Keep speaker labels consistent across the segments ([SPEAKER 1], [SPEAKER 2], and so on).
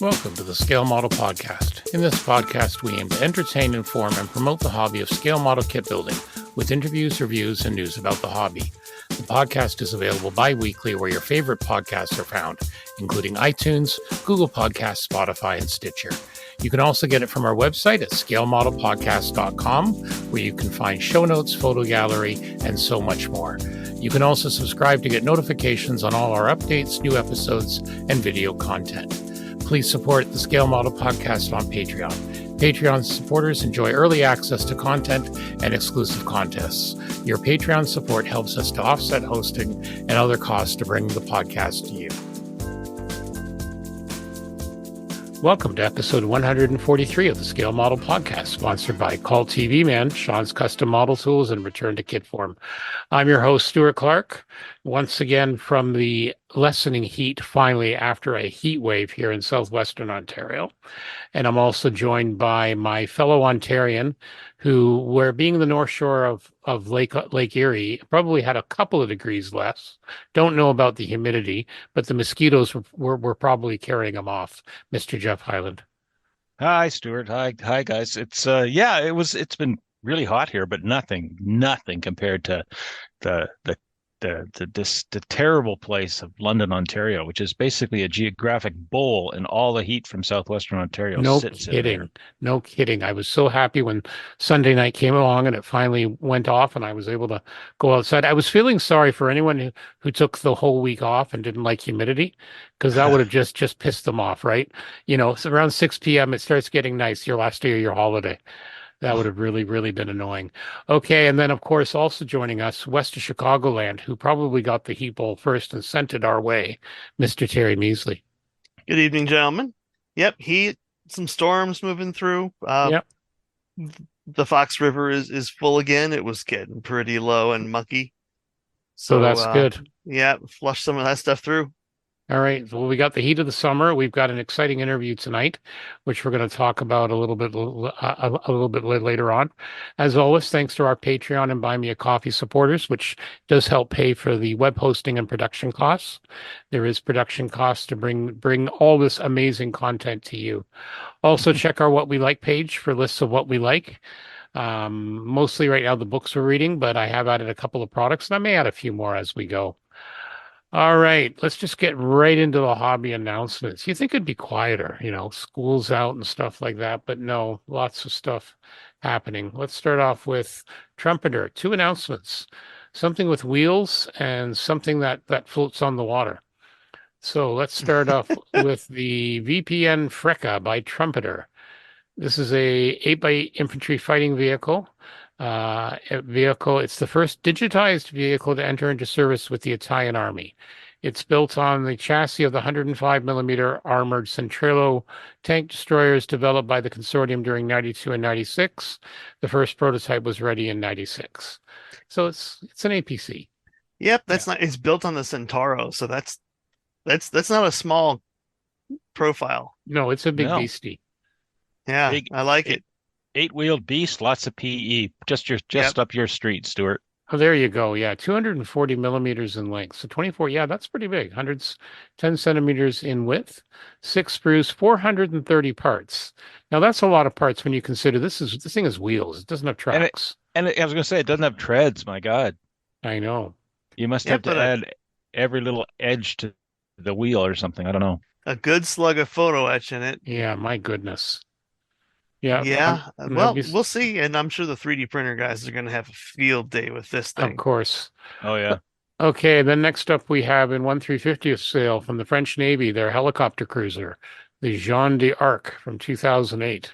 [SPEAKER 1] Welcome to the Scale Model Podcast. In this podcast, we aim to entertain, inform, and promote the hobby of scale model kit building with interviews, reviews, and news about the hobby. The podcast is available bi-weekly where your favorite podcasts are found, including iTunes, Google Podcasts, Spotify, and Stitcher. You can also get it from our website at scalemodelpodcast.com, where you can find show notes, photo gallery, and so much more. You can also subscribe to get notifications on all our updates, new episodes, and video content. Please support the Scale Model Podcast on Patreon. Patreon supporters enjoy early access to content and exclusive contests. Your Patreon support helps us to offset hosting and other costs to bring the podcast to you. Welcome to episode 143 of the Scale Model Podcast, sponsored by Call TV Man, Sean's Custom Model Tools, and Return to Kit Form. I'm your host, Stuart Clark, once again from the lessening heat, finally, after a heat wave here in southwestern Ontario. And I'm also joined by my fellow Ontarian, who, where being the North Shore of Lake Erie, probably had a couple of degrees less. Don't know about the humidity, but the mosquitoes were probably carrying them off. Mr. Geoff Highland.
[SPEAKER 2] Hi, Stuart. Hi, guys. It's been really hot here, but nothing compared to the terrible place of London, Ontario, which is basically a geographic bowl, and all the heat from southwestern Ontario sits in there.
[SPEAKER 1] No kidding. I was so happy when Sunday night came along and it finally went off and I was able to go outside. I was feeling sorry for anyone who took the whole week off and didn't like humidity, because that would have just pissed them off, right? You know, so around 6 p.m. it starts getting nice, your last day of your holiday. That would have really, really been annoying. Okay, and then, of course, also joining us, west of Chicagoland, who probably got the heat bowl first and sent it our way, Mr. Terry Measley.
[SPEAKER 3] Good evening, gentlemen. Yep, heat, some storms moving through.
[SPEAKER 1] Yep.
[SPEAKER 3] The Fox River is full again. It was getting pretty low and mucky.
[SPEAKER 1] So that's good.
[SPEAKER 3] Yeah, flush some of that stuff through.
[SPEAKER 1] All right. Well, we got the heat of the summer. We've got an exciting interview tonight, which we're going to talk about a little bit later on. As always, thanks to our Patreon and Buy Me a Coffee supporters, which does help pay for the web hosting and production costs. There is production costs to bring all this amazing content to you. Also, check our What We Like page for lists of what we like. Mostly right now the books we're reading, but I have added a couple of products, and I may add a few more as we go. All right, let's just get right into the hobby announcements. You think it'd be quieter, school's out and stuff like that, but no, lots of stuff happening. Let's start off with Trumpeter. 2 announcements, something with wheels and something that floats on the water. So let's start off with the VPN Freka by Trumpeter. This is a 8x8 infantry fighting vehicle. It's the first digitized vehicle to enter into service with the Italian Army. It's built on the chassis of the 105mm armored Centrello tank destroyers developed by the consortium during 92 and 96. The first prototype was ready in 96. So it's an APC.
[SPEAKER 3] Yep, it's built on the Centauro, so that's not a small profile.
[SPEAKER 1] No, it's a big beastie.
[SPEAKER 3] Yeah, I like it.
[SPEAKER 2] 8-wheeled beast, lots of PE, just up your street, Stuart.
[SPEAKER 1] Oh, there you go. Yeah, 240 millimeters in length. So 24, yeah, that's pretty big. 110 centimeters in width, 6 sprues, 430 parts. Now that's a lot of parts when you consider this thing is wheels. It doesn't have tracks.
[SPEAKER 2] And I was going to say, it doesn't have treads. My God.
[SPEAKER 1] I know.
[SPEAKER 2] You must have to add every little edge to the wheel or something. I don't know.
[SPEAKER 3] A good slug of photo etch in it.
[SPEAKER 1] Yeah, my goodness. Yeah.
[SPEAKER 3] Well, we'll see. And I'm sure the 3D printer guys are going to have a field day with this thing.
[SPEAKER 1] Of course.
[SPEAKER 2] Oh, yeah.
[SPEAKER 1] Okay. Then next up, we have in 1/350th sale from the French Navy, their helicopter cruiser, the Jeanne d'Arc from 2008.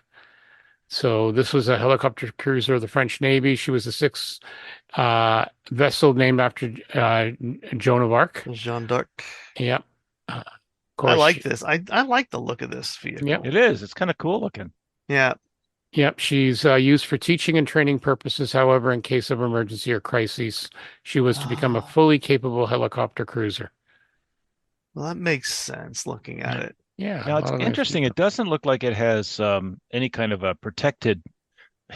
[SPEAKER 1] So this was a helicopter cruiser of the French Navy. She was the 6th vessel named after Joan of Arc.
[SPEAKER 3] Jeanne d'Arc.
[SPEAKER 1] Yep.
[SPEAKER 3] I like this. I like the look of this vehicle.
[SPEAKER 1] Yep.
[SPEAKER 2] It is. It's kind of cool looking.
[SPEAKER 3] Yeah.
[SPEAKER 1] Yep. She's used for teaching and training purposes. However, in case of emergency or crises, she was to become a fully capable helicopter cruiser.
[SPEAKER 3] Well, that makes sense looking at it.
[SPEAKER 1] Yeah.
[SPEAKER 2] Now, it's interesting. It doesn't look like it has any kind of a protected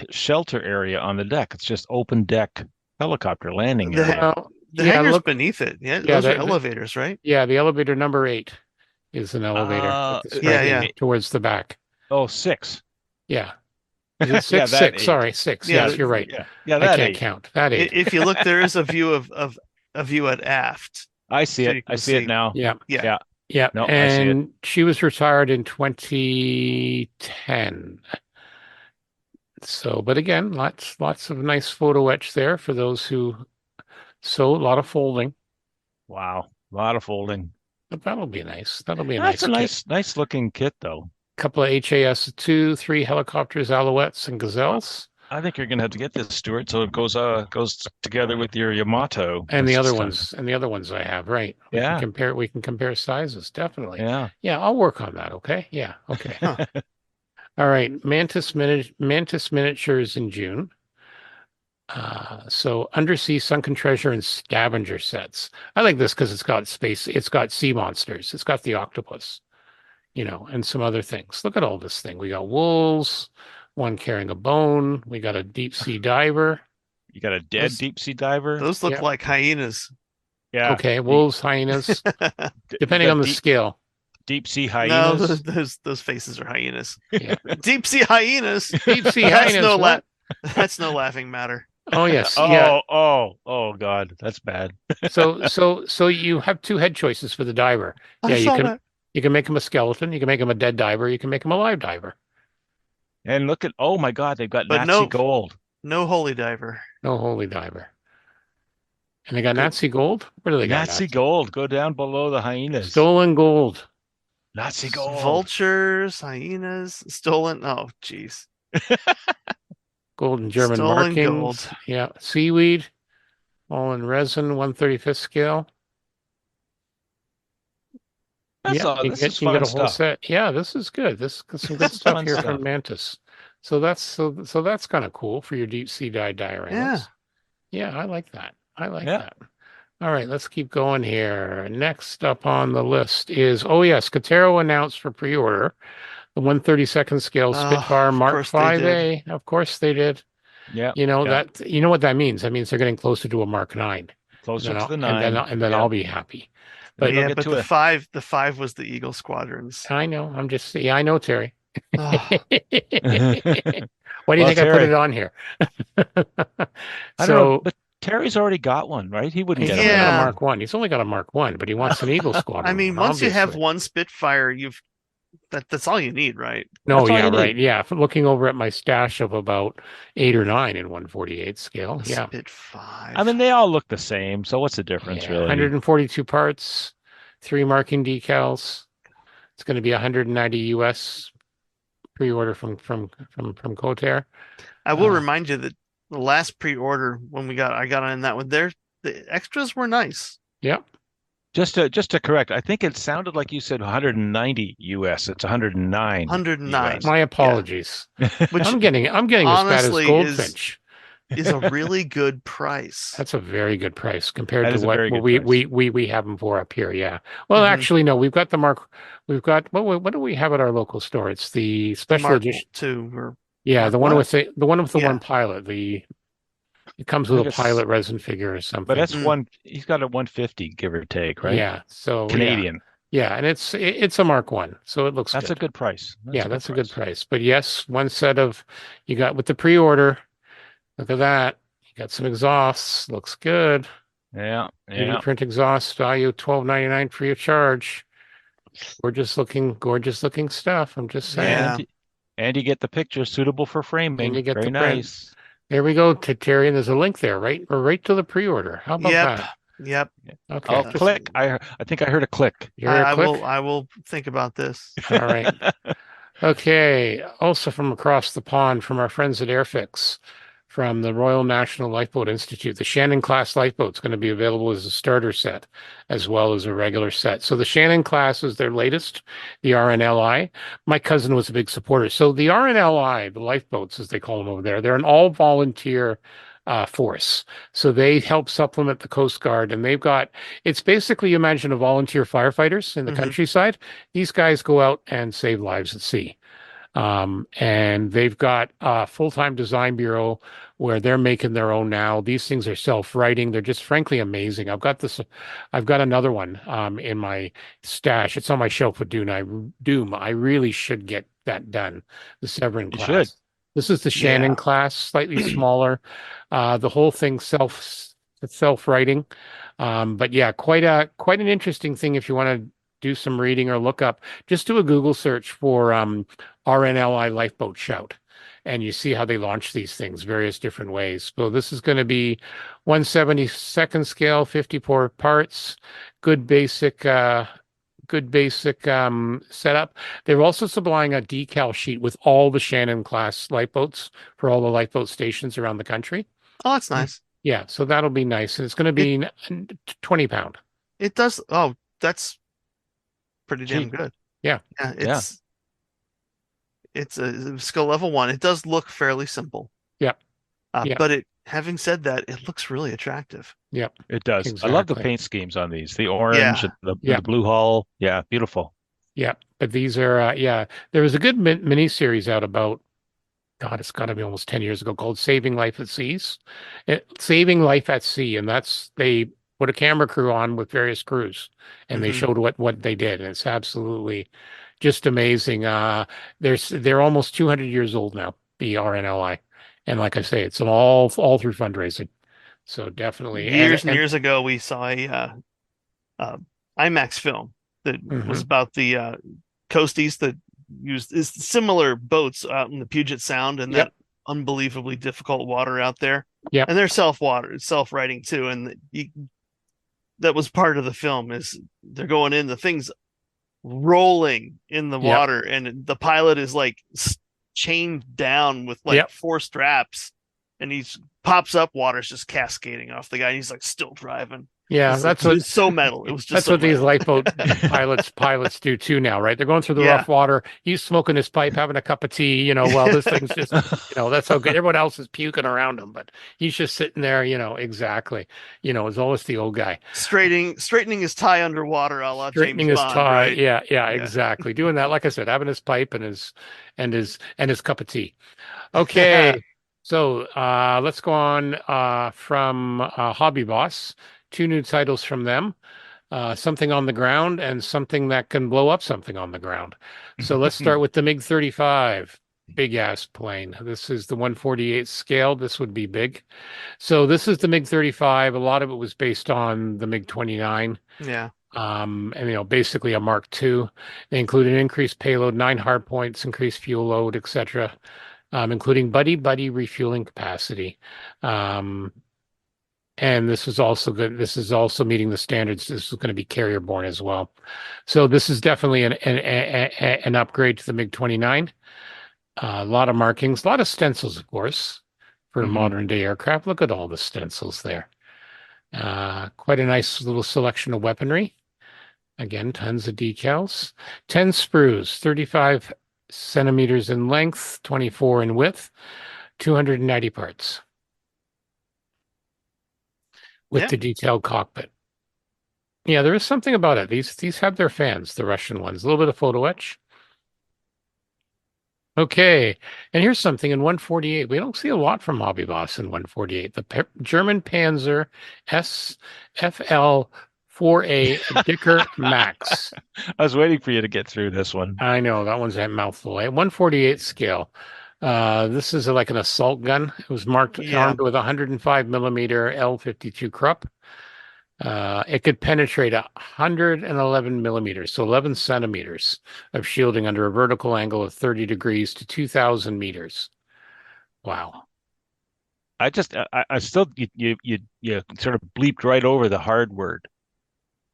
[SPEAKER 2] shelter area on the deck. It's just open deck helicopter landing area.
[SPEAKER 3] The hangar's beneath it. Yeah, those are elevators, right?
[SPEAKER 1] Yeah, the elevator number 8 is an elevator with the
[SPEAKER 3] yeah,
[SPEAKER 1] striping
[SPEAKER 3] yeah.
[SPEAKER 1] towards the back.
[SPEAKER 2] Oh, 6.
[SPEAKER 1] Yeah. Is it
[SPEAKER 2] Yeah,
[SPEAKER 1] six?
[SPEAKER 2] that
[SPEAKER 1] Six.
[SPEAKER 2] eight.
[SPEAKER 1] Sorry, six.
[SPEAKER 3] Yeah,
[SPEAKER 1] Yes, you're right.
[SPEAKER 2] Yeah,
[SPEAKER 1] I
[SPEAKER 2] that
[SPEAKER 1] can't
[SPEAKER 2] 8.
[SPEAKER 1] count. That eight.
[SPEAKER 3] If you look, there is a view of a view at aft,
[SPEAKER 2] I see
[SPEAKER 3] so
[SPEAKER 2] it.
[SPEAKER 3] you
[SPEAKER 2] I
[SPEAKER 3] can
[SPEAKER 2] see it
[SPEAKER 3] see.
[SPEAKER 2] now.
[SPEAKER 1] Yeah.
[SPEAKER 3] Yeah.
[SPEAKER 2] Yeah.
[SPEAKER 1] Yeah.
[SPEAKER 2] No, I see it.
[SPEAKER 1] And she was retired in 2010. So, but again, lots of nice photo etch there for those who sew. A lot of folding.
[SPEAKER 2] Wow. A lot of folding.
[SPEAKER 1] But that'll be nice. That'll be a
[SPEAKER 2] That's
[SPEAKER 1] nice
[SPEAKER 2] a
[SPEAKER 1] kit.
[SPEAKER 2] nice looking kit, though.
[SPEAKER 1] Couple of HAS 2, 3 helicopters, alouettes, and gazelles.
[SPEAKER 2] I think you're gonna have to get this, Stuart, so it goes together with your Yamato.
[SPEAKER 1] And the other
[SPEAKER 2] This
[SPEAKER 1] ones, I have, right. We
[SPEAKER 2] Yeah.
[SPEAKER 1] can compare sizes, definitely.
[SPEAKER 2] Yeah.
[SPEAKER 1] Yeah, I'll work on that, okay? Yeah, okay.
[SPEAKER 3] Huh.
[SPEAKER 1] All right, Mantis miniatures in June. So undersea sunken treasure and scavenger sets. I like this because it's got sea monsters, it's got the octopus, and some other things. Look at all this thing. We got wolves, one carrying a bone. We got a deep sea diver.
[SPEAKER 2] You got a dead
[SPEAKER 3] Those-
[SPEAKER 2] deep sea diver.
[SPEAKER 3] Those look
[SPEAKER 1] Yeah.
[SPEAKER 3] like hyenas.
[SPEAKER 2] Yeah.
[SPEAKER 1] Okay, wolves, hyenas, depending on the scale.
[SPEAKER 2] Deep sea
[SPEAKER 3] No,
[SPEAKER 2] hyenas.
[SPEAKER 3] those faces are hyenas.
[SPEAKER 1] Yeah.
[SPEAKER 3] Deep sea hyenas.
[SPEAKER 1] Deep sea
[SPEAKER 3] That's
[SPEAKER 1] hyenas.
[SPEAKER 3] no
[SPEAKER 1] what?
[SPEAKER 3] That's no laughing matter.
[SPEAKER 1] Oh yes, yeah.
[SPEAKER 2] Oh God, that's bad.
[SPEAKER 1] So you have two head choices for the diver.
[SPEAKER 3] I
[SPEAKER 1] Yeah,
[SPEAKER 3] saw that.
[SPEAKER 1] you can make him a skeleton, you can make him a dead diver, you can make him a live diver.
[SPEAKER 2] And look at, oh my God, they've got
[SPEAKER 3] But
[SPEAKER 2] Nazi
[SPEAKER 3] no-
[SPEAKER 2] gold.
[SPEAKER 3] No holy diver.
[SPEAKER 1] No holy diver. And they got
[SPEAKER 3] Good.
[SPEAKER 1] Nazi gold? Where do they got
[SPEAKER 2] Nazi gold. Go down below the hyenas.
[SPEAKER 1] Stolen gold.
[SPEAKER 2] Nazi gold.
[SPEAKER 3] Vultures, hyenas, stolen. Oh, jeez.
[SPEAKER 1] Gold and German
[SPEAKER 3] Stolen
[SPEAKER 1] markings.
[SPEAKER 3] gold.
[SPEAKER 1] Yeah. Seaweed. All in resin, 1/35th scale.
[SPEAKER 2] That's
[SPEAKER 1] Yeah,
[SPEAKER 2] all.
[SPEAKER 1] you
[SPEAKER 2] This
[SPEAKER 1] get,
[SPEAKER 2] is
[SPEAKER 1] you get
[SPEAKER 2] fun
[SPEAKER 1] a whole
[SPEAKER 2] stuff.
[SPEAKER 1] set. Yeah, this is good. This is some good
[SPEAKER 2] is
[SPEAKER 1] stuff
[SPEAKER 2] fun
[SPEAKER 1] here
[SPEAKER 2] stuff.
[SPEAKER 1] from Mantis. So that's kind of cool for your deep sea dioramas.
[SPEAKER 3] Yeah.
[SPEAKER 1] Yeah, I like that. I like
[SPEAKER 2] Yeah.
[SPEAKER 1] that. All right, let's keep going here. Next up on the list is, oh yes, Katero announced for pre-order the 1/32nd scale Spitfire
[SPEAKER 3] of
[SPEAKER 1] Mark
[SPEAKER 3] course they did.
[SPEAKER 1] 5A. Of course they did.
[SPEAKER 2] Yeah.
[SPEAKER 1] You know
[SPEAKER 2] yeah.
[SPEAKER 1] you know what that means? That means they're getting closer to a Mark 9.
[SPEAKER 2] Closer
[SPEAKER 1] And then
[SPEAKER 2] to the
[SPEAKER 1] I'll-
[SPEAKER 2] 9.
[SPEAKER 1] and then
[SPEAKER 2] Yeah.
[SPEAKER 1] I'll be happy.
[SPEAKER 2] But
[SPEAKER 1] But
[SPEAKER 2] they'll
[SPEAKER 3] Yeah,
[SPEAKER 2] get
[SPEAKER 3] but
[SPEAKER 2] to
[SPEAKER 3] the
[SPEAKER 2] a-
[SPEAKER 3] five was the Eagle Squadrons.
[SPEAKER 1] I know. I know, Terry.
[SPEAKER 3] Oh,
[SPEAKER 1] Why do you
[SPEAKER 2] Well,
[SPEAKER 1] think I put
[SPEAKER 2] Terry,
[SPEAKER 1] it on here?
[SPEAKER 2] I don't know, but Terry's already got one, right? He wouldn't
[SPEAKER 1] He's
[SPEAKER 2] get
[SPEAKER 1] only
[SPEAKER 2] a
[SPEAKER 1] got a
[SPEAKER 3] Yeah.
[SPEAKER 1] Mark 1. He's only got a Mark 1, but he wants an Eagle Squadron.
[SPEAKER 3] I mean,
[SPEAKER 1] one,
[SPEAKER 3] once you have
[SPEAKER 1] obviously.
[SPEAKER 3] one Spitfire, that's all you need, right?
[SPEAKER 1] No,
[SPEAKER 2] That's all
[SPEAKER 1] yeah,
[SPEAKER 2] you need.
[SPEAKER 1] right. Yeah. Looking over at my stash of about 8 or 9 in 1/48 scale.
[SPEAKER 3] A
[SPEAKER 1] Yeah.
[SPEAKER 3] Spitfire.
[SPEAKER 2] I mean, they all look the same. So what's the difference,
[SPEAKER 1] Yeah,
[SPEAKER 2] really?
[SPEAKER 1] 142 parts, 3 marking decals. It's going to be 190 US pre-order from Cotair.
[SPEAKER 3] I will
[SPEAKER 1] uh,
[SPEAKER 3] remind you that the last pre-order when I got on that one there, the extras were nice.
[SPEAKER 1] Yep.
[SPEAKER 2] Just to correct, I think it sounded like you said 190 US. It's 109.
[SPEAKER 3] 109.
[SPEAKER 2] US.
[SPEAKER 1] My apologies.
[SPEAKER 3] Which
[SPEAKER 1] I'm getting as bad as
[SPEAKER 3] honestly
[SPEAKER 1] Goldfinch.
[SPEAKER 3] is a really good price.
[SPEAKER 1] That's a very good price compared
[SPEAKER 2] That
[SPEAKER 1] to
[SPEAKER 2] is a
[SPEAKER 1] what
[SPEAKER 2] very good
[SPEAKER 1] we have them for up here. Yeah. Well,
[SPEAKER 3] Mhm.
[SPEAKER 1] actually, no. We've got what do we have at our local store? It's the special
[SPEAKER 3] Mark
[SPEAKER 1] edition.
[SPEAKER 3] 2 or
[SPEAKER 1] Yeah,
[SPEAKER 3] Mark
[SPEAKER 1] the one
[SPEAKER 3] what?
[SPEAKER 1] with the
[SPEAKER 3] Yeah.
[SPEAKER 1] one pilot. It comes
[SPEAKER 2] I
[SPEAKER 1] with
[SPEAKER 2] think
[SPEAKER 1] a
[SPEAKER 2] it's-
[SPEAKER 1] pilot resin figure or something.
[SPEAKER 2] But that's
[SPEAKER 3] Mm.
[SPEAKER 2] one. He's got a 150, give or take, right?
[SPEAKER 1] Yeah. So
[SPEAKER 2] Canadian.
[SPEAKER 1] Yeah, and it's a Mark 1, so it looks
[SPEAKER 2] That's
[SPEAKER 1] good.
[SPEAKER 2] a good price.
[SPEAKER 1] That's a good price. But yes, one set of you got with the pre-order. Look at that. You got some exhausts. Looks good.
[SPEAKER 2] Yeah.
[SPEAKER 1] 3D
[SPEAKER 2] Yeah.
[SPEAKER 1] print exhaust value $12.99 free of charge. Gorgeous looking stuff. I'm just saying.
[SPEAKER 3] Yeah.
[SPEAKER 2] And you get the picture suitable for framing.
[SPEAKER 1] And you get
[SPEAKER 2] Very
[SPEAKER 1] the print.
[SPEAKER 2] nice.
[SPEAKER 1] There we go, Terry, and there's a link there, right? Or right to the pre-order. How about
[SPEAKER 3] Yep.
[SPEAKER 1] that?
[SPEAKER 3] Yep.
[SPEAKER 1] Okay.
[SPEAKER 2] I'll
[SPEAKER 1] just-
[SPEAKER 2] click. I think I heard a click.
[SPEAKER 1] You heard a
[SPEAKER 3] I
[SPEAKER 1] click?
[SPEAKER 3] will think about this.
[SPEAKER 1] All right. Okay. Also from across the pond from our friends at Airfix, from the Royal National Lifeboat Institute, the Shannon class lifeboat is going to be available as a starter set as well as a regular set. So the Shannon class is their latest, the RNLI. My cousin was a big supporter. So the RNLI, the lifeboats as they call them over there, they're an all volunteer force. So they help supplement the Coast Guard, and it's basically, you imagine a volunteer firefighters in the
[SPEAKER 3] Mhm.
[SPEAKER 1] countryside. These guys go out and save lives at sea. And they've got a full-time design bureau where they're making their own now. These things are self-writing. They're just frankly amazing. I've got another one in my stash. It's on my shelf with Doom. I really should get that done. The Severin
[SPEAKER 2] You should.
[SPEAKER 1] class. This is the Shannon class, slightly smaller. The whole thing self-writing. But yeah, quite an interesting thing if you want to do some reading or look up. Just do a Google search for RNLI lifeboat shout, and you see how they launch these things various different ways. So this is going to be 1/72nd scale, 54 parts, good basic setup. They're also supplying a decal sheet with all the Shannon class lifeboats for all the lifeboat stations around the country.
[SPEAKER 3] Oh, that's nice.
[SPEAKER 1] Yeah, so that'll be nice. And it's going to be 20 pound.
[SPEAKER 3] It does. Oh, that's pretty damn
[SPEAKER 2] Cheap.
[SPEAKER 3] good.
[SPEAKER 1] Yeah.
[SPEAKER 3] Yeah, it's a skill level 1. It does look fairly simple.
[SPEAKER 1] Yeah. Yeah.
[SPEAKER 3] But having said that, it looks really attractive.
[SPEAKER 1] Yep.
[SPEAKER 2] It does.
[SPEAKER 1] Exactly.
[SPEAKER 2] I love the paint schemes on these. The orange and the
[SPEAKER 1] Yeah.
[SPEAKER 2] blue hull. Yeah, beautiful.
[SPEAKER 1] Yeah. But these are there was a good mini series out about, God, it's got to be almost 10 years ago, called Saving Life at Seas. Saving Life at Sea. And they put a camera crew on with various crews and they showed what they did. And it's absolutely just amazing. They're almost 200 years old now, the RNLI. And like I say, it's all through fundraising. So definitely.
[SPEAKER 3] Years and years ago, we saw a IMAX film that was about the coasties that used similar boats out in the Puget Sound and that unbelievably difficult water out there.
[SPEAKER 1] Yeah.
[SPEAKER 3] And they're self-writing too. And that was part of the film is they're going in, the thing's rolling in the water and the pilot is like chained down with like 4 straps and he pops up, water's just cascading off the guy and he's like still driving.
[SPEAKER 1] Yeah,
[SPEAKER 3] it's so metal. It was just
[SPEAKER 1] that's
[SPEAKER 3] so
[SPEAKER 1] what these
[SPEAKER 3] metal.
[SPEAKER 1] lifeboat pilots do too now, right? They're going through the rough water. He's smoking his pipe, having a cup of tea, while this thing's just, that's how good. Everyone else is puking around him, but he's just sitting there, exactly. It's always the old guy.
[SPEAKER 3] Straightening his tie underwater, a la
[SPEAKER 1] Straightening
[SPEAKER 3] James
[SPEAKER 1] his
[SPEAKER 3] Bond,
[SPEAKER 1] tie,
[SPEAKER 3] right?
[SPEAKER 1] yeah, exactly. Doing that, like I said, having his pipe and his cup of tea. Okay. So let's go on from Hobby Boss. 2 new titles from them, something on the ground and something that can blow up something on the ground. So let's start with the MiG-35, big ass plane. This is the 1/48 scale. This would be big. So this is the MiG-35. A lot of it was based on the MiG-29.
[SPEAKER 3] Yeah.
[SPEAKER 1] And basically a Mark II. They include an increased payload, 9 hard points, increased fuel load, etc., including buddy refueling capacity. And this is also good. This is also meeting the standards. This is going to be carrier borne as well. So this is definitely an upgrade to the MiG-29. A lot of markings, a lot of stencils, of course, for modern day aircraft. Look at all the stencils there. Quite a nice little selection of weaponry. Again, tons of decals. 10 sprues, 35 centimeters in length, 24 in width, 290 parts. With the detailed cockpit. Yeah, there is something about it. These have their fans, the Russian ones. A little bit of photo etch. Okay, and here's something in 148. We don't see a lot from Hobby Boss in 148. The German Panzer SFL 4A Dicker Max.
[SPEAKER 2] I was waiting for you to get through this one.
[SPEAKER 1] I know, that one's a mouthful. At 148 scale. This is like an assault gun. It was armed with 105 millimeter L52 Krupp. It could penetrate 111 millimeters, so 11 centimeters of shielding under a vertical angle of 30 degrees to 2,000 meters. Wow.
[SPEAKER 2] I still, you sort of bleeped right over the hard word.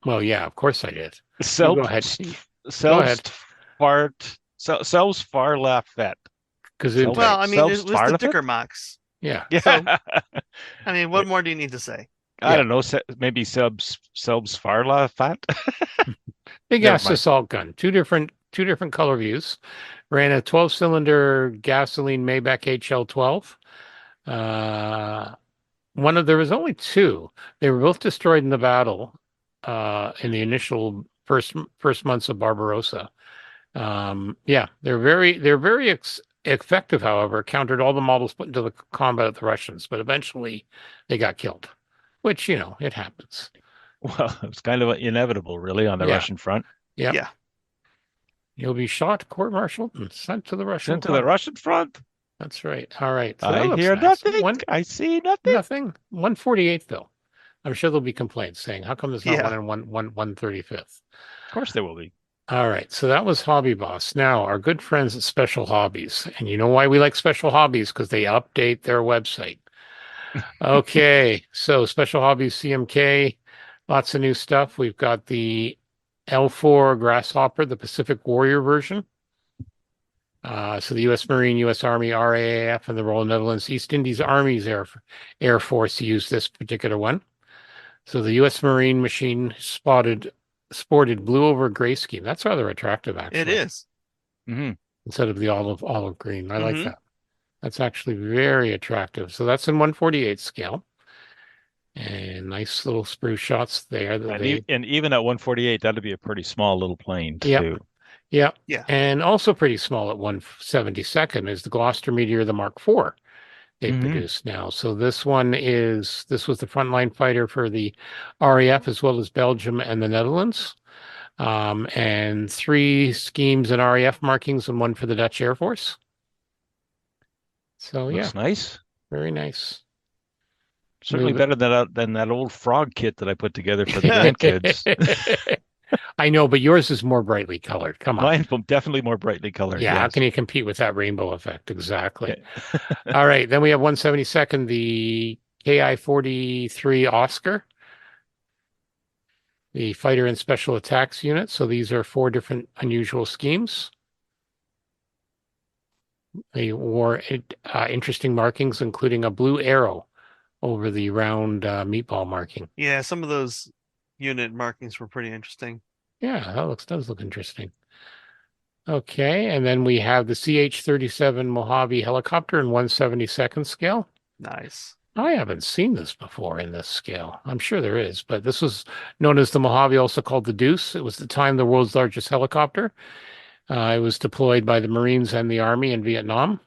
[SPEAKER 1] Well, yeah, of course I did.
[SPEAKER 2] Go ahead. Selves far left.
[SPEAKER 3] Well, I mean, it was the Dicker Max.
[SPEAKER 1] Yeah.
[SPEAKER 3] So, I mean, what more do you need to say?
[SPEAKER 2] I don't know. Maybe selves far left.
[SPEAKER 1] Big ass assault gun. Two different color views. Ran a 12-cylinder gasoline Mailbag HL12. There was only 2. They were both destroyed in the battle in the initial first months of Barbarossa. Yeah, they're very effective, however, countered all the models put into the combat of the Russians, but eventually they got killed, which, it happens.
[SPEAKER 2] Well, it's kind of inevitable, really, on the
[SPEAKER 1] Yeah.
[SPEAKER 2] Russian front.
[SPEAKER 1] Yep.
[SPEAKER 3] Yeah.
[SPEAKER 1] You'll be shot, court-martialed, and sent to the Russian
[SPEAKER 2] Sent to the
[SPEAKER 1] front.
[SPEAKER 2] Russian front.
[SPEAKER 1] That's right. All right. So that
[SPEAKER 2] I
[SPEAKER 1] looks
[SPEAKER 2] hear
[SPEAKER 1] nice.
[SPEAKER 2] nothing. I see nothing.
[SPEAKER 1] Nothing. 148 though. I'm sure there'll be complaints saying, how come there's not
[SPEAKER 3] Yeah.
[SPEAKER 1] one in 135th?
[SPEAKER 2] Of course there will be.
[SPEAKER 1] All right. So that was Hobby Boss. Now, our good friends at Special Hobbies. And you know why we like Special Hobbies? Because they update their website. Okay. So Special Hobbies CMK, lots of new stuff. We've got the L4 Grasshopper, the Pacific Warrior version. So the U.S. Marine, U.S. Army, RAAF, and the Royal Netherlands East Indies Army's Air Force use this particular one. So the U.S. Marine machine sported blue over gray scheme. That's rather attractive, actually.
[SPEAKER 3] It is.
[SPEAKER 2] Mm-hmm.
[SPEAKER 1] Instead of the olive green. I like
[SPEAKER 3] Mhm.
[SPEAKER 1] that. That's actually very attractive. So that's in 148 scale. And nice little spruce shots there.
[SPEAKER 2] And even at 148, that'd be a pretty small little plane,
[SPEAKER 1] Yep.
[SPEAKER 2] too.
[SPEAKER 1] Yeah.
[SPEAKER 3] Yeah.
[SPEAKER 1] And also pretty small at 172nd is the Gloucester Meteor, the Mark IV they
[SPEAKER 2] Mhm.
[SPEAKER 1] produce now. So this was the frontline fighter for the RAF as well as Belgium and the Netherlands. And 3 schemes and RAF markings and 1 for the Dutch Air Force. So
[SPEAKER 2] Looks nice.
[SPEAKER 1] very nice.
[SPEAKER 2] Certainly
[SPEAKER 1] Move
[SPEAKER 2] better than that old frog kit that I put together for the grandkids.
[SPEAKER 1] I know, but yours is more brightly colored. Come on.
[SPEAKER 2] Mine's definitely more brightly colored.
[SPEAKER 1] Yeah, how
[SPEAKER 2] Yes.
[SPEAKER 1] can you compete with that rainbow effect? Exactly.
[SPEAKER 2] Okay.
[SPEAKER 1] All right, then we have 172nd, the KI-43 Oscar, the Fighter and Special Attacks Unit. So these are 4 different unusual schemes. They wore interesting markings, including a blue arrow over the round meatball marking.
[SPEAKER 3] Yeah, some of those unit markings were pretty interesting.
[SPEAKER 1] Yeah, that does look interesting. Okay, and then we have the CH-37 Mojave helicopter in 172nd scale.
[SPEAKER 3] Nice.
[SPEAKER 1] I haven't seen this before in this scale. I'm sure there is, but this was known as the Mojave, also called the Deuce. It was at the time the world's largest helicopter. It was deployed by the Marines and the Army in Vietnam.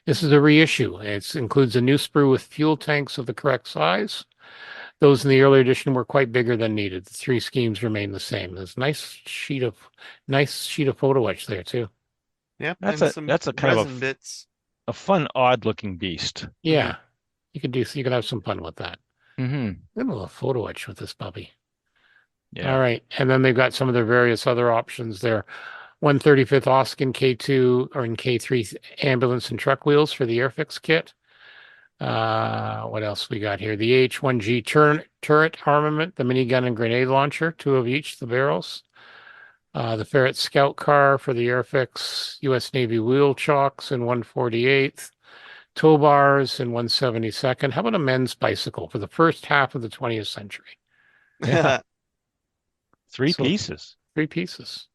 [SPEAKER 1] This is a reissue. It includes a new sprue with fuel tanks of the correct size. Those in the earlier edition were quite bigger than needed. The 3 schemes remain the same. There's a nice sheet of photo etch there too.
[SPEAKER 3] Yep.
[SPEAKER 2] That's
[SPEAKER 3] and
[SPEAKER 2] a
[SPEAKER 3] some
[SPEAKER 2] that's a kind of
[SPEAKER 3] resin bits.
[SPEAKER 2] a fun, odd looking beast.
[SPEAKER 1] Yeah, you could have some fun with that.
[SPEAKER 2] Mm-hmm.
[SPEAKER 1] Get a little photo etch with this puppy.
[SPEAKER 2] Yeah.
[SPEAKER 1] All right, and then they've got some of their various other options there. 135th Oskin K2 or in K3 ambulance and truck wheels for the Airfix kit. What else we got here? The H-1G turret armament, the minigun and grenade launcher, 2 of each, the barrels. The Ferret scout car for the Airfix, U.S. Navy wheel chocks in 148th, tow bars in 172nd. How about a men's bicycle for the first half of the 20th century?
[SPEAKER 2] Yeah. 3
[SPEAKER 1] So-
[SPEAKER 2] pieces.
[SPEAKER 1] 3 pieces.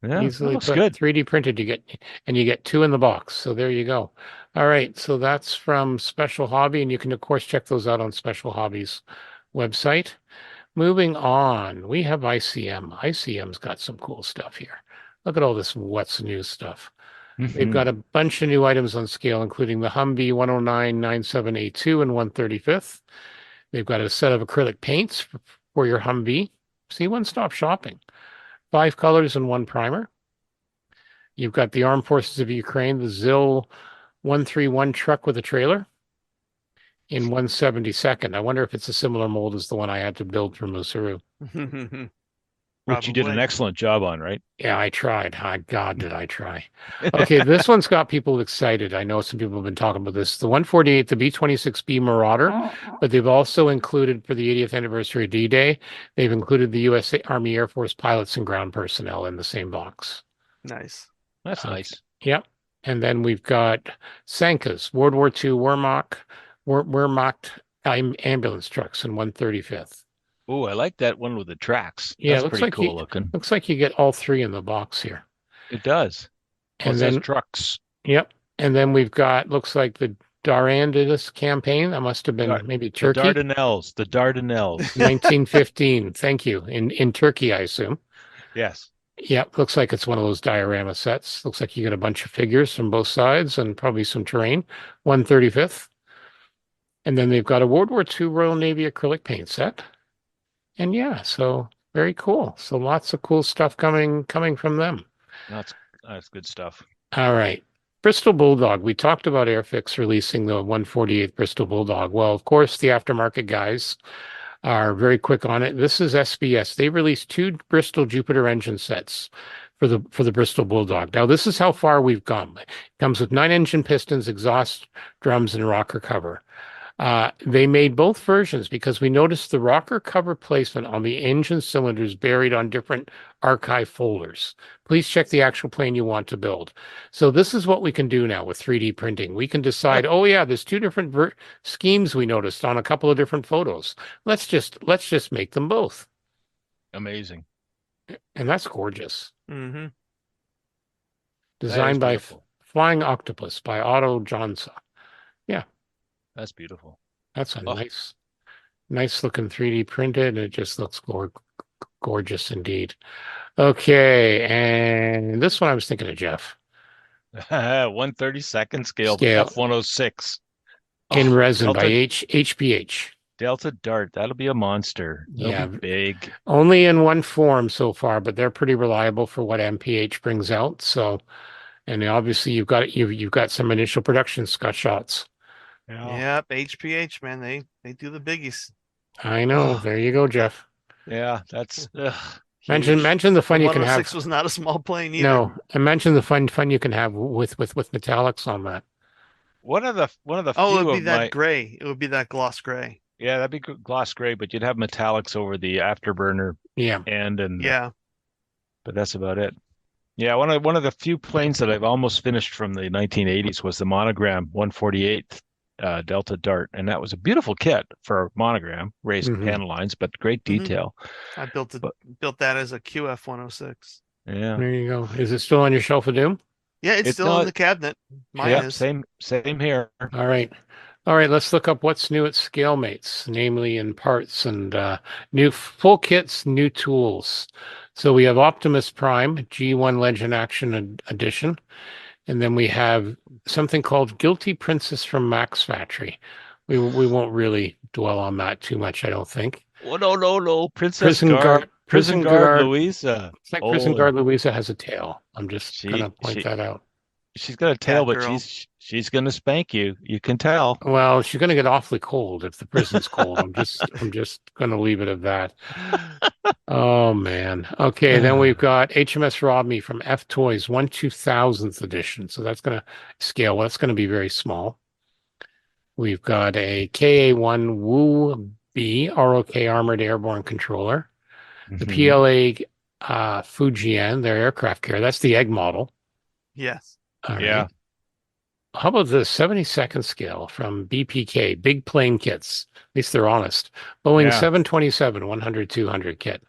[SPEAKER 2] Yeah,
[SPEAKER 1] Easily
[SPEAKER 2] that looks
[SPEAKER 1] put,
[SPEAKER 2] good.
[SPEAKER 1] 3D printed. You get 2 in the box. So there you go. All right. So that's from Special Hobby, and you can of course check those out on Special Hobby's website. Moving on, we have ICM. ICM's got some cool stuff here. Look at all this what's new stuff. They've
[SPEAKER 2] Mhm.
[SPEAKER 1] got a bunch of new items on scale, including the Humvee 109-9782 and 135th. They've got a set of acrylic paints for your Humvee. See, one-stop shopping. 5 colors and 1 primer. You've got the Armed Forces of Ukraine, the ZIL 131 truck with a trailer in 172nd. I wonder if it's a similar mold as the one I had to build for Musaru.
[SPEAKER 2] Which you did an
[SPEAKER 3] Probably.
[SPEAKER 2] excellent job on, right?
[SPEAKER 1] Yeah, I tried. God, did I try. Okay, this one's got people excited. I know some people have been talking about this. The 148, the B-26B Marauder, but they've also included, for the 80th anniversary of D-Day, they've included the U.S. Army Air Force pilots and ground personnel in the same box.
[SPEAKER 3] Nice.
[SPEAKER 2] That's
[SPEAKER 1] Okay.
[SPEAKER 2] nice.
[SPEAKER 1] Yep. And then we've got Sankas, World War II Wehrmacht ambulance trucks in 135th.
[SPEAKER 2] Oh, I like that one with the tracks.
[SPEAKER 1] Yeah,
[SPEAKER 2] That's
[SPEAKER 1] looks
[SPEAKER 2] pretty
[SPEAKER 1] like
[SPEAKER 2] cool looking.
[SPEAKER 1] Looks like you get all 3 in the box here.
[SPEAKER 2] It does. Well,
[SPEAKER 1] And
[SPEAKER 2] it says
[SPEAKER 1] then,
[SPEAKER 2] trucks.
[SPEAKER 1] yep. And then we've got, looks like the Dardanelles campaign. That must have been maybe
[SPEAKER 2] The
[SPEAKER 1] Turkey.
[SPEAKER 2] Dardanelles. The Dardanelles.
[SPEAKER 1] 1915. Thank you. In Turkey, I assume.
[SPEAKER 2] Yes.
[SPEAKER 1] Yeah, looks like it's one of those diorama sets. Looks like you get a bunch of figures from both sides and probably some terrain. 1/35th. And then they've got a World War II Royal Navy acrylic paint set. And yeah, so very cool. So lots of cool stuff coming from them.
[SPEAKER 2] That's that's good stuff.
[SPEAKER 1] All right. Bristol Bulldog. We talked about Airfix releasing the 148th Bristol Bulldog. Well, of course, the aftermarket guys are very quick on it. This is SBS. They released 2 Bristol Jupiter engine sets for the Bristol Bulldog. Now, this is how far we've come. It comes with 9 engine pistons, exhaust drums, and rocker cover. They made both versions because we noticed the rocker cover placement on the engine cylinders buried on different archive folders. Please check the actual plane you want to build. So this is what we can do now with 3D printing. We can decide, oh yeah, there's 2 different schemes we noticed on a couple of different photos. Let's just make them both.
[SPEAKER 2] Amazing.
[SPEAKER 1] And that's gorgeous.
[SPEAKER 3] Mm-hmm.
[SPEAKER 1] Designed by Flying Octopus by Otto Johnson. Yeah.
[SPEAKER 2] That's beautiful.
[SPEAKER 1] That's a nice looking 3D printed. It just looks gorgeous indeed. Okay, and this one I was thinking of Geoff.
[SPEAKER 2] 1/32nd scale F106
[SPEAKER 1] in resin by HPH.
[SPEAKER 2] Delta Dart. That'll be a monster. That'll be big.
[SPEAKER 1] Only in one form so far, but they're pretty reliable for what MPH brings out. So, and obviously you've got some initial production shots.
[SPEAKER 3] Yeah. Yep, HPH, man, they do the biggies.
[SPEAKER 1] I know. There you go, Geoff.
[SPEAKER 2] Yeah, that's
[SPEAKER 1] mention the fun you can have.
[SPEAKER 3] 106 was not a small plane either.
[SPEAKER 1] No, and mention the fun you can have with metallics on that.
[SPEAKER 2] One of the
[SPEAKER 3] it would be that gray. It would be that gloss gray.
[SPEAKER 2] Yeah, that'd be gloss gray, but you'd have metallics over the afterburner.
[SPEAKER 1] Yeah,
[SPEAKER 2] and
[SPEAKER 3] yeah,
[SPEAKER 2] but that's about it. Yeah, one of the few planes that I've almost finished from the 1980s was the Monogram 148th Delta Dart, and that was a beautiful kit for a monogram, raised panel lines, but great detail.
[SPEAKER 3] I built that as a QF 106.
[SPEAKER 2] Yeah,
[SPEAKER 1] there you go. Is it still on your shelf of doom?
[SPEAKER 3] Yeah, it's still in the cabinet. Mine is.
[SPEAKER 2] Same here.
[SPEAKER 1] All right. Let's look up what's new at ScaleMates, namely in parts and new full kits, new tools. So we have Optimus Prime G1 Legend Action Edition. And then we have something called Guilty Princess from Max Factory. We won't really dwell on that too much, I don't think.
[SPEAKER 2] Oh, no. Prison Guard Louisa.
[SPEAKER 1] It's like Prison Guard Louisa has a tail. I'm just gonna point that out.
[SPEAKER 2] She's got a tail, but she's gonna spank you. You can tell.
[SPEAKER 1] Well, she's gonna get awfully cold if the prison's cold. I'm just gonna leave it at that. Oh man. Okay, then we've got HMS Rodney from F Toys 1/2000th edition. So that's gonna scale. Well, that's gonna be very small. We've got a KA1 Wu B ROK Armored Airborne Controller. The PLA Fujian, their aircraft carrier. That's the egg model.
[SPEAKER 3] Yes.
[SPEAKER 1] All right. How about the 72nd scale from BPK, Big Plane Kits? At least they're honest. Boeing 727 100-200 kit.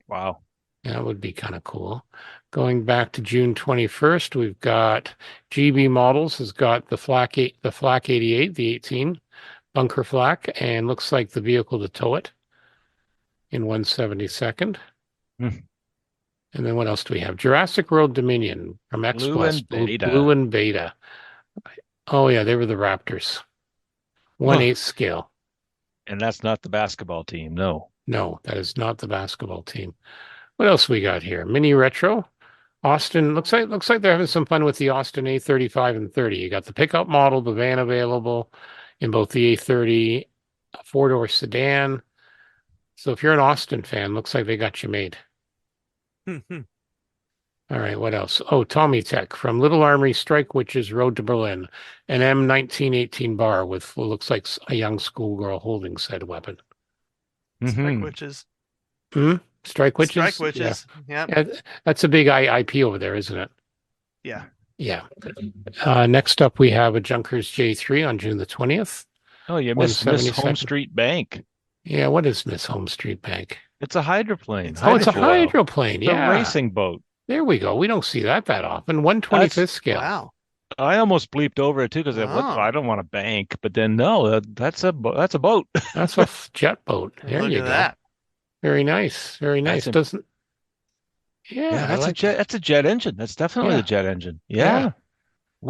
[SPEAKER 2] Wow.
[SPEAKER 1] That would be kind of cool. Going back to June 21st, we've got GB Models has got the Flak 88, the 18 bunker flak, and looks like the vehicle to tow it in 172nd. And then what else do we have? Jurassic World Dominion from Xpress, Blue and Beta. Oh yeah, they were the Raptors. 1/8 scale.
[SPEAKER 2] And that's not the basketball team, no.
[SPEAKER 1] No, that is not the basketball team. What else we got here? Mini Retro. Austin, looks like they're having some fun with the Austin A35 and 30. You got the pickup model, the van available in both the A30, a 4-door sedan. So if you're an Austin fan, looks like they got you made. All right, what else? Oh, Tommy Tech from Little Armory Strike Witches Road to Berlin, an M1918 bar with what looks like a young schoolgirl holding said weapon.
[SPEAKER 3] Strike Witches.
[SPEAKER 1] Strike Witches?
[SPEAKER 3] Strike Witches, yeah.
[SPEAKER 1] That's a big IP over there, isn't it?
[SPEAKER 3] Yeah.
[SPEAKER 1] Yeah. Next up, we have a Junkers J3 on June the 20th.
[SPEAKER 2] Oh, you missed Miss Home Street Bank.
[SPEAKER 1] Yeah, what is Miss Home Street Bank?
[SPEAKER 2] It's a hydroplane.
[SPEAKER 1] It's a hydroplane, yeah.
[SPEAKER 2] A racing boat.
[SPEAKER 1] There we go. We don't see that often. 1/25th scale.
[SPEAKER 3] Wow.
[SPEAKER 2] I almost bleeped over it too because I don't want a bank, but then no, that's a boat.
[SPEAKER 1] That's a jet boat. There you go.
[SPEAKER 3] That.
[SPEAKER 1] Very nice. Very nice. Yeah, I
[SPEAKER 2] that's a
[SPEAKER 1] like
[SPEAKER 2] jet.
[SPEAKER 1] that.
[SPEAKER 2] That's a jet engine. That's definitely
[SPEAKER 1] Yeah,
[SPEAKER 2] the jet engine.
[SPEAKER 1] yeah.
[SPEAKER 2] Yeah.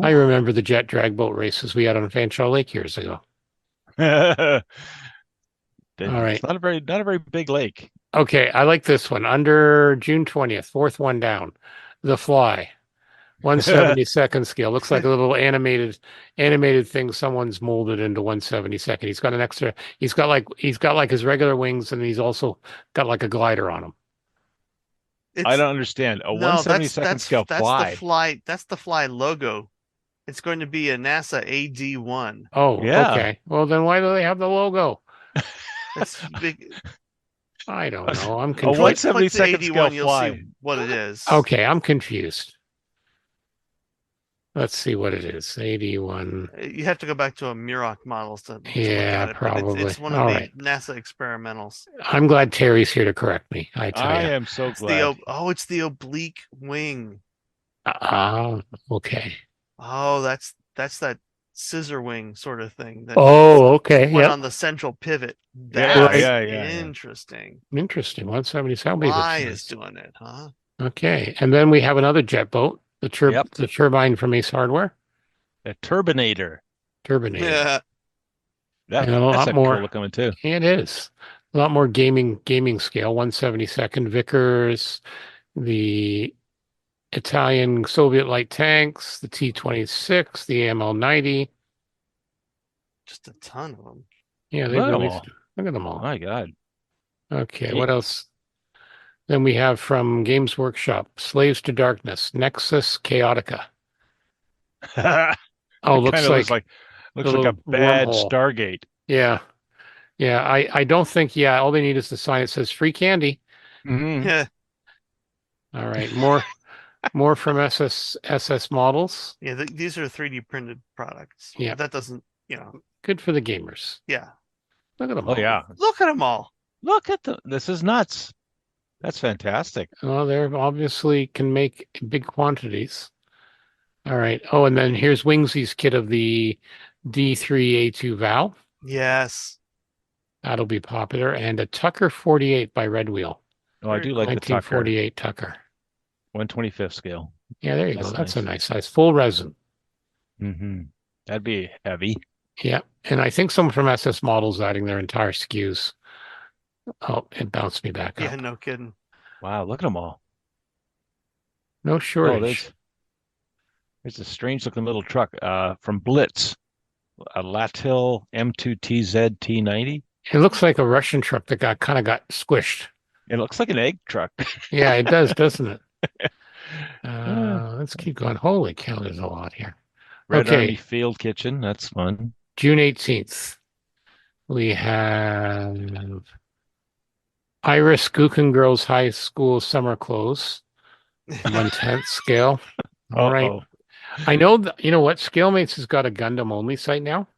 [SPEAKER 1] I
[SPEAKER 2] Ooh.
[SPEAKER 1] remember the jet drag boat races we had on Fanshawe Lake years ago. All
[SPEAKER 2] It's
[SPEAKER 1] right.
[SPEAKER 2] not a very big lake.
[SPEAKER 1] Okay, I like this one. Under June 20th, fourth one down. The Fly, 172nd scale. Looks like a little animated thing someone's molded into 172nd. He's got like his regular wings and he's also got like a glider on him.
[SPEAKER 2] I
[SPEAKER 3] It's
[SPEAKER 2] don't understand. A
[SPEAKER 3] no, that's
[SPEAKER 2] 172nd
[SPEAKER 3] that's
[SPEAKER 2] scale
[SPEAKER 3] that's the
[SPEAKER 2] fly.
[SPEAKER 3] fly. That's the fly logo. It's going to be a NASA AD-1.
[SPEAKER 1] Oh,
[SPEAKER 2] Yeah.
[SPEAKER 1] okay. Well, then why do they have the logo?
[SPEAKER 3] That's big.
[SPEAKER 1] I don't know. I'm
[SPEAKER 2] A
[SPEAKER 1] confused.
[SPEAKER 3] Click the
[SPEAKER 2] 172nd scale
[SPEAKER 3] 81, you'll see
[SPEAKER 2] fly.
[SPEAKER 3] what it is.
[SPEAKER 1] Okay, I'm confused. Let's see what it is. 81.
[SPEAKER 3] You have to go back to a Muroc models to look
[SPEAKER 1] Yeah,
[SPEAKER 3] at it, but it's
[SPEAKER 1] probably.
[SPEAKER 3] one of
[SPEAKER 1] All
[SPEAKER 3] the
[SPEAKER 1] right.
[SPEAKER 3] NASA experimentals.
[SPEAKER 1] I'm glad Terry's here to correct me. I tell
[SPEAKER 2] I
[SPEAKER 1] you.
[SPEAKER 2] am so
[SPEAKER 3] It's
[SPEAKER 2] glad.
[SPEAKER 3] it's the oblique wing.
[SPEAKER 1] Okay.
[SPEAKER 3] Oh, that's that scissor wing sort of thing that
[SPEAKER 1] Oh, okay.
[SPEAKER 3] went
[SPEAKER 1] Yep.
[SPEAKER 3] on the central pivot.
[SPEAKER 2] Yeah,
[SPEAKER 1] Right.
[SPEAKER 3] That's
[SPEAKER 2] yeah.
[SPEAKER 3] interesting.
[SPEAKER 1] Interesting. 170. How big
[SPEAKER 3] Why
[SPEAKER 1] it
[SPEAKER 3] is
[SPEAKER 1] is.
[SPEAKER 3] doing it, huh?
[SPEAKER 1] Okay. And then we have another jet boat,
[SPEAKER 2] Yep.
[SPEAKER 1] the turbine from Ace Hardware,
[SPEAKER 2] A turbinator.
[SPEAKER 1] Turbinator.
[SPEAKER 3] Yeah.
[SPEAKER 2] That
[SPEAKER 1] And a
[SPEAKER 2] that's
[SPEAKER 1] lot
[SPEAKER 2] a cool
[SPEAKER 1] more.
[SPEAKER 2] looking one too.
[SPEAKER 1] It is. A lot more gaming scale, 172nd Vickers, the Italian Soviet light tanks, the T-26, the AML-90.
[SPEAKER 3] Just a ton of them.
[SPEAKER 1] Yeah, they
[SPEAKER 2] Look at them
[SPEAKER 1] released.
[SPEAKER 2] all.
[SPEAKER 1] Look at them all.
[SPEAKER 2] My God.
[SPEAKER 1] Okay,
[SPEAKER 2] Hey.
[SPEAKER 1] what else? Then we have from Games Workshop, Slaves to Darkness, Nexus Chaotica. Oh,
[SPEAKER 2] It kind
[SPEAKER 1] looks
[SPEAKER 2] of
[SPEAKER 1] like a
[SPEAKER 2] looks like a
[SPEAKER 1] little
[SPEAKER 2] bad
[SPEAKER 1] wormhole.
[SPEAKER 2] Stargate.
[SPEAKER 1] Yeah, yeah. I don't think. Yeah, all they need is the sign. It says free candy.
[SPEAKER 2] Hmm.
[SPEAKER 3] Yeah.
[SPEAKER 1] All right, more from SS models.
[SPEAKER 3] Yeah. These are 3D printed products.
[SPEAKER 1] Yeah,
[SPEAKER 3] But that doesn't, you know,
[SPEAKER 1] good for the gamers.
[SPEAKER 3] yeah.
[SPEAKER 1] Look at them
[SPEAKER 2] Oh
[SPEAKER 1] all.
[SPEAKER 2] yeah.
[SPEAKER 3] Look at them all.
[SPEAKER 2] Look at this is nuts. That's fantastic.
[SPEAKER 1] Well, they're obviously can make big quantities. All right. Oh, and then here's Wingsy's kit of the D3A2 Val.
[SPEAKER 3] Yes.
[SPEAKER 1] That'll be popular. And a Tucker 48 by Red Wheel.
[SPEAKER 2] Oh, I
[SPEAKER 3] Very
[SPEAKER 2] do
[SPEAKER 3] cool.
[SPEAKER 2] like the Tucker
[SPEAKER 1] 1948 Tucker.
[SPEAKER 2] 125th scale.
[SPEAKER 1] Yeah, there you go.
[SPEAKER 2] That's
[SPEAKER 1] That's a
[SPEAKER 2] nice.
[SPEAKER 1] nice size. Full resin.
[SPEAKER 2] Hmm. That'd be heavy.
[SPEAKER 1] Yeah. And I think someone from SS Models adding their entire SKUs. Oh, it bounced me back
[SPEAKER 3] Yeah,
[SPEAKER 1] up.
[SPEAKER 3] no kidding.
[SPEAKER 2] Wow, look at them all.
[SPEAKER 1] No
[SPEAKER 2] Oh,
[SPEAKER 1] shortage.
[SPEAKER 2] there's a strange looking little truck from Blitz, a Latil M2TZ T90.
[SPEAKER 1] It looks like a Russian truck that got squished.
[SPEAKER 2] It looks like an egg truck.
[SPEAKER 1] Yeah, it does, doesn't it?
[SPEAKER 2] Yeah.
[SPEAKER 1] Let's keep going. Holy cow, there's a lot here.
[SPEAKER 2] Red Army
[SPEAKER 1] Okay,
[SPEAKER 2] Field Kitchen. That's fun.
[SPEAKER 1] June 18th. We have Iris Girls High School summer clothes, 1/10 scale. All right.
[SPEAKER 2] Uh-oh.
[SPEAKER 1] I know that, you know what? ScaleMates has got a Gundam only site now.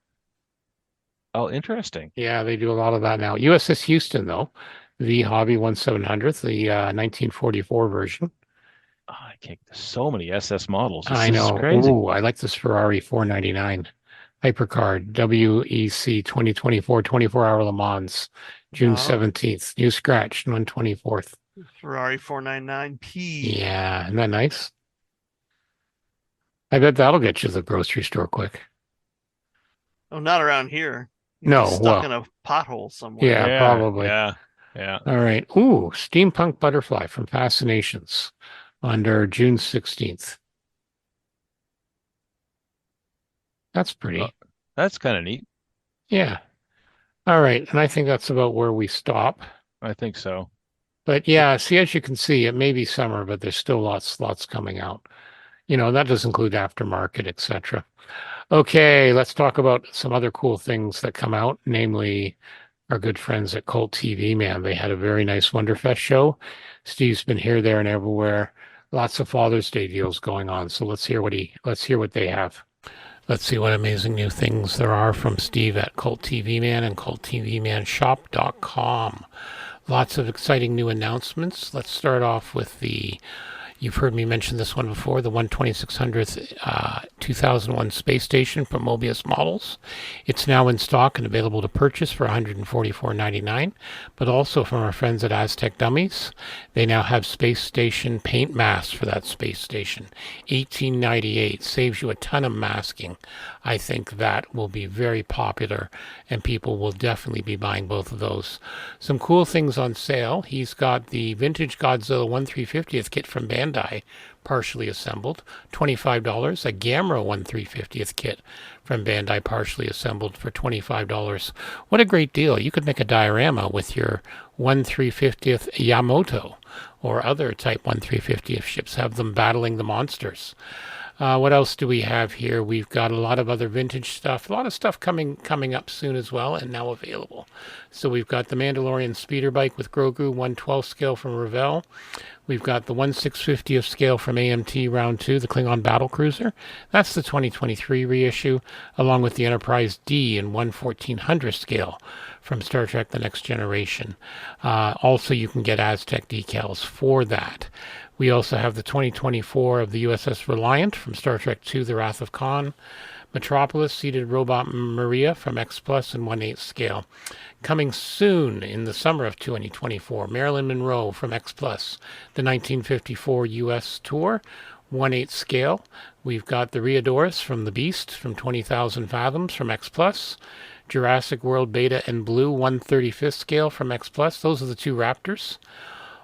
[SPEAKER 2] Oh, interesting.
[SPEAKER 1] Yeah, they do a lot of that now. USS Houston, though, the Hobby 1700th, the 1944 version.
[SPEAKER 2] Oh, I can't. There's so many SS models.
[SPEAKER 1] I
[SPEAKER 2] This is
[SPEAKER 1] know.
[SPEAKER 2] crazy.
[SPEAKER 1] Ooh, I like this Ferrari 499 Hypercard WEC 2024 24-hour Le Mans, June
[SPEAKER 3] Oh.
[SPEAKER 1] 17th. New scratch, 124th.
[SPEAKER 3] Ferrari 499P.
[SPEAKER 1] Yeah, isn't that nice? I bet that'll get you to the grocery store quick.
[SPEAKER 3] Oh, not around here. You'd be
[SPEAKER 1] No,
[SPEAKER 3] stuck
[SPEAKER 1] well,
[SPEAKER 3] in a pothole somewhere.
[SPEAKER 1] yeah, probably.
[SPEAKER 2] Yeah.
[SPEAKER 1] All right. Ooh, Steampunk Butterfly from Fascinations under June 16th. That's pretty.
[SPEAKER 2] Oh, that's kind of neat.
[SPEAKER 1] Yeah. All right. And I think that's about where we stop.
[SPEAKER 2] I think so.
[SPEAKER 1] But yeah, see, as you can see, it may be summer, but there's still lots coming out. You know, that does include aftermarket, etc. Okay, let's talk about some other cool things that come out, namely our good friends at Cult TV, man. They had a very nice Wonderfest show. Steve's been here, there, and everywhere. Lots of Father's Day deals going on. So let's hear what they have. Let's see what amazing new things there are from Steve at Cult TV Man and culttvmanshop.com. Lots of exciting new announcements. Let's start off with the You've heard me mention this one before, the 12600th 2001 space station from Mobius Models. It's now in stock and available to purchase for $144.99, but also from our friends at Aztec Dummies. They now have space station paint masks for that space station. $18.98 saves you a ton of masking. I think that will be very popular, and people will definitely be buying both of those. Some cool things on sale. He's got the vintage Godzilla 1350th kit from Bandai, partially assembled, $25. A Gamera 1350th kit from Bandai, partially assembled, for $25. What a great deal. You could make a diorama with your 1350th Yamato or other Type 1350th ships, have them battling the monsters. What else do we have here? We've got a lot of other vintage stuff, a lot of stuff coming up soon as well, and now available. So we've got the Mandalorian speeder bike with Grogu 1/12 scale from Revell. We've got the 1/650th scale from AMT Round 2, the Klingon battle cruiser. That's the 2023 reissue, along with the Enterprise D in 1/1400 scale from Star Trek The Next Generation. Also, you can get Aztec decals for that. We also have the 2024 of the USS Reliant from Star Trek II, The Wrath of Khan. Metropolis seated robot Maria from X Plus in 1/8 scale. Coming soon in the summer of 2024, Marilyn Monroe from X Plus, the 1954 US tour, 1/8 scale. We've got the Rheodorus from The Beast from 20,000 Fathoms from X Plus. Jurassic World Beta and Blue 1/35th scale from X Plus. Those are the two Raptors.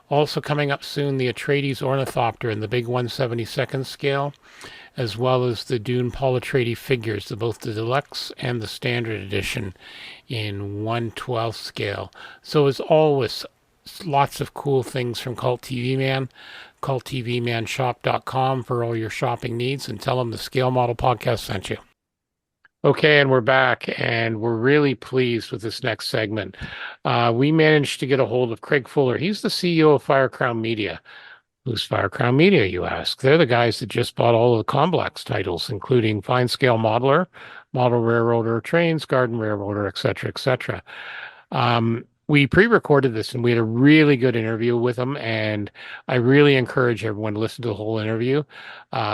[SPEAKER 1] Also coming up soon, the Atreides Ornithopter in the big 1/72nd scale, as well as the Dune Paul Atreides figures, both the deluxe and the standard edition in 1/12 scale. So as always, lots of cool things from Cult TV Man. CultTVManshop.com for all your shopping needs, and tell them the Scale Model Podcast sent you. Okay, and we're back, and we're really pleased with this next segment. We managed to get a hold of Craig Fuller. He's the CEO of Firecrown Media. Who's Firecrown Media, you ask? They're the guys that just bought all of the Complex titles, including Fine Scale Modeler, Model Railroader Trains, Garden Railroader, etc., etc. We pre-recorded this, and we had a really good interview with him, and I really encourage everyone to listen to the whole interview.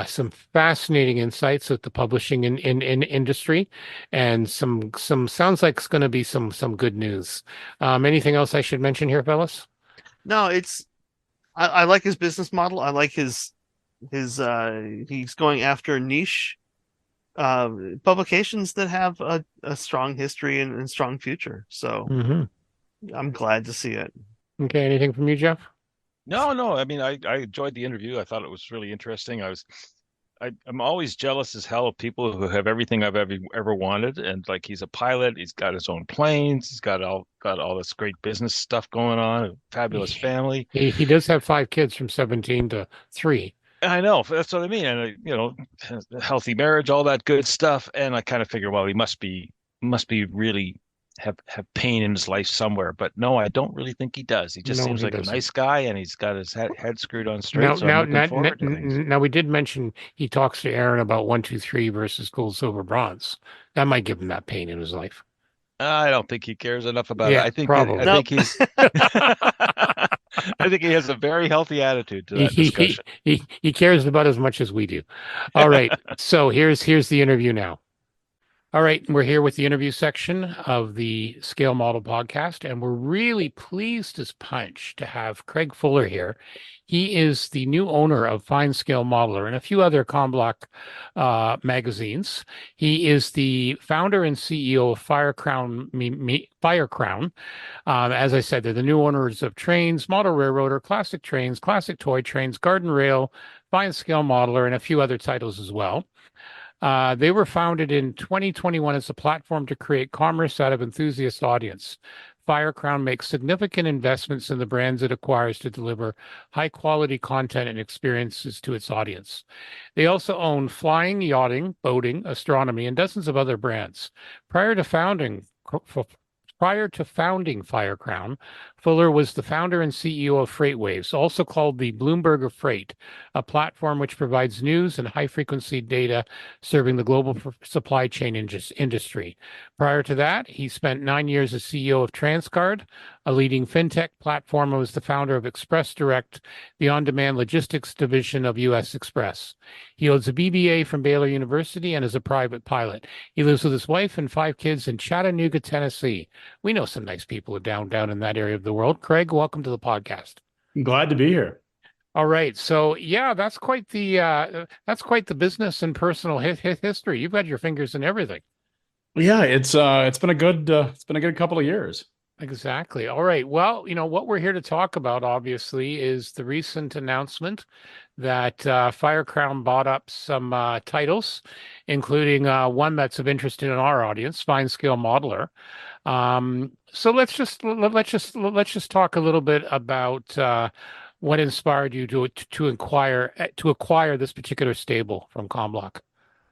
[SPEAKER 1] Some fascinating insights of the publishing in industry, and some sounds like it's going to be some good news. Anything else I should mention here, fellas?
[SPEAKER 3] No, I like his business model. I like his he's going after niche publications that have a strong history and strong future. So I'm glad to see it.
[SPEAKER 1] Okay, anything from you, Geoff?
[SPEAKER 2] No. I mean, I enjoyed the interview. I thought it was really interesting. I'm always jealous as hell of people who have everything I've ever wanted. And like, he's a pilot. He's got his own planes. He's got all this great business stuff going on. A fabulous family.
[SPEAKER 1] He does have 5 kids from 17 to 3.
[SPEAKER 2] I know, that's what I mean. And healthy marriage, all that good stuff. And I kind of figure, well, he must be really have pain in his life somewhere, but no, I don't really think he does. He just seems like a nice guy, and he's got his head screwed on straight.
[SPEAKER 1] Now we did mention he talks to Aaron about 1, 2, 3 versus gold, silver, bronze. That might give him that pain in his life.
[SPEAKER 2] I don't think he cares enough about it. I think he's I think he has a very healthy attitude to that discussion.
[SPEAKER 1] He cares about as much as we do. All right, so here's the interview now. All right, we're here with the interview section of the Scale Model Podcast, and we're really pleased as punch to have Craig Fuller here. He is the new owner of Fine Scale Modeler and a few other Comblock magazines. He is the founder and CEO of Firecrown. Firecrown. As I said, they're the new owners of Trains, Model Railroader, Classic Trains, Classic Toy Trains, Garden Rail, Fine Scale Modeler, and a few other titles as well. They were founded in 2021 as a platform to create commerce out of enthusiast audience. Firecrown makes significant investments in the brands it acquires to deliver high-quality content and experiences to its audience. They also own Flying, Yachting, Boating, Astronomy, and dozens of other brands. Prior to founding Firecrown, Fuller was the founder and CEO of FreightWaves, also called the Bloomberg of Freight, a platform which provides news and high-frequency data serving the global supply chain industry. Prior to that, he spent 9 years as CEO of Transcard, a leading fintech platform, and was the founder of Xpress Direct, the on-demand logistics division of US Xpress. He holds a BBA from Baylor University and is a private pilot. He lives with his wife and 5 kids in Chattanooga, Tennessee. We know some nice people down in that area of the world. Craig, welcome to the podcast.
[SPEAKER 4] I'm glad to be here.
[SPEAKER 1] All right, so yeah, that's quite the business and personal history. You've got your fingers in everything.
[SPEAKER 4] Yeah, it's been a good couple of years.
[SPEAKER 1] Exactly. All right. Well, what we're here to talk about, obviously, is the recent announcement that Firecrown bought up some titles, including one that's of interest in our audience, Fine Scale Modeler. So let's just talk a little bit about what inspired you to acquire this particular stable from Comblock.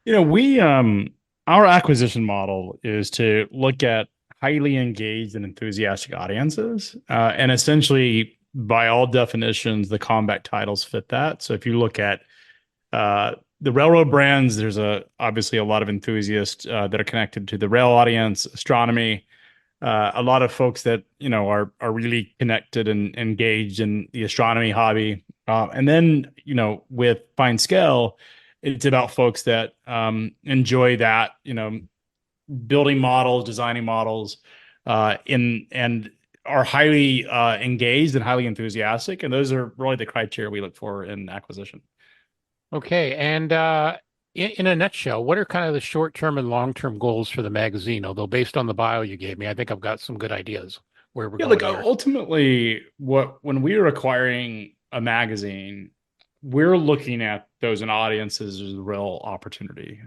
[SPEAKER 4] We our acquisition model is to look at highly engaged and enthusiastic audiences, and essentially, by all definitions, the combat titles fit that. So if you look at the railroad brands, there's obviously a lot of enthusiasts that are connected to the rail audience. Astronomy, a lot of folks that are really connected and engaged in the astronomy hobby, and then with Fine Scale, it's about folks that enjoy that building models, designing models, and are highly engaged and highly enthusiastic, and those are really the criteria we look for in acquisition.
[SPEAKER 1] Okay, and in a nutshell, what are kind of the short-term and long-term goals for the magazine? Although based on the bio you gave me, I think I've got some good ideas where we're going here.
[SPEAKER 4] Ultimately, when we are acquiring a magazine, we're looking at those in audiences as a real opportunity.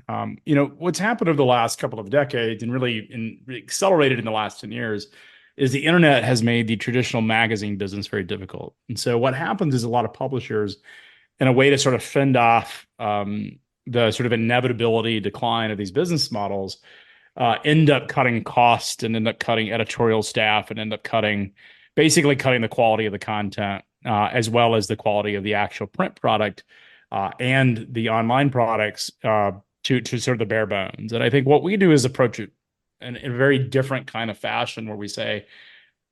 [SPEAKER 4] What's happened over the last couple of decades and really accelerated in the last 10 years is the internet has made the traditional magazine business very difficult. And so what happens is a lot of publishers, in a way to sort of fend off the sort of inevitability decline of these business models, end up cutting costs and end up cutting editorial staff and end up basically cutting the quality of the content, as well as the quality of the actual print product and the online products to sort of the bare bones. And I think what we do is approach it in a very different kind of fashion, where we say,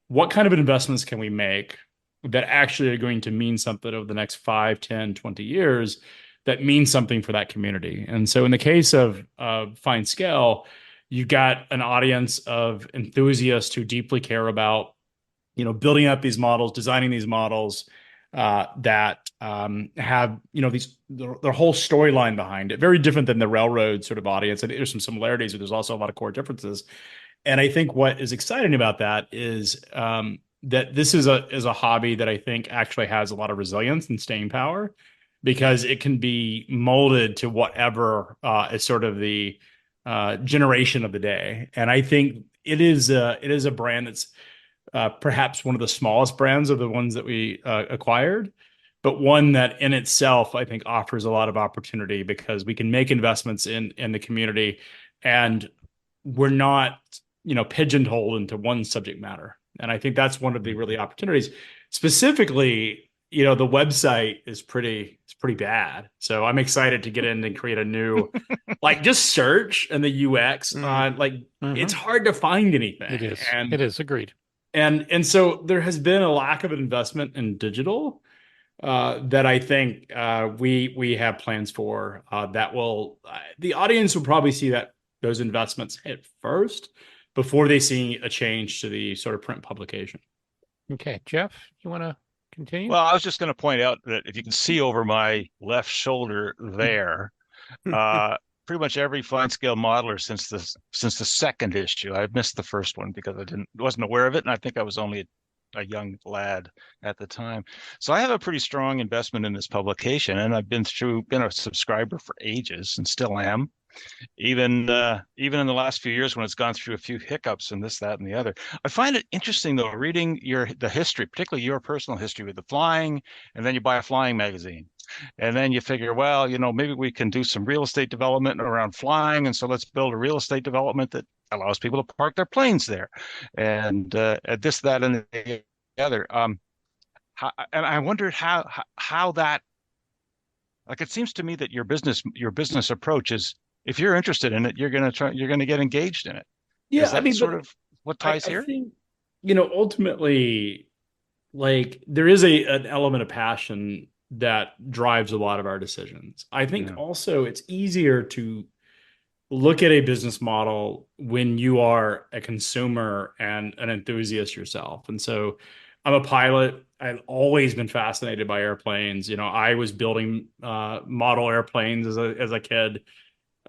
[SPEAKER 4] what kind of investments can we make that actually are going to mean something over the next 5, 10, 20 years that means something for that community? And so in the case of Fine Scale, you've got an audience of enthusiasts who deeply care about building up these models, designing these models that have their whole storyline behind it. Very different than the railroad sort of audience. I think there's some similarities, but there's also a lot of core differences. And I think what is exciting about that is that this is a hobby that I think actually has a lot of resilience and staying power, because it can be molded to whatever is sort of the generation of the day. And I think it is a brand that's perhaps one of the smallest brands of the ones that we acquired, but one that in itself, I think, offers a lot of opportunity, because we can make investments in the community, and we're not, pigeonholed into one subject matter. And I think that's one of the really opportunities. Specifically, the website is pretty bad. So I'm excited to get in and create a new, just search and the UX on it's hard to find anything.
[SPEAKER 1] It is. It is. Agreed.
[SPEAKER 4] And so there has been a lack of investment in digital that I think we have plans for that will the audience will probably see those investments hit first before they see a change to the sort of print publication.
[SPEAKER 1] Okay, Geoff, you want to continue?
[SPEAKER 2] Well, I was just going to point out that if you can see over my left shoulder there, pretty much every Fine Scale modeler since the second issue. I missed the first one because I wasn't aware of it, and I think I was only a young lad at the time. So I have a pretty strong investment in this publication, and I've been a subscriber for ages and still am. Even in the last few years when it's gone through a few hiccups and this, that, and the other. I find it interesting though, reading the history, particularly your personal history with the flying, and then you buy a flying magazine. And then you figure, well, maybe we can do some real estate development around flying. And so let's build a real estate development that allows people to park their planes there. And this, that, and the together. And I wondered how that, like, it seems to me that your business approach is, if you're interested in it, you're gonna get engaged in it.
[SPEAKER 4] Yeah,
[SPEAKER 2] Is
[SPEAKER 4] I
[SPEAKER 2] that
[SPEAKER 4] mean,
[SPEAKER 2] sort
[SPEAKER 4] but
[SPEAKER 2] of what ties
[SPEAKER 4] I
[SPEAKER 2] here?
[SPEAKER 4] think, ultimately, like there is an element of passion that drives a lot of our decisions. I think
[SPEAKER 2] Yeah.
[SPEAKER 4] also it's easier to look at a business model when you are a consumer and an enthusiast yourself. And so I'm a pilot. I've always been fascinated by airplanes. I was building model airplanes as a kid,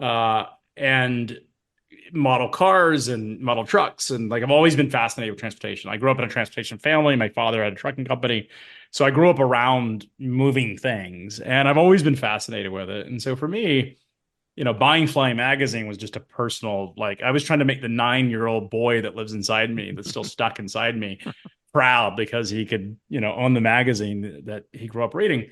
[SPEAKER 4] and model cars and model trucks. And like I've always been fascinated with transportation. I grew up in a transportation family. My father had a trucking company. So I grew up around moving things and I've always been fascinated with it. And so for me, buying Flying Magazine was just a personal, like, I was trying to make the 9-year-old boy that lives inside me, that's still stuck inside me, proud because he could, own the magazine that he grew up reading.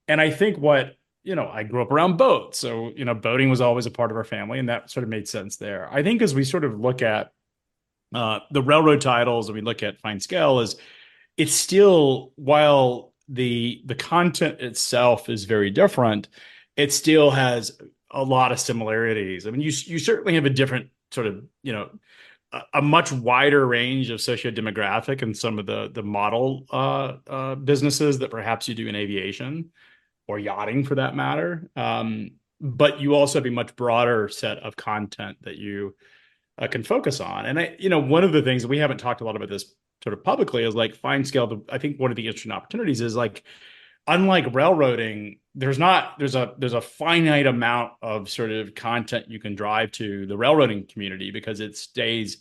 [SPEAKER 4] And I think I grew up around boats. So, boating was always a part of our family, and that sort of made sense there. I think as we sort of look at the railroad titles and we look at Fine Scale, is it's still, while the content itself is very different, it still has a lot of similarities. I mean, you certainly have a different sort of, a much wider range of socio-demographic and some of the model businesses that perhaps you do in aviation or yachting for that matter. But you also have a much broader set of content that you can focus on. And one of the things that we haven't talked a lot about this sort of publicly is like Fine Scale. I think one of the interesting opportunities is like, unlike railroading, there's a finite amount of sort of content you can drive to the railroading community because it stays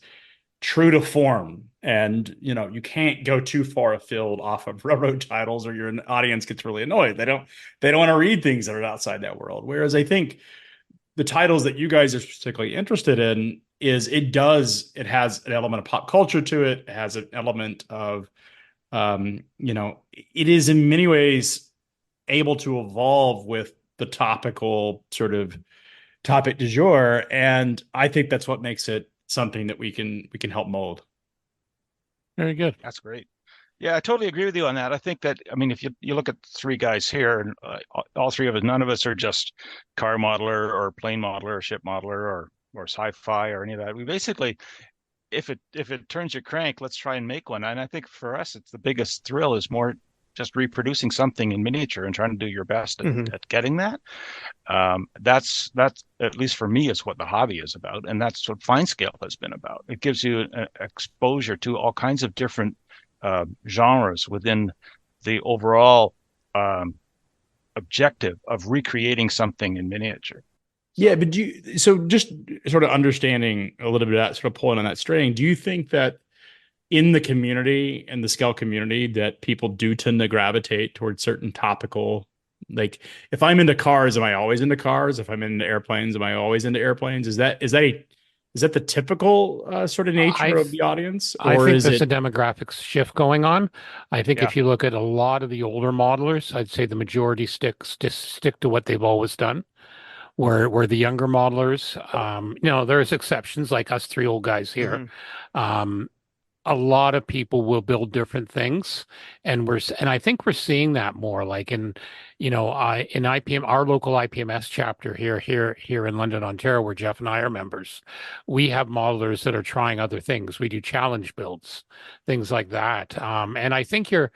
[SPEAKER 4] true to form. And you can't go too far afield off of railroad titles or your audience gets really annoyed. They don't want to read things that are outside that world. Whereas I think the titles that you guys are particularly interested in it has an element of pop culture to it. It has an element of it is in many ways able to evolve with the topical sort of topic du jour. And I think that's what makes it something that we can help mold.
[SPEAKER 1] Very good.
[SPEAKER 2] That's great. Yeah, I totally agree with you on that. I think that, I mean, if you look at three guys here, and all three of us, none of us are just car modeler or plane modeler or ship modeler or sci-fi or any of that. We basically, if it turns your crank, let's try and make one. And I think for us, it's the biggest thrill is more just reproducing something in miniature and trying to do your best at getting that. That's at least for me is what the hobby is about, and that's what Fine Scale has been about. It gives you an exposure to all kinds of different genres within the overall objective of recreating something in miniature.
[SPEAKER 4] Yeah, but so just sort of understanding a little bit of that, sort of pulling on that string, do you think that in the community and the scale community that people do tend to gravitate towards certain topical, like if I'm into cars, am I always into cars? If I'm into airplanes, am I always into airplanes? Is that the typical sort of nature of the audience,
[SPEAKER 1] I
[SPEAKER 4] or
[SPEAKER 1] think
[SPEAKER 4] is
[SPEAKER 1] there's a
[SPEAKER 4] it?
[SPEAKER 1] demographics shift going on. I think
[SPEAKER 2] Yeah.
[SPEAKER 1] if you look at a lot of the older modelers, I'd say the majority stick to what they've always done. Where the younger modelers, there's exceptions like us three old guys here. Um, a lot of people will build different things, and I think we're seeing that more like in IPM, our local IPMS chapter here in London, Ontario, where Geoff and I are members. We have modelers that are trying other things. We do challenge builds, things like that. And I think you're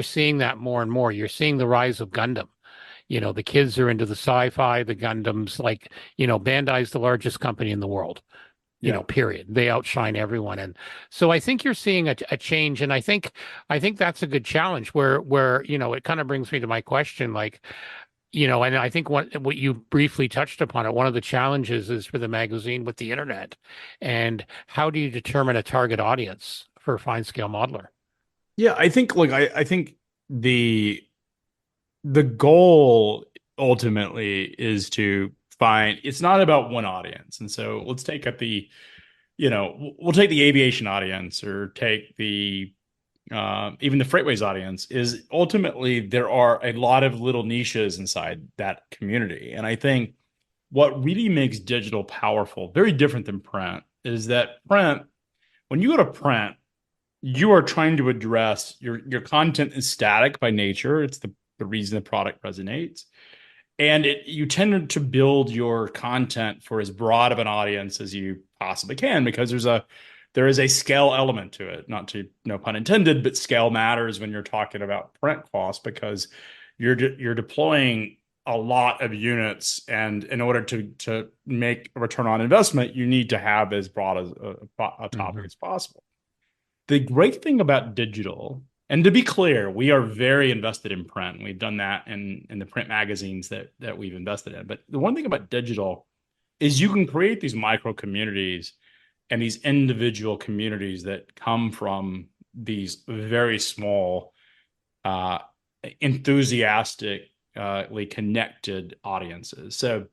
[SPEAKER 1] seeing that more and more. You're seeing the rise of Gundam. The kids are into the sci-fi, the Gundams, like, Bandai's the largest company in the world, period. They outshine everyone. And so I think you're seeing a change. And I think that's a good challenge where, it kind of brings me to my question, like, and I think what you briefly touched upon it, one of the challenges is for the magazine with the internet. And how do you determine a target audience for a fine scale modeler?
[SPEAKER 4] Yeah, I think I think the goal ultimately is to find, it's not about one audience. And so let's take at the, we'll take the aviation audience or take the even the FreightWaves audience. Is ultimately there are a lot of little niches inside that community. And I think what really makes digital powerful, very different than print, is that print, when you go to print, you are trying to address your content is static by nature. It's the reason the product resonates. And you tend to build your content for as broad of an audience as you possibly can, because there is a scale element to it. Not to, no pun intended, but scale matters when you're talking about print costs, because you're deploying a lot of units, and in order to make a return on investment, you need to have as broad as a topic as possible. The great thing about digital, and to be clear, we are very invested in print. We've done that in the print magazines that we've invested in. But the one thing about digital is you can create these micro communities and these individual communities that come from these very small, enthusiastically connected audiences. So,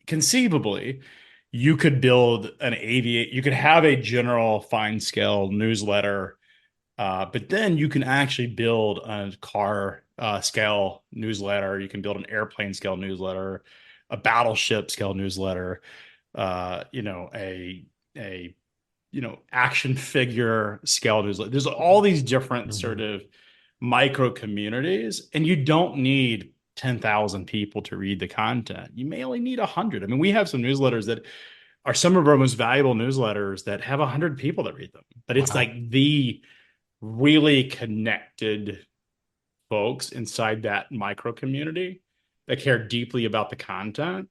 [SPEAKER 4] conceivably, you could build you could have a general fine scale newsletter, but then you can actually build a car scale newsletter. You can build an airplane scale newsletter, a battleship scale newsletter, action figure scale newsletter. There's all these different sort of micro communities, and you don't need 10,000 people to read the content. You may only need 100. I mean, we have some newsletters that are some of our most valuable newsletters that have 100 people that read them, but it's like the really connected folks inside that micro community that care deeply about the content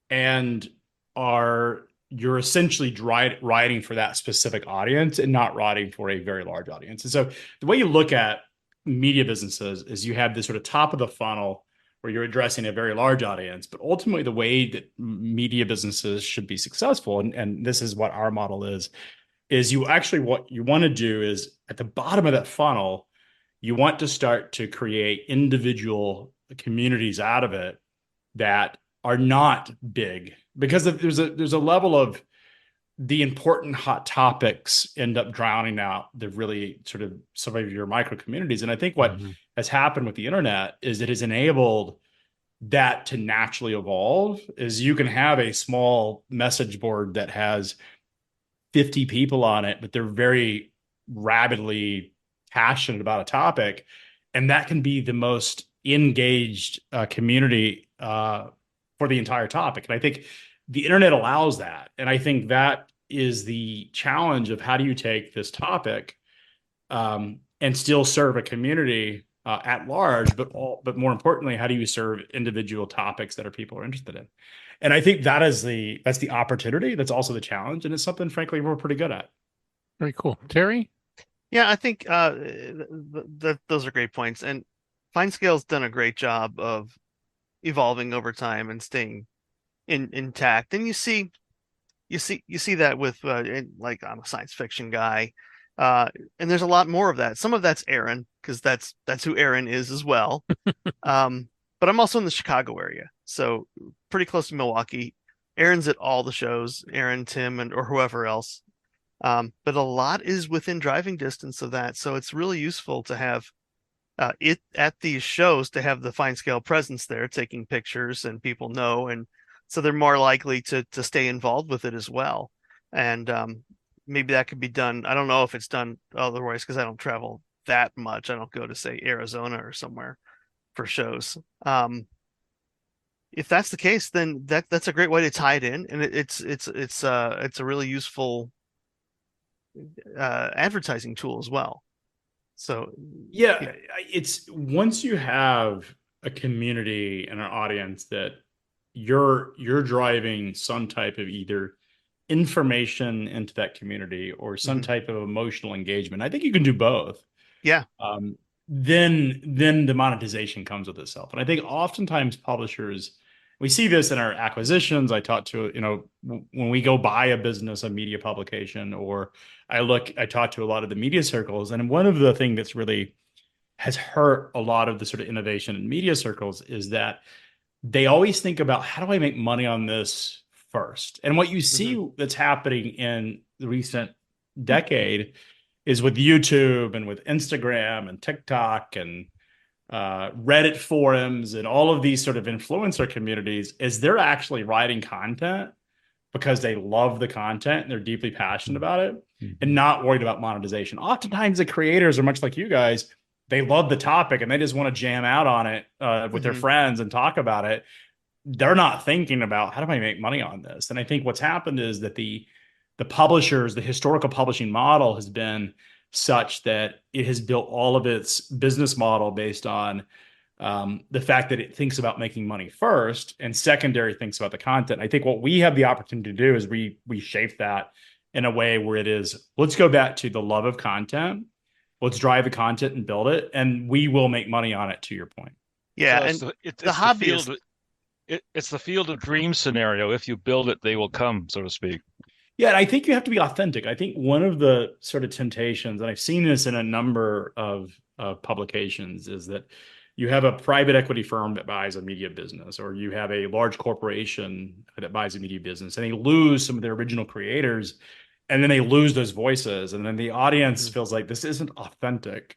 [SPEAKER 4] and you're essentially writing for that specific audience and not writing for a very large audience. And so the way you look at media businesses is you have this sort of top of the funnel where you're addressing a very large audience, but ultimately the way that media businesses should be successful, and this is what our model is you actually, what you want to do is at the bottom of that funnel, you want to start to create individual communities out of it that are not big, because there's a level of the important hot topics end up drowning out the really sort of some of your micro communities. And I think what has happened with the internet is it has enabled that to naturally evolve. Is you can have a small message board that has 50 people on it, but they're very rabidly passionate about a topic, and that can be the most engaged community for the entire topic. And I think the internet allows that. And I think that is the challenge of how do you take this topic and still serve a community at large, but more importantly, how do you serve individual topics that people are interested in? And I think that's the opportunity. That's also the challenge. And it's something, frankly, we're pretty good at.
[SPEAKER 1] Very cool. Terry?
[SPEAKER 3] Yeah, I think those are great points. And FineScale's done a great job of evolving over time and staying intact. And you see that with like, I'm a science fiction guy, and there's a lot more of that. Some of that's Aaron, because that's who Aaron is as well. But I'm also in the Chicago area, so pretty close to Milwaukee. Aaron's at all the shows, Aaron, Tim, or whoever else. But a lot is within driving distance of that, so it's really useful to have it at these shows, to have the FineScale presence there, taking pictures, and people know, and so they're more likely to stay involved with it as well. And maybe that could be done. I don't know if it's done otherwise, because I don't travel that much. I don't go to, say, Arizona or somewhere for shows. If that's the case, then that's a great way to tie it in, and it's a really useful advertising tool as well. So
[SPEAKER 4] yeah, it's once you have a community and an audience that you're driving some type of either information into that community or some type of emotional engagement. I think you can do both.
[SPEAKER 3] Yeah.
[SPEAKER 4] Then the monetization comes with itself. And I think oftentimes publishers, we see this in our acquisitions. I talk to, when we go buy a business, a media publication, or I talk to a lot of the media circles. And one of the things that's really has hurt a lot of the sort of innovation in media circles is that they always think about, how do I make money on this first? And what you see that's happening in the recent decade is with YouTube and with Instagram and TikTok and Reddit forums and all of these sort of influencer communities, is they're actually writing content because they love the content and they're deeply passionate about it. and not worried about monetization. Oftentimes the creators are much like you guys. They love the topic and they just want to jam out on it with their friends and talk about it. They're not thinking about how do I make money on this? And I think what's happened is that the publishers, the historical publishing model has been such that it has built all of its business model based on the fact that it thinks about making money first and secondary thinks about the content. I think what we have the opportunity to do is we shape that in a way where it is, let's go back to the love of content. Let's drive the content and build it, and we will make money on it, to your point.
[SPEAKER 3] Yeah,
[SPEAKER 2] so
[SPEAKER 3] and
[SPEAKER 2] it's
[SPEAKER 3] the hobbyist.
[SPEAKER 2] It's the field of dreams scenario. If you build it, they will come, so to speak.
[SPEAKER 4] Yeah, and I think you have to be authentic. I think one of the sort of temptations, and I've seen this in a number of publications, is that you have a private equity firm that buys a media business, or you have a large corporation that buys a media business, and they lose some of their original creators, and then they lose those voices, and then the audience feels like this isn't authentic.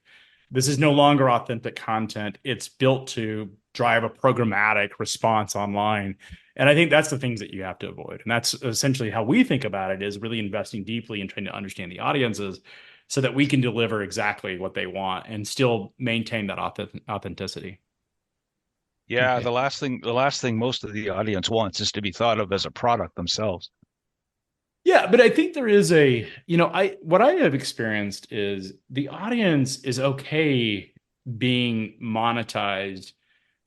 [SPEAKER 4] This is no longer authentic content. It's built to drive a programmatic response online. And I think that's the things that you have to avoid. And that's essentially how we think about it, is really investing deeply and trying to understand the audiences so that we can deliver exactly what they want and still maintain that authenticity.
[SPEAKER 2] Yeah,
[SPEAKER 1] Okay.
[SPEAKER 2] the last thing most of the audience wants is to be thought of as a product themselves.
[SPEAKER 4] Yeah, but I think there is what I have experienced is the audience is okay being monetized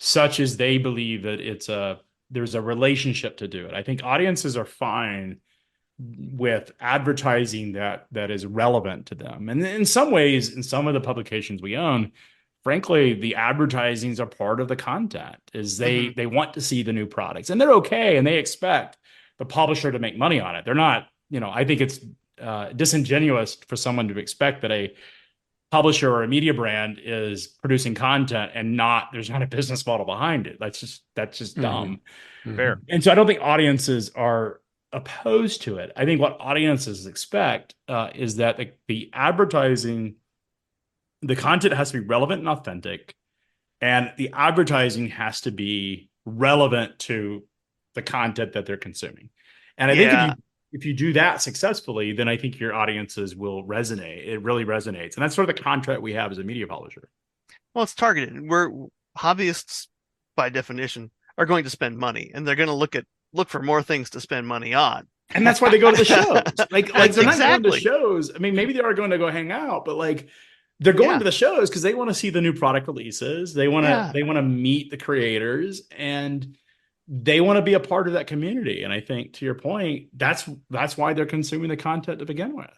[SPEAKER 4] such as they believe that there's a relationship to do it. I think audiences are fine with advertising that is relevant to them. And in some ways, in some of the publications we own, frankly, the advertisings are part of the content, is they want to see the new products, and they're okay, and they expect the publisher to make money on it. They're not, I think it's disingenuous for someone to expect that a publisher or a media brand is producing content and there's not a business model behind it. That's just dumb.
[SPEAKER 2] Fair.
[SPEAKER 4] And so I don't think audiences are opposed to it. I think what audiences expect is that the advertising, the content has to be relevant and authentic, and the advertising has to be relevant to the content that they're consuming. And I think if you do that successfully, then I think your audiences will resonate. It really resonates. And that's sort of the contract we have as a media publisher.
[SPEAKER 3] Well, it's targeted. We're hobbyists by definition are going to spend money, and they're going to look for more things to spend money on.
[SPEAKER 4] And that's why they go to the shows. Like they're not going to
[SPEAKER 3] Exactly.
[SPEAKER 4] shows. I mean, maybe they are going to go hang out, but like they're going to the shows because they want to see the new product releases. They want to meet the creators, and they want to be a part of that community. And I think, to your point, that's why they're consuming the content to begin with.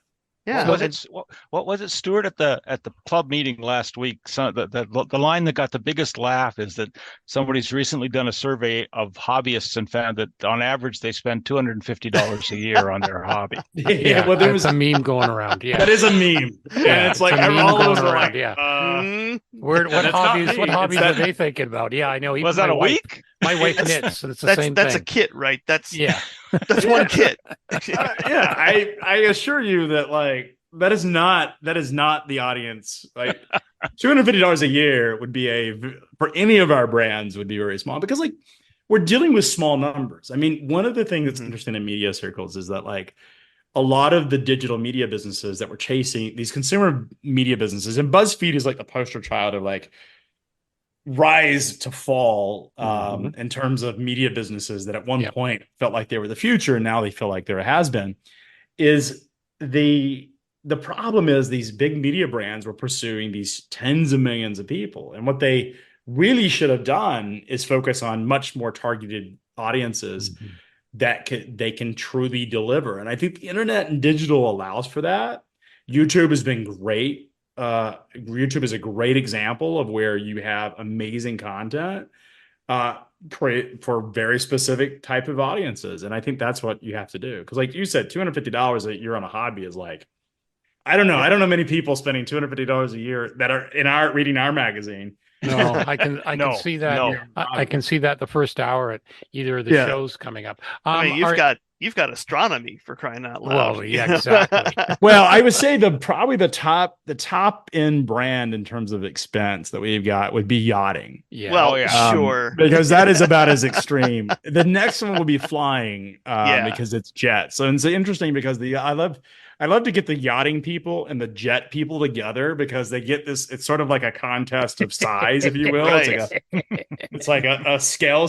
[SPEAKER 3] Yeah.
[SPEAKER 2] What was it, Stuart, at the club meeting last week? So the line that got the biggest laugh is that somebody's recently done a survey of hobbyists and found that on average they spend $250 a year on their hobby.
[SPEAKER 1] Well, there was a meme going around. Yeah,
[SPEAKER 4] that is a meme. And it's like all of us are like,
[SPEAKER 1] what hobbies are they thinking about? Yeah, I know.
[SPEAKER 2] Was that a week?
[SPEAKER 1] My wife knits, and it's the same thing.
[SPEAKER 3] That's a kit, right? That's one
[SPEAKER 4] Yeah.
[SPEAKER 3] kit.
[SPEAKER 4] I assure you that like that is not the audience. Like $250 a year would be for any of our brands would be very small, because like we're dealing with small numbers. I mean, one of the things that's interesting in media circles is that like a lot of the digital media businesses that were chasing these consumer media businesses, and BuzzFeed is like the poster child of like rise to fall in terms of media businesses that at one point felt like they were the future, and now they feel like there has been, is the problem is these big media brands were pursuing these tens of millions of people, and what they really should have done is focus on much more targeted audiences that they can truly deliver. And I think the internet and digital allows for that. YouTube has been great. YouTube is a great example of where you have amazing content for very specific type of audiences. And I think that's what you have to do. Because like you said, $250 a year on a hobby is like, I don't know. I don't know many people spending $250 a year that are reading our magazine.
[SPEAKER 1] No, I can see that.
[SPEAKER 2] No.
[SPEAKER 1] I can see that the first hour at either of the shows coming up.
[SPEAKER 3] I mean, you've got Astronomy, for crying out loud.
[SPEAKER 1] Well, yeah, exactly.
[SPEAKER 4] Well, I would say probably the top end brand in terms of expense that we've got would be Yachting.
[SPEAKER 1] Yeah.
[SPEAKER 3] Well, sure.
[SPEAKER 4] Because that is about as extreme. The next one will be flying because it's jets. So it's interesting because I love to get the yachting people and the jet people together because they get this. It's sort of like a contest of size, if you will.
[SPEAKER 3] Right.
[SPEAKER 4] It's like a scale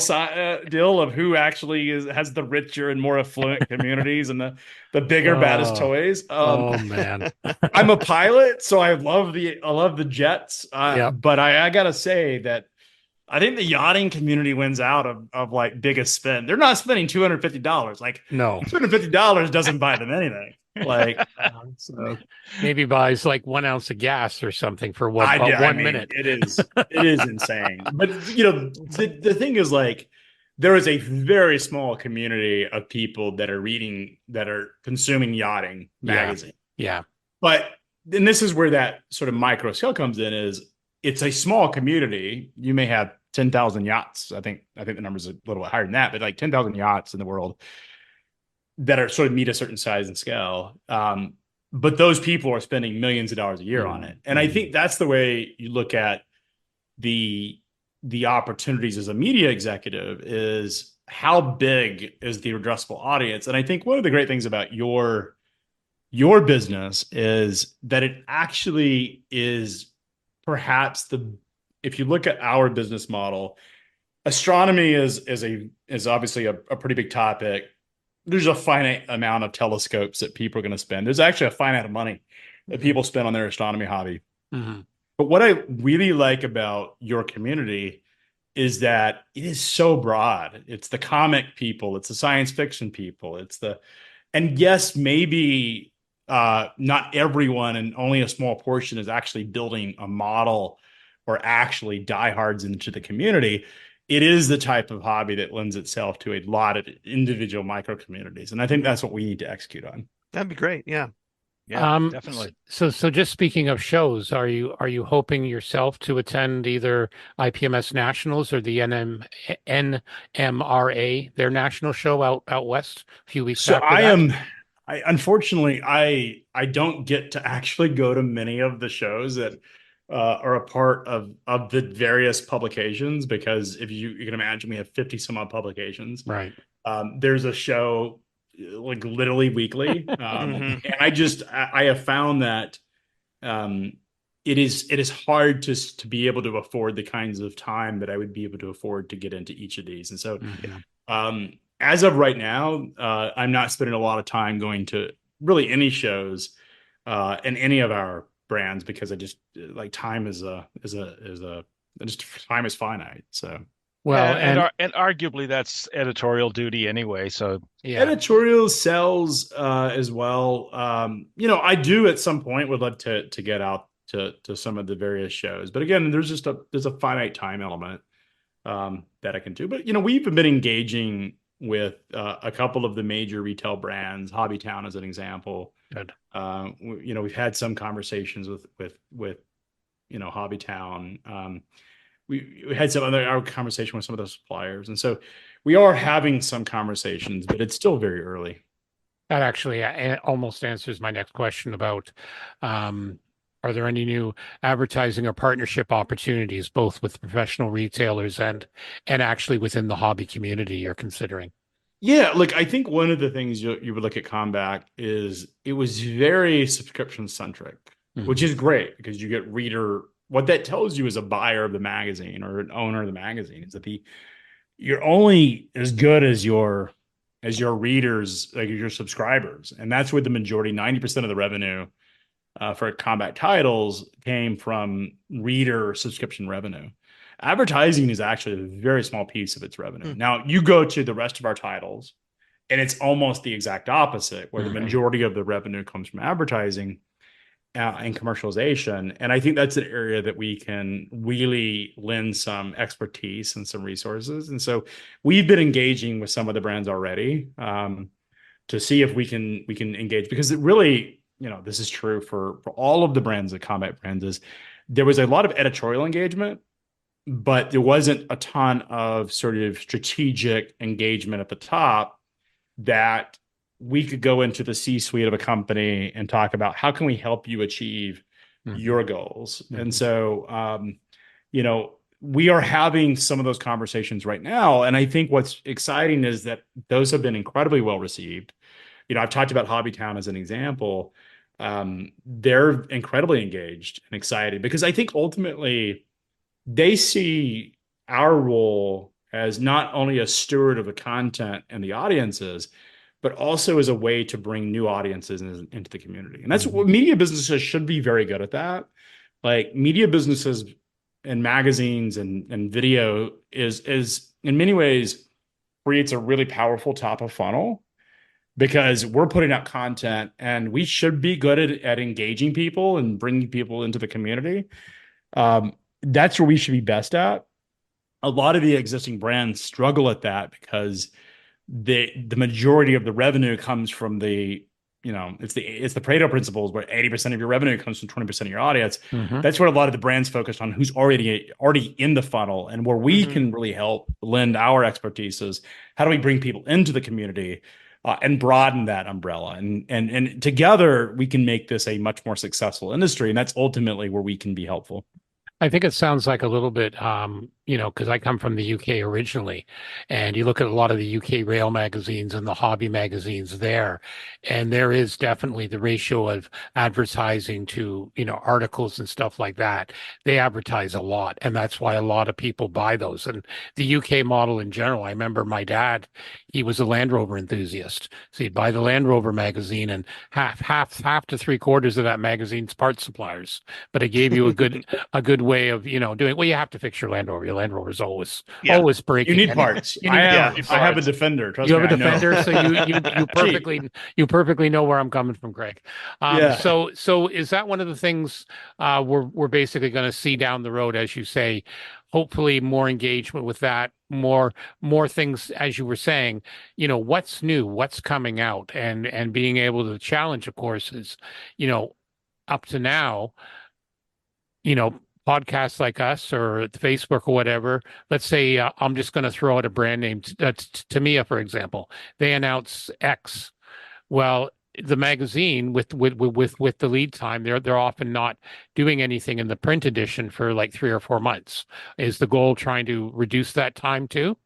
[SPEAKER 4] deal of who actually has the richer and more affluent communities and the bigger, baddest
[SPEAKER 1] Oh,
[SPEAKER 4] toys.
[SPEAKER 1] oh man.
[SPEAKER 4] I'm a pilot, so I love the jets.
[SPEAKER 1] Yep.
[SPEAKER 4] But I gotta say that I think the yachting community wins out of like biggest spend. They're not spending $250. Like
[SPEAKER 1] No.
[SPEAKER 4] $250 doesn't buy them anything. Like so
[SPEAKER 1] Maybe buys like 1 ounce of gas or something for what,
[SPEAKER 4] I
[SPEAKER 1] about
[SPEAKER 4] I
[SPEAKER 1] 1
[SPEAKER 4] mean,
[SPEAKER 1] minute.
[SPEAKER 4] it is insane. But the thing is, like, there is a very small community of people that are consuming yachting magazine.
[SPEAKER 1] Yeah.
[SPEAKER 4] But and this is where that sort of micro scale comes in, is it's a small community. You may have 10,000 yachts. I think the number's a little bit higher than that, but like 10,000 yachts in the world that are sort of meet a certain size and scale. But those people are spending millions of dollars a year on it. And I think that's the way you look at the opportunities as a media executive, is how big is the addressable audience. And I think one of the great things about your business is that it actually is perhaps if you look at our business model, astronomy is obviously a pretty big topic. There's a finite amount of telescopes that people are going to spend. There's actually a finite amount of money that people spend on their astronomy hobby.
[SPEAKER 1] Mm-hmm.
[SPEAKER 4] But what I really like about your community is that it is so broad. It's the comic people, it's the science fiction people, and yes, maybe not everyone and only a small portion is actually building a model or actually diehards into the community. It is the type of hobby that lends itself to a lot of individual micro communities. And I think that's what we need to execute on.
[SPEAKER 3] That'd be great. Yeah.
[SPEAKER 2] Yeah, definitely.
[SPEAKER 1] So just speaking of shows, are you hoping yourself to attend either IPMS Nationals or the NMRA, their national show out west a few weeks
[SPEAKER 4] So
[SPEAKER 1] after that?
[SPEAKER 4] Unfortunately, I don't get to actually go to many of the shows that are a part of the various publications, because if you can imagine, we have 50 some odd publications.
[SPEAKER 1] Right.
[SPEAKER 4] There's a show like literally weekly. And I have found that it is hard to be able to afford the kinds of time that I would be able to afford to get into each of these. And so as of right now, I'm not spending a lot of time going to really any shows in any of our brands, because I just like time is time is finite. So
[SPEAKER 1] Well,
[SPEAKER 2] and arguably that's editorial duty anyway. So
[SPEAKER 4] editorial sells as well. I do at some point would love to get out to some of the various shows, but again, there's a finite time element that I can do. But we've been engaging with a couple of the major retail brands, Hobbytown as an example.
[SPEAKER 1] Good.
[SPEAKER 4] We've had some conversations with Hobbytown. We had our conversation with some of those suppliers. And so we are having some conversations, but it's still very early.
[SPEAKER 1] That actually almost answers my next question about, are there any new advertising or partnership opportunities, both with professional retailers and actually within the hobby community you're considering?
[SPEAKER 4] Yeah, look, I think one of the things you would look at Comeback is it was very subscription centric, which is great because you get reader. What that tells you as a buyer of the magazine or an owner of the magazine is that you're only as good as your readers, like your subscribers. And that's where the majority, 90% of the revenue for Combat titles came from reader subscription revenue. Advertising is actually a very small piece of its revenue. Now, you go to the rest of our titles, and it's almost the exact opposite, where the majority of the revenue comes from advertising and commercialization. And I think that's an area that we can really lend some expertise and some resources. And so we've been engaging with some of the brands already to see if we can engage, because it really, this is true for all of the brands, the Combat brands, is there was a lot of editorial engagement, but there wasn't a ton of sort of strategic engagement at the top that we could go into the C-suite of a company and talk about how can we help you achieve your goals. And so, we are having some of those conversations right now. And I think what's exciting is that those have been incredibly well received. I've talked about Hobbytown as an example. They're incredibly engaged and excited because I think ultimately they see our role as not only a steward of the content and the audiences, but also as a way to bring new audiences into the community. And that's what media businesses should be very good at that. Like media businesses and magazines and video is in many ways creates a really powerful top of funnel because we're putting out content and we should be good at engaging people and bringing people into the community. That's where we should be best at. A lot of the existing brands struggle at that because the majority of the revenue comes from it's the Pareto principles where 80% of your revenue comes from 20% of your audience. That's what a lot of the brands focused on who's already in the funnel, and where we can really help lend our expertise is how do we bring people into the community and broaden that umbrella, and together we can make this a much more successful industry, and that's ultimately where we can be helpful.
[SPEAKER 1] I think it sounds like a little bit, because I come from the UK originally, and you look at a lot of the UK rail magazines and the hobby magazines there, and there is definitely the ratio of advertising to, articles and stuff like that. They advertise a lot, and that's why a lot of people buy those. And the UK model in general, I remember my dad, he was a Land Rover enthusiast. So he'd buy the Land Rover magazine, and half to three quarters of that magazine's parts suppliers. But it gave you a good way of, doing, well, you have to fix your Land Rover. Your Land Rover is always breaking.
[SPEAKER 4] You need parts. I have a Defender. Trust
[SPEAKER 1] you
[SPEAKER 4] me,
[SPEAKER 1] have a Defender, so you perfectly know where I'm coming from, Greg. So is that one of the things we're basically going to see down the road, as you say? Hopefully more engagement with that, more things, as you were saying, what's new, what's coming out, and being able to challenge, of course, is, up to now, podcasts like us or Facebook or whatever. Let's say I'm just going to throw out a brand name, Tamiya, for example. They announce X. Well, the magazine with the lead time, they're often not doing anything in the print edition for like 3 or 4 months. Is the goal trying to reduce that time too?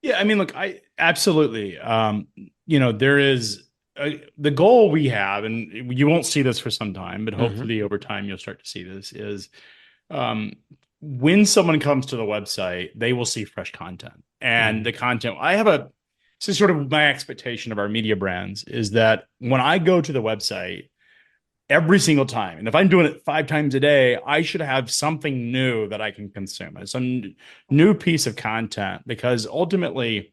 [SPEAKER 4] Yeah, I mean, look, I absolutely. There is the goal we have, and you won't see this for some time, but hopefully over time you'll start to see this, is when someone comes to the website, they will see fresh content. And the content, this is sort of my expectation of our media brands, is that when I go to the website every single time, and if I'm doing it 5 times a day, I should have something new that I can consume, some new piece of content, because ultimately,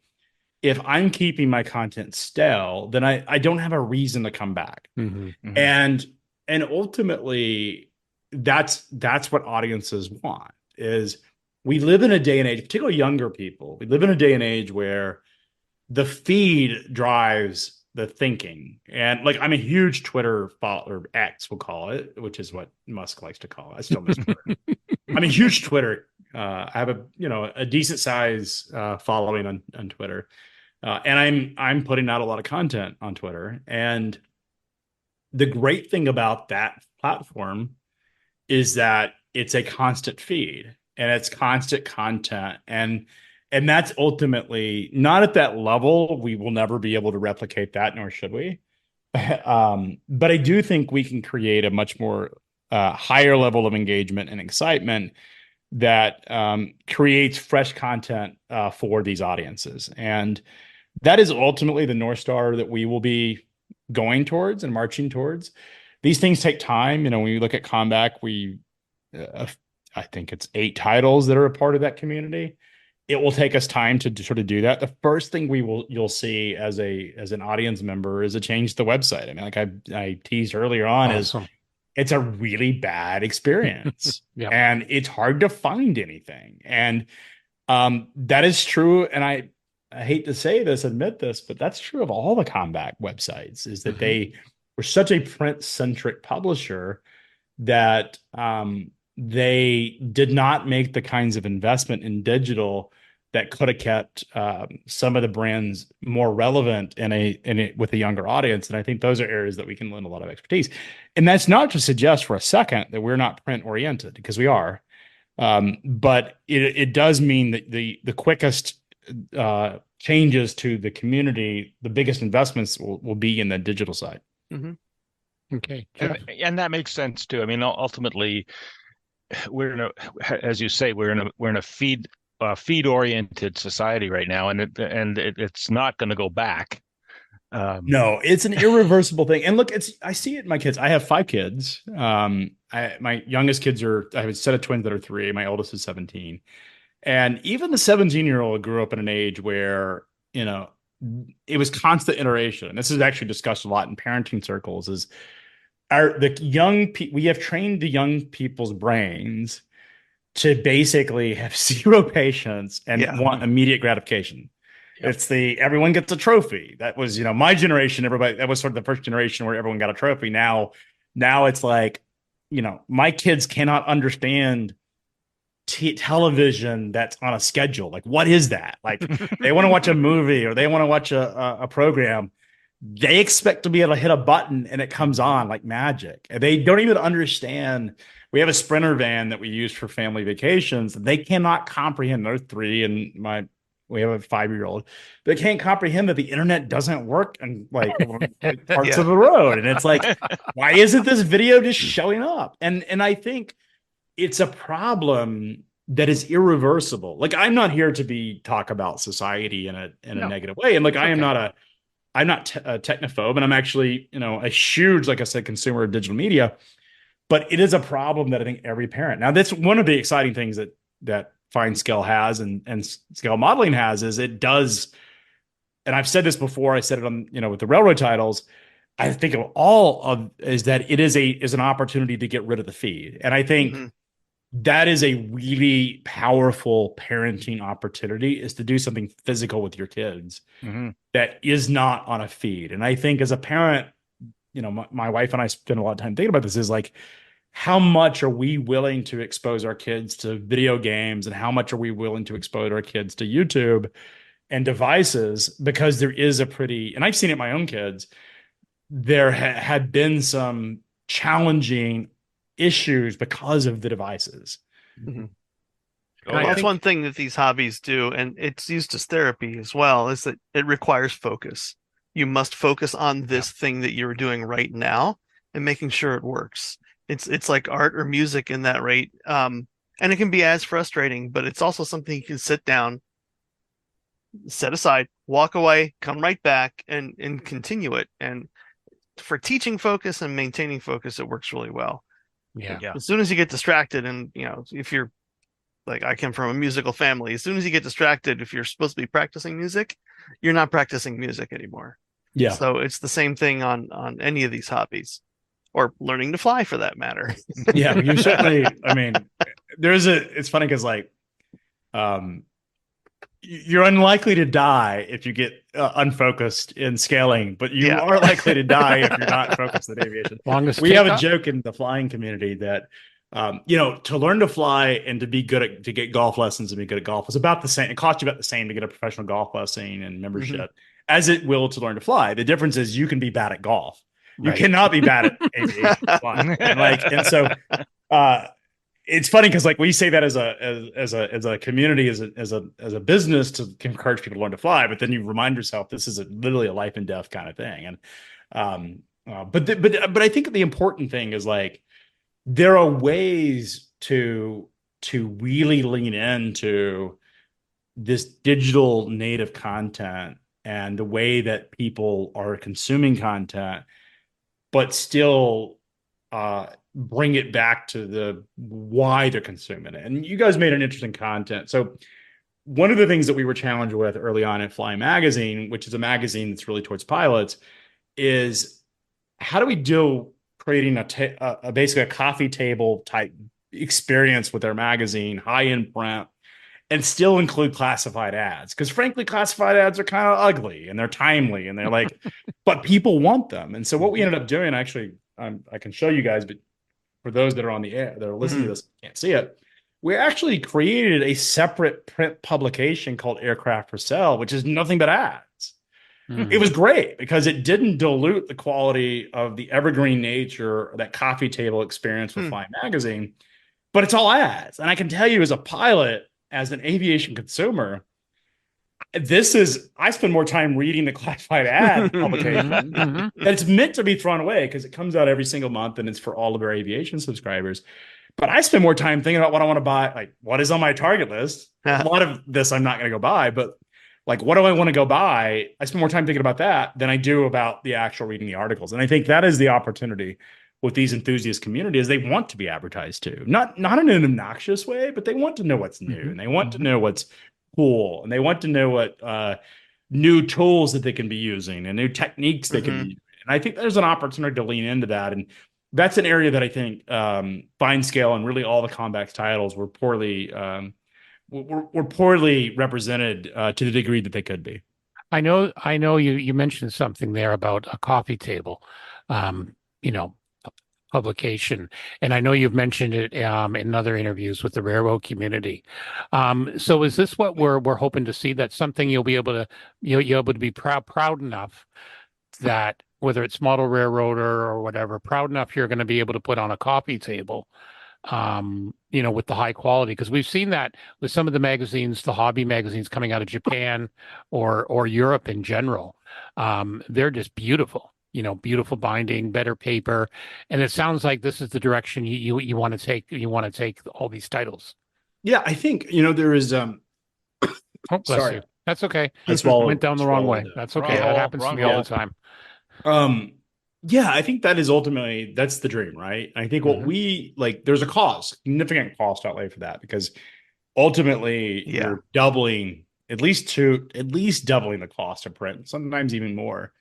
[SPEAKER 4] if I'm keeping my content stale, then I don't have a reason to come back. And ultimately, that's what audiences want. Is we live in a day and age, particularly younger people, we live in a day and age where the feed drives the thinking. And like, I'm a huge Twitter follower, or X we'll call it, which is what Musk likes to call it. I still miss Twitter. I'm a huge Twitter. I have a decent size following on Twitter. And I'm putting out a lot of content on Twitter. And the great thing about that platform is that it's a constant feed and it's constant content. And that's ultimately not at that level. We will never be able to replicate that, nor should we. But I do think we can create a much more higher level of engagement and excitement that creates fresh content for these audiences. And that is ultimately the North Star that we will be going towards and marching towards. These things take time. When you look at Comeback, I think it's 8 titles that are a part of that community. It will take us time to sort of do that. The first thing you'll see as an audience member is a change to the website. I mean, like I teased earlier on, is it's a really bad experience. And it's hard to find anything. And that is true. And I hate to say this, admit this, but that's true of all the Comeback websites, is that they were such a print-centric publisher that they did not make the kinds of investment in digital that could have kept some of the brands more relevant with a younger audience. And I think those are areas that we can lend a lot of expertise. And that's not to suggest for a second that we're not print oriented, because we are. But it does mean that the quickest changes to the community, the biggest investments will be in the digital side.
[SPEAKER 1] Okay. Geoff?
[SPEAKER 2] And that makes sense too. I mean, ultimately, we're in a, as you say, we're in a feed oriented society right now, and it's not going to go back.
[SPEAKER 4] No, it's an irreversible thing. And look, I see it in my kids. I have 5 kids. My youngest kids I have a set of twins that are 3. My oldest is 17. And even the 17-year-old grew up in an age where, it was constant iteration. And this is actually discussed a lot in parenting circles is we have trained the young people's brains to basically have zero patience and want immediate gratification. Yep. It's everyone gets a trophy. That was, my generation, that was sort of the first generation where everyone got a trophy. Now it's like, my kids cannot understand television that's on a schedule. Like, what is that? Like, they want to watch a movie or they want to watch a program. They expect to be able to hit a button and it comes on like magic. And they don't even understand. We have a Sprinter van that we use for family vacations. They cannot comprehend. They're 3 and we have a 5-year-old. They can't comprehend that the internet doesn't work in like parts of the road. And it's like, why isn't this video just showing up? And I think it's a problem that is irreversible. Like, I'm not here to talk about society in a negative way. And like, I'm not a technophobe, and I'm actually, a huge, like I said, consumer of digital media, but it is a problem that I think every parent. Now, that's one of the exciting things that Fine Scale has and scale modeling has is it does. And I've said this before, I said it on, with the railroad titles, I think is that it is an opportunity to get rid of the feed. And I think that is a really powerful parenting opportunity, is to do something physical with your kids that is not on a feed. And I think as a parent, my wife and I spend a lot of time thinking about this, is like, how much are we willing to expose our kids to video games, and how much are we willing to expose our kids to YouTube and devices? Because there is and I've seen it in my own kids, there had been some challenging issues because of the devices.
[SPEAKER 3] Well, that's one thing that these hobbies do, and it's used as therapy as well, is that it requires focus. You must focus on this thing that you're doing right now and making sure it works. It's like art or music in that rate. And it can be as frustrating, but it's also something you can sit down, set aside, walk away, come right back and continue it. And for teaching focus and maintaining focus, it works really well.
[SPEAKER 1] Yeah.
[SPEAKER 3] As soon as you get distracted, and if you're like, I come from a musical family, as soon as you get distracted, if you're supposed to be practicing music, you're not practicing music anymore. Yeah. So it's the same thing on any of these hobbies, or learning to fly for that matter.
[SPEAKER 4] Yeah, you certainly, I mean, it's funny because like, you're unlikely to die if you get unfocused in scaling, but you are likely to die if you're not focused in aviation. We have a joke in the flying community that, to learn to fly and to get golf lessons and be good at golf is about the same. It costs you about the same to get a professional golf lesson and membership as it will to learn to fly. The difference is you can be bad at golf. You cannot be bad at aviation flying. And so, it's funny because like we say that as a community, as a business, to encourage people to learn to fly, but then you remind yourself this is literally a life and death kind of thing. And but I think the important thing is like, there are ways to really lean into this digital native content and the way that people are consuming content, but still bring it back to the why they're consuming it. And you guys made an interesting content. So one of the things that we were challenged with early on at Fly Magazine, which is a magazine that's really towards pilots, is how do we do creating basically a coffee table type experience with our magazine, high end print, and still include classified ads? Because frankly, classified ads are kind of ugly and they're timely and they're like, but people want them. And so what we ended up doing, actually, I can show you guys, but for those that are on the air, that are listening to this, can't see it, we actually created a separate print publication called Aircraft for Sale, which is nothing but ads. It was great because it didn't dilute the quality of the evergreen nature, that coffee table experience with Fly Magazine, but it's all ads. And I can tell you, as a pilot, as an aviation consumer, I spend more time reading the classified ad publication
[SPEAKER 1] Mhm.
[SPEAKER 4] that's meant to be thrown away because it comes out every single month and it's for all of our aviation subscribers. But I spend more time thinking about what I want to buy, like what is on my target list. A lot of this I'm not going to go buy, but like what do I want to go buy? I spend more time thinking about that than I do about the actual reading the articles. And I think that is the opportunity with these enthusiast communities. They want to be advertised to, not in an obnoxious way, but they want to know what's new and they want to know what's cool and they want to know what new tools that they can be using and new techniques they can be using. And I think there's an opportunity to lean into that. And that's an area that I think Fine Scale and really all the Convex titles were poorly represented to the degree that they could be.
[SPEAKER 1] I know you mentioned something there about a coffee table, um, you know, publication, and I know you've mentioned it in other interviews with the railroad community. So is this what we're hoping to see? That's something you'll be able to you're able to be proud enough that whether it's model railroader or whatever, proud enough you're going to be able to put on a coffee table, with the high quality, because we've seen that with some of the magazines, the hobby magazines coming out of Japan or Europe in general. They're just beautiful, beautiful binding, better paper, and it sounds like this is the direction you want to take. You want to take all these titles.
[SPEAKER 4] Yeah, I think there is.
[SPEAKER 1] Oh, bless
[SPEAKER 4] Sorry,
[SPEAKER 1] you. That's okay.
[SPEAKER 4] I swallowed.
[SPEAKER 1] Went down the wrong way. That's okay. That happens to me all the time.
[SPEAKER 4] Yeah, I think that is ultimately that's the dream, right? I think what we like, there's a cost, significant cost outlay for that because ultimately you're doubling at least doubling the cost of print, sometimes even more.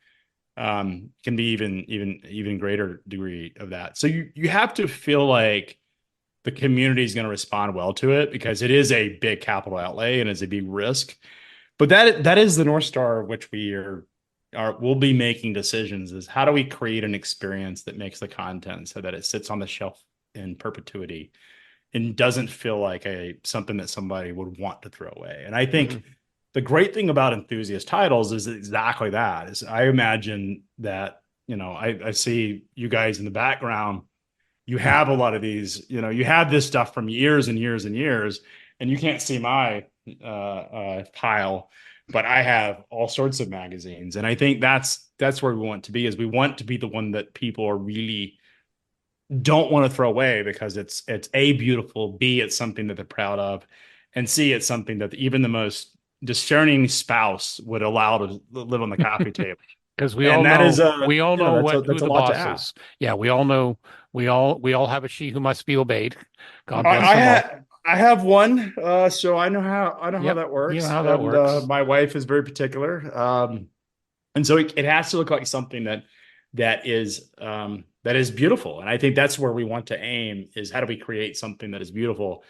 [SPEAKER 4] Can be even greater degree of that. So you have to feel like the community is going to respond well to it because it is a big capital outlay and it's a big risk. But that is the North Star of which we'll be making decisions is how do we create an experience that makes the content so that it sits on the shelf in perpetuity and doesn't feel like something that somebody would want to throw away. And I think the great thing about enthusiast titles is exactly that. Is I imagine that, I see you guys in the background, you have a lot of these, you have this stuff from years and years and years, and you can't see my pile, but I have all sorts of magazines. And I think that's where we want to be, is we want to be the one that people are really don't want to throw away because it's A, beautiful, B, it's something that they're proud of, and C, it's something that even the most discerning spouse would allow to live on the coffee table.
[SPEAKER 1] Because we all know who the boss is. Yeah, we all know. We all have a she who must be obeyed. God bless them all.
[SPEAKER 4] I have one, so I know how that works.
[SPEAKER 1] You know how that works.
[SPEAKER 4] My wife is very particular, and so it has to look like something that is beautiful. And I think that's where we want to aim: is how do we create something that is beautiful,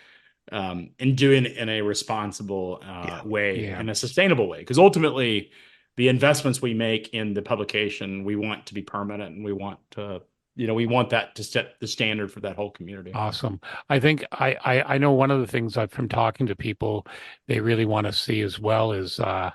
[SPEAKER 4] and do it in a responsible way, in a sustainable way. Because ultimately, the investments we make in the publication, we want to be permanent, and we want to. We want that to set the standard for that whole community.
[SPEAKER 1] Awesome. I think I know one of the things from talking to people they really want to see as well is a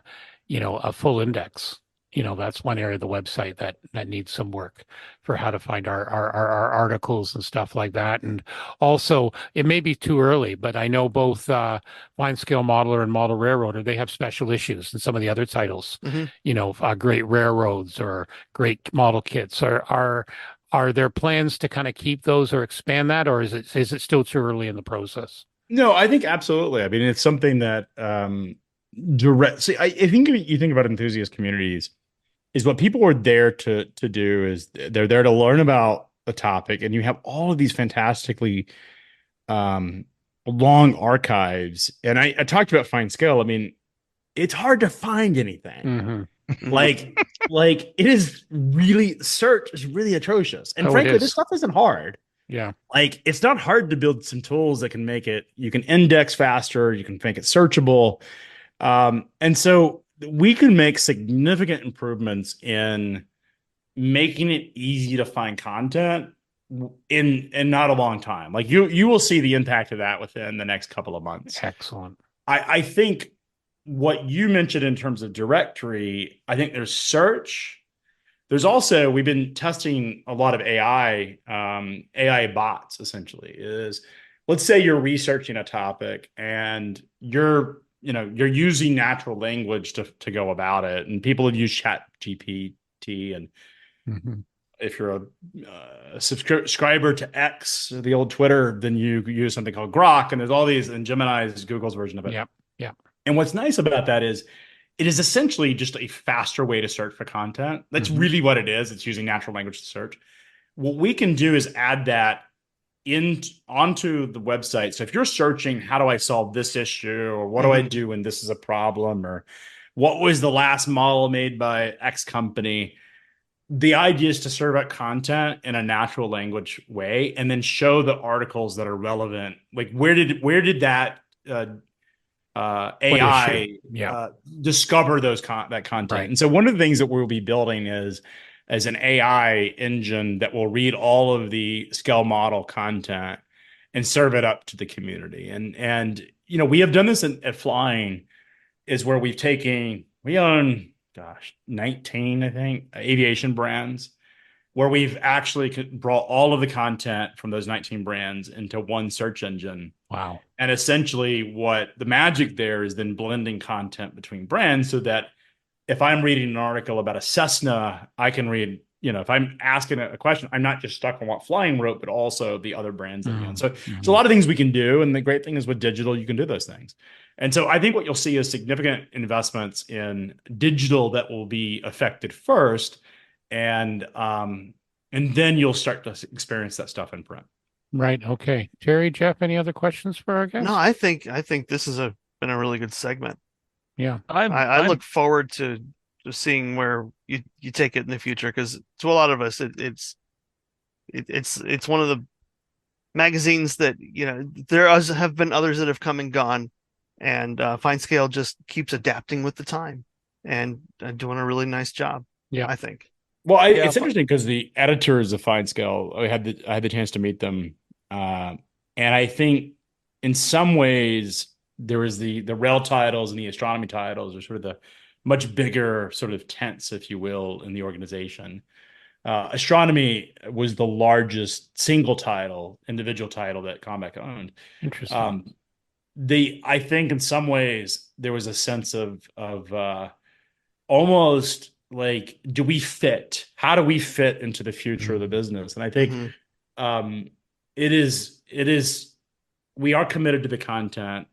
[SPEAKER 1] full index. That's one area of the website that needs some work for how to find our articles and stuff like that. And also, it may be too early, but I know both Fine Scale Modeler and Model Railroader, they have special issues, and some of the other titles, great railroads or great model kits. Are there plans to kind of keep those or expand that, or is it still too early in the process?
[SPEAKER 4] No, I think absolutely. I mean, it's something that See, I think if you think about enthusiast communities, is what people are there to do is they're there to learn about a topic, and you have all of these fantastically long archives. And I talked about Fine Scale. I mean, it's hard to find anything. Like it is really, search is really atrocious. And frankly, this stuff isn't hard.
[SPEAKER 1] Yeah.
[SPEAKER 4] Like it's not hard to build some tools that can make it, you can index faster, you can make it searchable. And so we can make significant improvements in making it easy to find content in not a long time. Like you will see the impact of that within the next couple of months.
[SPEAKER 1] Excellent.
[SPEAKER 4] I think what you mentioned in terms of directory, I think there's search. There's also, we've been testing a lot of AI bots, essentially. Let's say you're researching a topic and you're you're using natural language to go about it, and people use Chat GPT, and if you're a subscriber to X, the old Twitter, then you use something called Grok, and there's all these, and Gemini is Google's version of it.
[SPEAKER 1] Yeah. Yeah.
[SPEAKER 4] And what's nice about that is it is essentially just a faster way to search for content. That's really what it is. It's using natural language to search. What we can do is add that onto the website. So if you're searching, how do I solve this issue, or what do I do when this is a problem, or what was the last model made by X company? The idea is to serve up content in a natural language way, and then show the articles that are relevant. Like where did that AI discover that content?
[SPEAKER 1] Right.
[SPEAKER 4] And so one of the things that we'll be building is as an AI engine that will read all of the scale model content and serve it up to the community. And we have done this at Flying, is where we own 19, I think, aviation brands, where we've actually brought all of the content from those 19 brands into one search engine.
[SPEAKER 1] Wow.
[SPEAKER 4] And essentially what the magic there is then blending content between brands, so that if I'm reading an article about a Cessna, I can read, if I'm asking a question, I'm not just stuck on what Flying wrote, but also the other brands that we own. So there's a lot of things we can do. And the great thing is with digital, you can do those things. And so I think what you'll see is significant investments in digital that will be affected first. And then you'll start to experience that stuff in print.
[SPEAKER 1] Right. Okay. Terry, Geoff, any other questions for our guests?
[SPEAKER 3] No, I think this has been a really good segment.
[SPEAKER 1] Yeah.
[SPEAKER 3] I look forward to seeing where you take it in the future, because to a lot of us, it's one of the magazines that, there have been others that have come and gone, and Fine Scale just keeps adapting with the time and doing a really nice job.
[SPEAKER 1] Yeah,
[SPEAKER 3] I think.
[SPEAKER 4] Well, it's interesting because the editors of Fine Scale, I had the chance to meet them, and I think in some ways there was the rail titles and the astronomy titles are sort of the much bigger sort of tents, if you will, in the organization. Astronomy was the largest single individual title that Combec owned.
[SPEAKER 1] Interesting.
[SPEAKER 4] I think in some ways there was a sense of almost like, do we fit? How do we fit into the future of the business? And I think it is we are committed to the content,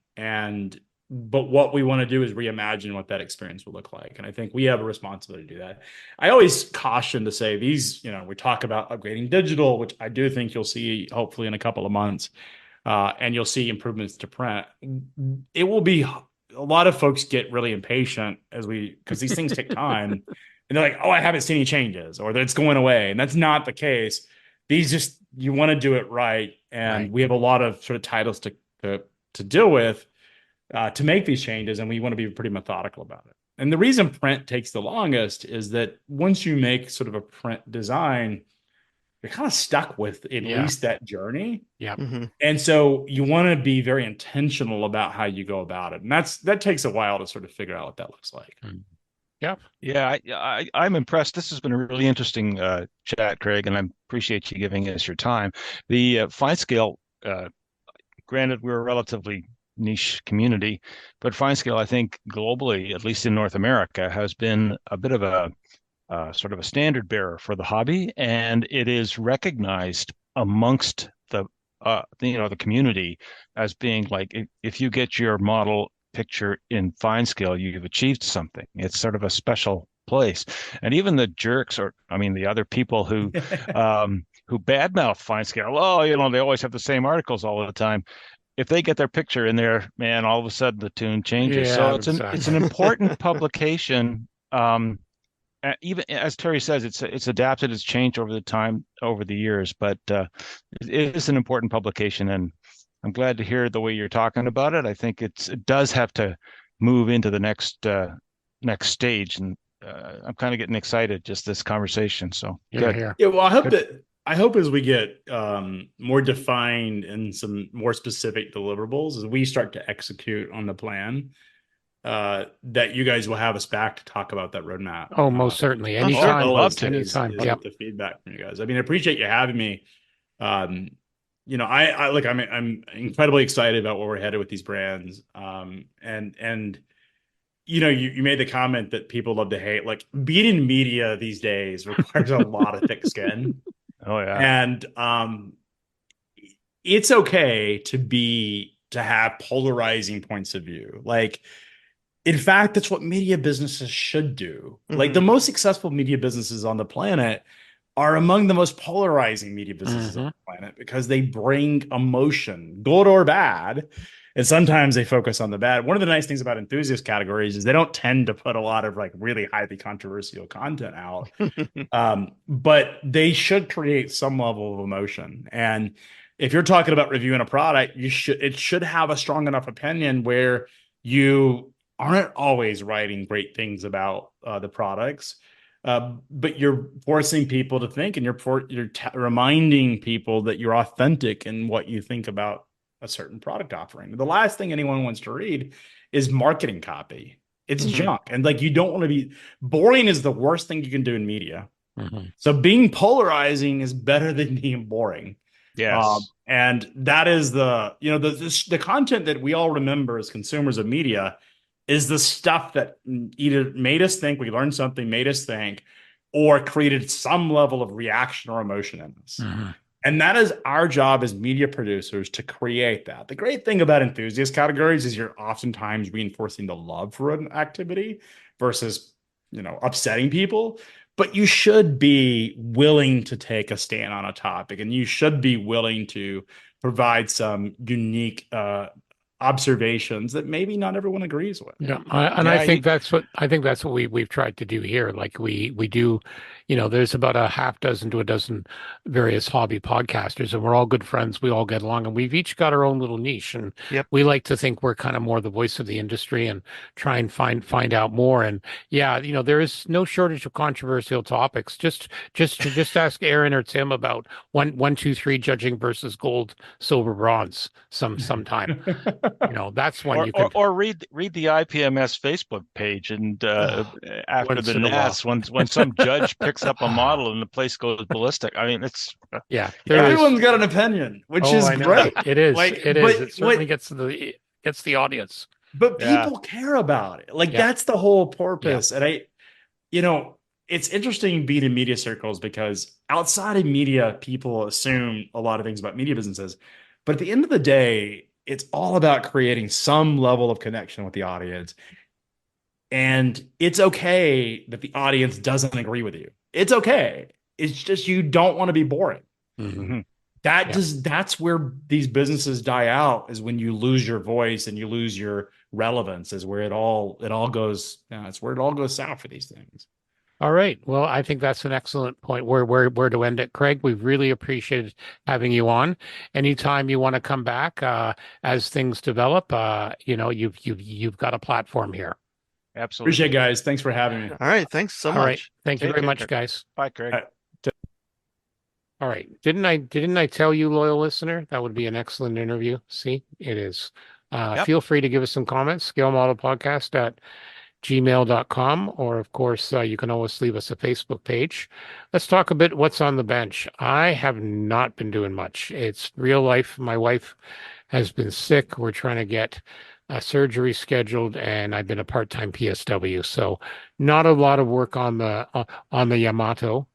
[SPEAKER 4] but what we want to do is reimagine what that experience will look like. And I think we have a responsibility to do that. I always caution to say these, we talk about upgrading digital, which I do think you'll see hopefully in a couple of months, and you'll see improvements to print. It will be, a lot of folks get really impatient because these things take time, and they're like, oh, I haven't seen any changes, or that it's going away. And that's not the case. You want to do it right. And we have a lot of sort of titles to deal with, to make these changes, and we want to be pretty methodical about it. And the reason print takes the longest is that once you make sort of a print design, you're kind of stuck with at least that journey.
[SPEAKER 1] Yeah.
[SPEAKER 4] And so you want to be very intentional about how you go about it. And that takes a while to sort of figure out what that looks like.
[SPEAKER 2] Yeah, I'm impressed. This has been a really interesting chat, Craig, and I appreciate you giving us your time. The Fine Scale, granted, we're a relatively niche community, but Fine Scale, I think globally, at least in North America, has been a bit of a sort of a standard bearer for the hobby, and it is recognized amongst the community as being like, if you get your model picture in Fine Scale, you've achieved something. It's sort of a special place. And even the jerks, the other people who badmouth Fine Scale, they always have the same articles all the time. If they get their picture in there, man, all of a sudden the tune changes. So it's an important publication. Even as Terry says, it's adapted, it's changed over the years, but it is an important publication, and I'm glad to hear the way you're talking about it. I think it does have to move into the next stage, and I'm kind of getting excited just this conversation. So good.
[SPEAKER 4] Yeah, well, I hope as we get more defined and some more specific deliverables, as we start to execute on the plan, that you guys will have us back to talk about that roadmap.
[SPEAKER 1] Oh, most certainly. Anytime.
[SPEAKER 2] Love to.
[SPEAKER 1] Anytime.
[SPEAKER 4] The feedback from you guys. I appreciate you having me. I like I'm incredibly excited about where we're headed with these brands. And you made the comment that people love to hate. Like being in media these days requires a lot of thick skin.
[SPEAKER 2] Oh yeah.
[SPEAKER 4] And it's okay to have polarizing points of view. Like, in fact, that's what media businesses should do. Like the most successful media businesses on the planet are among the most polarizing media businesses on the planet because they bring emotion, good or bad. And sometimes they focus on the bad. One of the nice things about enthusiast categories is they don't tend to put a lot of like really highly controversial content out. But they should create some level of emotion. And if you're talking about reviewing a product, it should have a strong enough opinion where you aren't always writing great things about the products, but you're forcing people to think, and you're reminding people that you're authentic in what you think about a certain product offering. The last thing anyone wants to read is marketing copy. It's junk, and like you don't want to be boring. Is the worst thing you can do in media. So being polarizing is better than being boring.
[SPEAKER 2] Yes.
[SPEAKER 4] And that is the content that we all remember as consumers of media is the stuff that either made us think, we learned something, made us think, or created some level of reaction or emotion in us. And that is our job as media producers to create that. The great thing about enthusiast categories is you're oftentimes reinforcing the love for an activity versus, upsetting people. But you should be willing to take a stand on a topic, and you should be willing to provide some unique observations that maybe not everyone agrees with.
[SPEAKER 1] Yeah, I think that's what we've tried to do here. Like we do, there's about a half dozen to a dozen various hobby podcasters, and we're all good friends. We all get along, and we've each got our own little niche. And we like to think we're kind of more the voice of the industry and try and find out more. And yeah, there is no shortage of controversial topics. Just ask Aaron or Tim about one, two, three judging versus gold, silver, bronze sometime. That's when you can
[SPEAKER 2] read the IPMS Facebook page, and after the Nats, when some judge picks up a model and the place goes ballistic. I mean, it's
[SPEAKER 4] everyone's got an opinion, which is great.
[SPEAKER 1] It is. It certainly gets the audience.
[SPEAKER 4] But people care about it. Like that's the whole purpose. And it's interesting being in media circles because outside of media, people assume a lot of things about media businesses. But at the end of the day, it's all about creating some level of connection with the audience. And it's okay that the audience doesn't agree with you. It's okay. It's just you don't want to be boring. That's where these businesses die out, is when you lose your voice and you lose your relevance, is where it all goes. It's where it all goes south for these things.
[SPEAKER 1] All right. Well, I think that's an excellent point where to end it, Craig. We've really appreciated having you on. Anytime you want to come back as things develop, you've got a platform here.
[SPEAKER 2] Absolutely.
[SPEAKER 4] Appreciate it, guys. Thanks for having me.
[SPEAKER 3] All right. Thanks so much.
[SPEAKER 1] All right. Thank you very much, guys.
[SPEAKER 2] Bye, Craig.
[SPEAKER 1] All right. Didn't I tell you, loyal listener, that would be an excellent interview? See, it is. Feel free to give us some comments. Scalemodelpodcast at gmail.com, or of course you can always leave us a Facebook page. Let's talk a bit what's on the bench. I have not been doing much. It's real life. My wife has been sick. We're trying to get a surgery scheduled, and I've been a part-time PSW, so not a lot of work on the Yamato.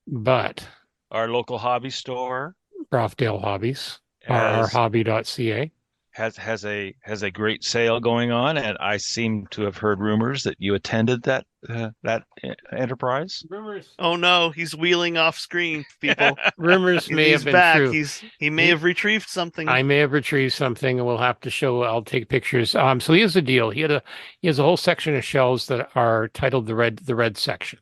[SPEAKER 2] But our local hobby store,
[SPEAKER 1] Rofdale Hobbies, our hobby.ca,
[SPEAKER 2] has a great sale going on, and I seem to have heard rumors that you attended that enterprise.
[SPEAKER 1] Rumors.
[SPEAKER 3] Oh no, he's wheeling off screen, people.
[SPEAKER 1] Rumors may have been true.
[SPEAKER 3] He may have retrieved something.
[SPEAKER 1] I may have retrieved something, and we'll have to show. I'll take pictures. So here's the deal. He has a whole section of shelves that are titled the red section.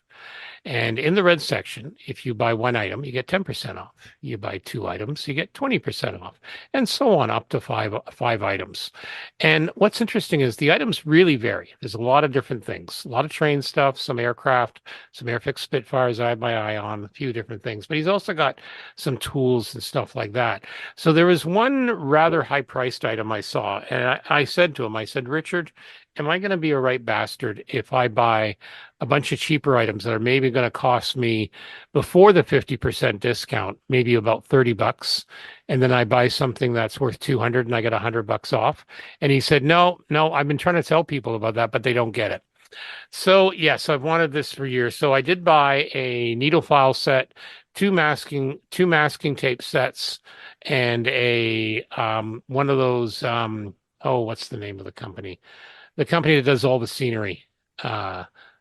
[SPEAKER 1] And in the red section, if you buy one item, you get 10% off. You buy two items, you get 20% off, and so on up to five items. And what's interesting is the items really vary. There's a lot of different things, a lot of train stuff, some aircraft, some airfix Spitfires I have my eye on, a few different things. But he's also got some tools and stuff like that. So there was one rather high-priced item I saw, and I said to him, I said, Richard, am I going to be a right bastard if I buy a bunch of cheaper items that are maybe going to cost me before the 50% discount, maybe about $30, and then I buy something that's worth 200 and I get $100 off? And he said, no, I've been trying to tell people about that, but they don't get it. So yes, I've wanted this for years. So I did buy a needle file set, two masking tape sets, and a one of those oh, what's the name of the company? The company that does all the scenery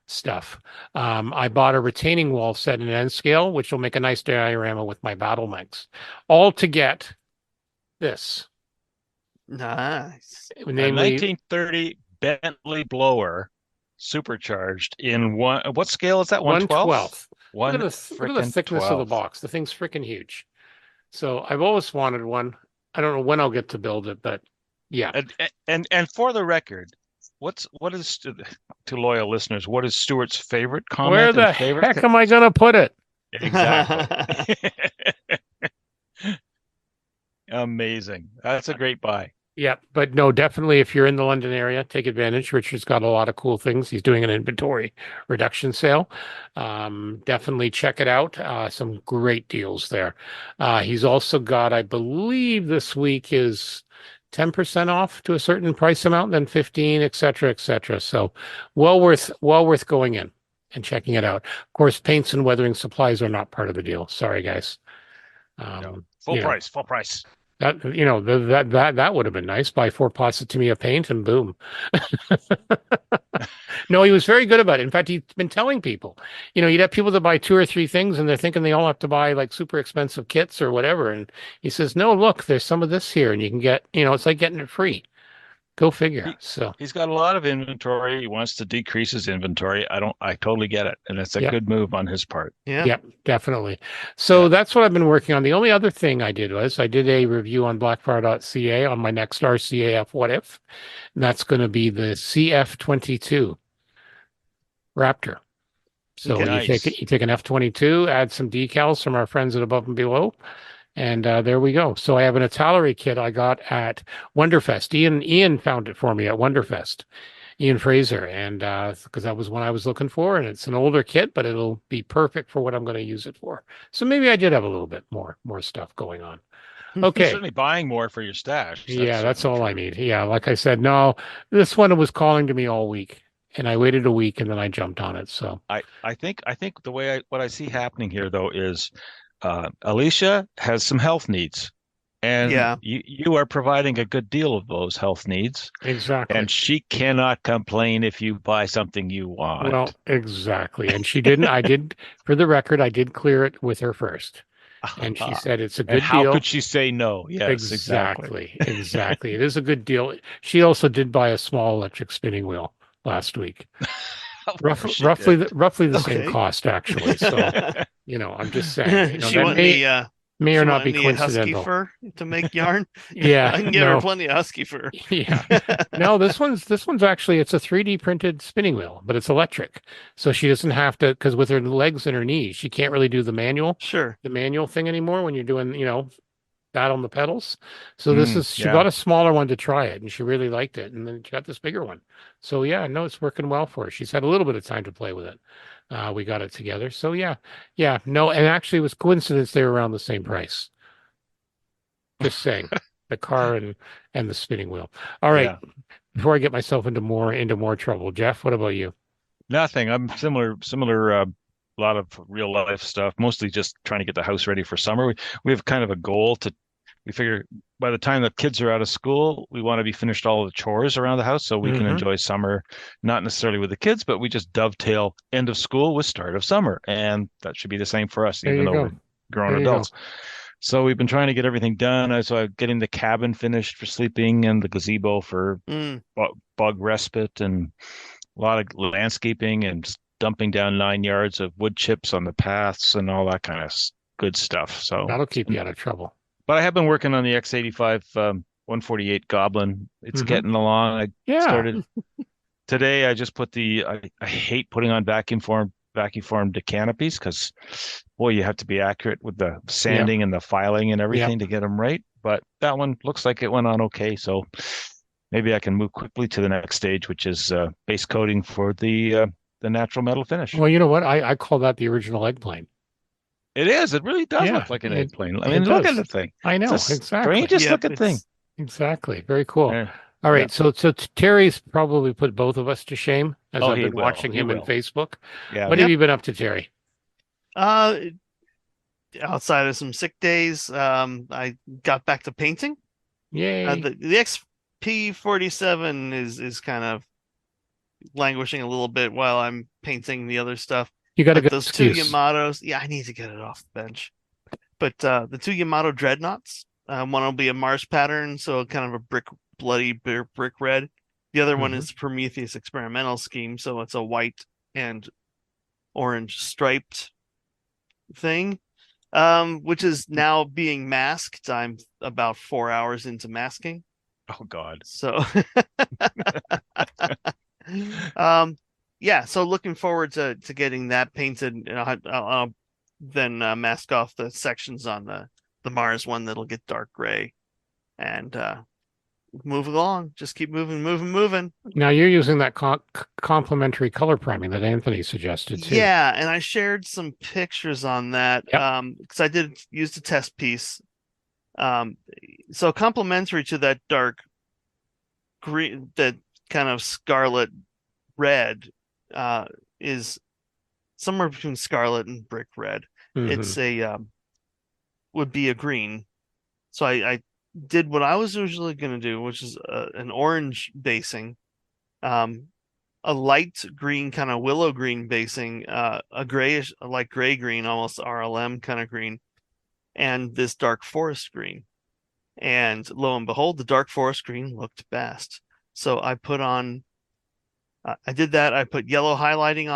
[SPEAKER 1] stuff. I bought a retaining wall set in N scale, which will make a nice diorama with my battlements. All to get this.
[SPEAKER 3] Nice.
[SPEAKER 2] A
[SPEAKER 1] Namely,
[SPEAKER 2] 1930 Bentley blower, supercharged in what scale is that?
[SPEAKER 1] 1/12.
[SPEAKER 2] 1/12?
[SPEAKER 1] Look at the
[SPEAKER 2] Frickin'
[SPEAKER 1] thickness of the
[SPEAKER 2] 12.
[SPEAKER 1] box. The thing's freaking huge. So I've always wanted one. I don't know when I'll get to build it, but yeah.
[SPEAKER 2] And for the record, what is to loyal listeners? What is Stuart's favorite comment?
[SPEAKER 1] Where the heck am I going to put it?
[SPEAKER 2] Exactly. Amazing. That's a great buy.
[SPEAKER 1] Yeah, but no, definitely if you're in the London area, take advantage. Richard's got a lot of cool things. He's doing an inventory reduction sale. Definitely check it out. Some great deals there. He's also got, I believe this week is 10% off to a certain price amount, then 15, et cetera, et cetera. So well worth going in and checking it out. Of course, paints and weathering supplies are not part of the deal. Sorry, guys.
[SPEAKER 2] No. Full price.
[SPEAKER 1] That that would have been nice. Buy 4 pots of Tamiya paint and boom. No, he was very good about it. In fact, he's been telling people, you'd have people that buy 2 or 3 things and they're thinking they all have to buy like super expensive kits or whatever. And he says, no, look, there's some of this here and you can get, it's like getting it free. Go figure. So
[SPEAKER 2] he's got a lot of inventory. He wants to decrease his inventory. I totally get it. And it's a good move on his part.
[SPEAKER 3] Yeah.
[SPEAKER 1] Yep, definitely. So that's what I've been working on. The only other thing I did was I did a review on blackfire.ca on my next RCAF What If. And that's going to be the CF22 Raptor. So
[SPEAKER 2] Nice.
[SPEAKER 1] you take an F-22, add some decals from our friends at Above and Below, and there we go. So I have an Italeri kit I got at Wonderfest. Ian found it for me at Wonderfest. Ian Fraser, and because that was one I was looking for, and it's an older kit, but it'll be perfect for what I'm going to use it for. So maybe I did have a little bit more stuff going on. Okay.
[SPEAKER 2] You're certainly buying more for your stash.
[SPEAKER 1] That's all I need. Yeah, like I said, no, this one was calling to me all week, and I waited a week, and then I jumped on it. So
[SPEAKER 2] I think the way what I see happening here though is Alicia has some health needs. And you are providing a good deal of those health needs.
[SPEAKER 1] Exactly.
[SPEAKER 2] And she cannot complain if you buy something you want.
[SPEAKER 1] Well, exactly. And she didn't. For the record, I did clear it with her first. And she said it's a good deal.
[SPEAKER 2] How could she say no? Yes,
[SPEAKER 1] exactly. Exactly. It is a good deal. She also did buy a small electric spinning wheel last week. Roughly the same cost, actually. So, I'm just saying.
[SPEAKER 3] She went
[SPEAKER 1] may or not be coincidental.
[SPEAKER 3] Husky fur to make yarn.
[SPEAKER 1] Yeah,
[SPEAKER 3] I can give her plenty of husky fur.
[SPEAKER 1] Yeah, no, this one's actually it's a 3D printed spinning wheel, but it's electric, so she doesn't have to, because with her legs and her knees, she can't really do the manual thing anymore when you're doing that on the pedals. So she got a smaller one to try it, and she really liked it, and then she got this bigger one. So yeah, no, it's working well for her. She's had a little bit of time to play with it. We got it together. So yeah, no, and actually it was coincidence they were around the same price. Just saying, the car and the spinning wheel. All right, before I get myself into more trouble, Geoff, what about you?
[SPEAKER 2] Nothing. I'm similar. A lot of real life stuff. Mostly just trying to get the house ready for summer. We have kind of a goal we figure by the time the kids are out of school, we want to be finished all of the chores around the house so we can enjoy summer, not necessarily with the kids, but we just dovetail end of school with start of summer. And that should be the same for us, even though we're grown adults. So we've been trying to get everything done. So I'm getting the cabin finished for sleeping and the gazebo for bug respite, and a lot of landscaping and dumping down 9 yards of wood chips on the paths and all that kind of good stuff. So
[SPEAKER 1] that'll keep you out of trouble.
[SPEAKER 2] But I have been working on the X85 148 Goblin. It's getting along. I started today. I just put I hate putting on vacuum formed canopies because, boy, you have to be accurate with the sanding and the filing and everything to get them right. But that one looks like it went on okay. So maybe I can move quickly to the next stage, which is base coating for the natural metal finish.
[SPEAKER 1] Well, you know what? I call that the original eggplane.
[SPEAKER 2] It is. It really does
[SPEAKER 1] Yeah,
[SPEAKER 2] look like an
[SPEAKER 1] it,
[SPEAKER 2] eggplane. I
[SPEAKER 1] it
[SPEAKER 2] mean, look at
[SPEAKER 1] does.
[SPEAKER 2] the thing.
[SPEAKER 1] I know,
[SPEAKER 2] It's the
[SPEAKER 1] exactly.
[SPEAKER 2] strangest
[SPEAKER 3] Yep,
[SPEAKER 2] looking thing.
[SPEAKER 1] Exactly. Very cool.
[SPEAKER 2] Yeah.
[SPEAKER 1] All right.
[SPEAKER 2] Yep.
[SPEAKER 1] So Terry's probably put both of us to shame as
[SPEAKER 2] Oh,
[SPEAKER 1] I've
[SPEAKER 2] he
[SPEAKER 1] been
[SPEAKER 2] will.
[SPEAKER 1] watching
[SPEAKER 2] He
[SPEAKER 1] him in
[SPEAKER 2] will.
[SPEAKER 1] Facebook.
[SPEAKER 2] Yeah.
[SPEAKER 1] What have you been up to, Terry?
[SPEAKER 3] Uh, outside of some sick days, I got back to painting.
[SPEAKER 1] Yay.
[SPEAKER 3] The XP47 is kind of languishing a little bit while I'm painting the other stuff.
[SPEAKER 1] You got a
[SPEAKER 3] But
[SPEAKER 1] good
[SPEAKER 3] those two
[SPEAKER 1] excuse.
[SPEAKER 3] Yamatos, yeah, I need to get it off the bench. But the two Yamato dreadnoughts, one will be a Mars pattern, so kind of a bloody brick red. The other one
[SPEAKER 1] Mhm.
[SPEAKER 3] is Prometheus experimental scheme, so it's a white and orange striped thing, which is now being masked. I'm about 4 hours into masking,
[SPEAKER 2] Oh God.
[SPEAKER 3] so yeah. So looking forward to getting that painted. And I'll then mask off the sections on the Mars one that'll get dark gray, and move along. Just keep moving.
[SPEAKER 1] Now you're using that complementary color priming that Anthony suggested too.
[SPEAKER 3] Yeah, and I shared some pictures on that
[SPEAKER 1] Yep.
[SPEAKER 3] because I did use the test piece. So complementary to that dark green, that kind of scarlet red, is somewhere between scarlet and brick red. It's a would be a green. So I did what I was usually going to do, which is an orange basing, a light green, kind of willow green basing, a grayish, like gray green, almost RLM kind of green, and this dark forest green. And lo and behold, the dark forest green looked best. So I put on, I did that. I put yellow highlighting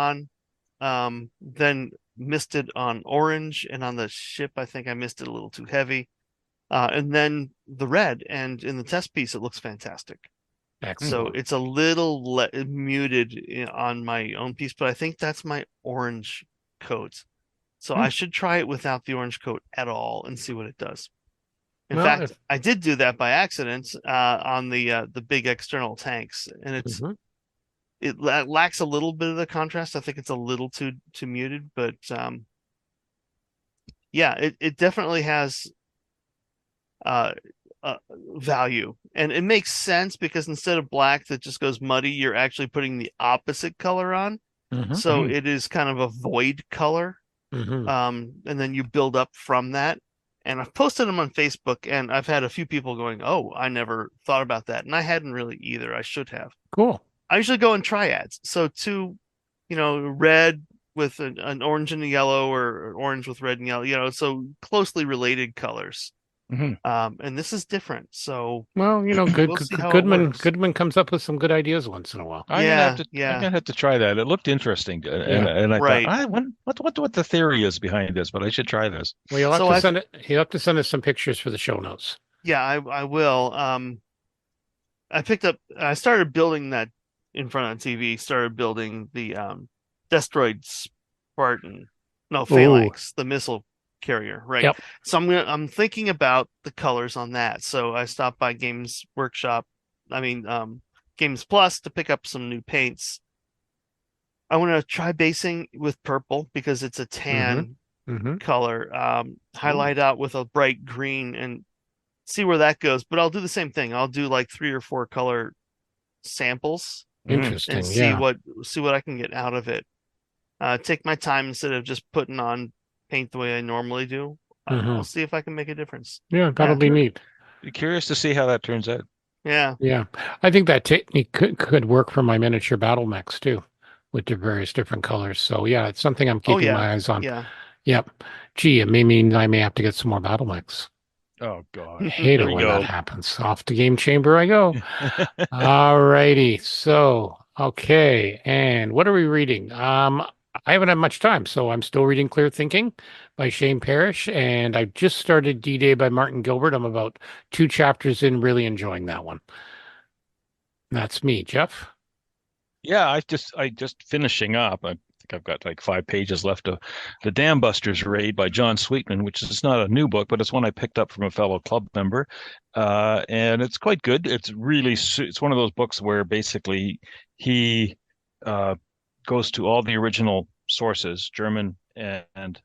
[SPEAKER 3] on, then misted on orange, and on the ship, I think I misted a little too heavy. And then the red, and in the test piece, it looks fantastic. So
[SPEAKER 1] Excellent.
[SPEAKER 3] it's a little muted on my own piece, but I think that's my orange coat. So I should try it without the orange coat at all and see what it does. In
[SPEAKER 1] Well,
[SPEAKER 3] fact, I did do that by accident on the big external tanks, and it lacks a little bit of the contrast. I think it's a little too muted, but yeah, it definitely has value, and it makes sense because instead of black that just goes muddy, you're actually putting the opposite color on. So it is kind of a void color, and then you build up from that. And I've posted them on Facebook, and I've had a few people going, "Oh, I never thought about that," and I hadn't really either. I should have.
[SPEAKER 1] Cool.
[SPEAKER 3] I usually go in triads, so two, red with an orange and a yellow, or orange with red and yellow, so closely related colors. And this is different, so
[SPEAKER 1] Well,
[SPEAKER 3] we'll see how it works.
[SPEAKER 1] Goodman comes up with some good ideas once in a while.
[SPEAKER 2] I'm gonna have to try that. It looked interesting, and I
[SPEAKER 3] right.
[SPEAKER 2] thought, what the theory is behind this, but I should try this.
[SPEAKER 1] Well, you'll have to send it. You'll have to send us some pictures for the show notes.
[SPEAKER 3] Yeah, I will. I started building that in front of the TV. Started building the Destroid Spartan, no Phalanx, the missile carrier, right?
[SPEAKER 1] Yep.
[SPEAKER 3] So I'm thinking about the colors on that. So I stopped by Games Plus to pick up some new paints. I want to try basing with purple because it's a tan color. Highlight out with a bright green and see where that goes. But I'll do the same thing. I'll do like 3 or 4 color samples.
[SPEAKER 1] Interesting.
[SPEAKER 3] And see what I can get out of it. Take my time instead of just putting on paint the way I normally do. I'll see if I can make a difference.
[SPEAKER 1] Yeah, that'll be neat.
[SPEAKER 2] Be curious to see how that turns out.
[SPEAKER 3] Yeah.
[SPEAKER 1] I think that technique could work for my miniature battle mechs too, with the various different colors. So yeah, it's something I'm keeping my eyes on.
[SPEAKER 3] Yeah.
[SPEAKER 1] Yep. Gee, it may mean I may have to get some more battle mechs.
[SPEAKER 2] Oh God.
[SPEAKER 1] I hate it when that happens. Off the game chamber I go. All righty. So, okay. And what are we reading? I haven't had much time, so I'm still reading Clear Thinking by Shane Parrish, and I just started D-Day by Martin Gilbert. I'm about 2 chapters in, really enjoying that one. That's me, Geoff.
[SPEAKER 2] Yeah, I just finishing up. I'm think I've got like 5 pages left of the Dam Busters Raid by John Sweetman, which is not a new book, but it's one I picked up from a fellow club member, and it's quite good. It's one of those books where basically he goes to all the original sources, German and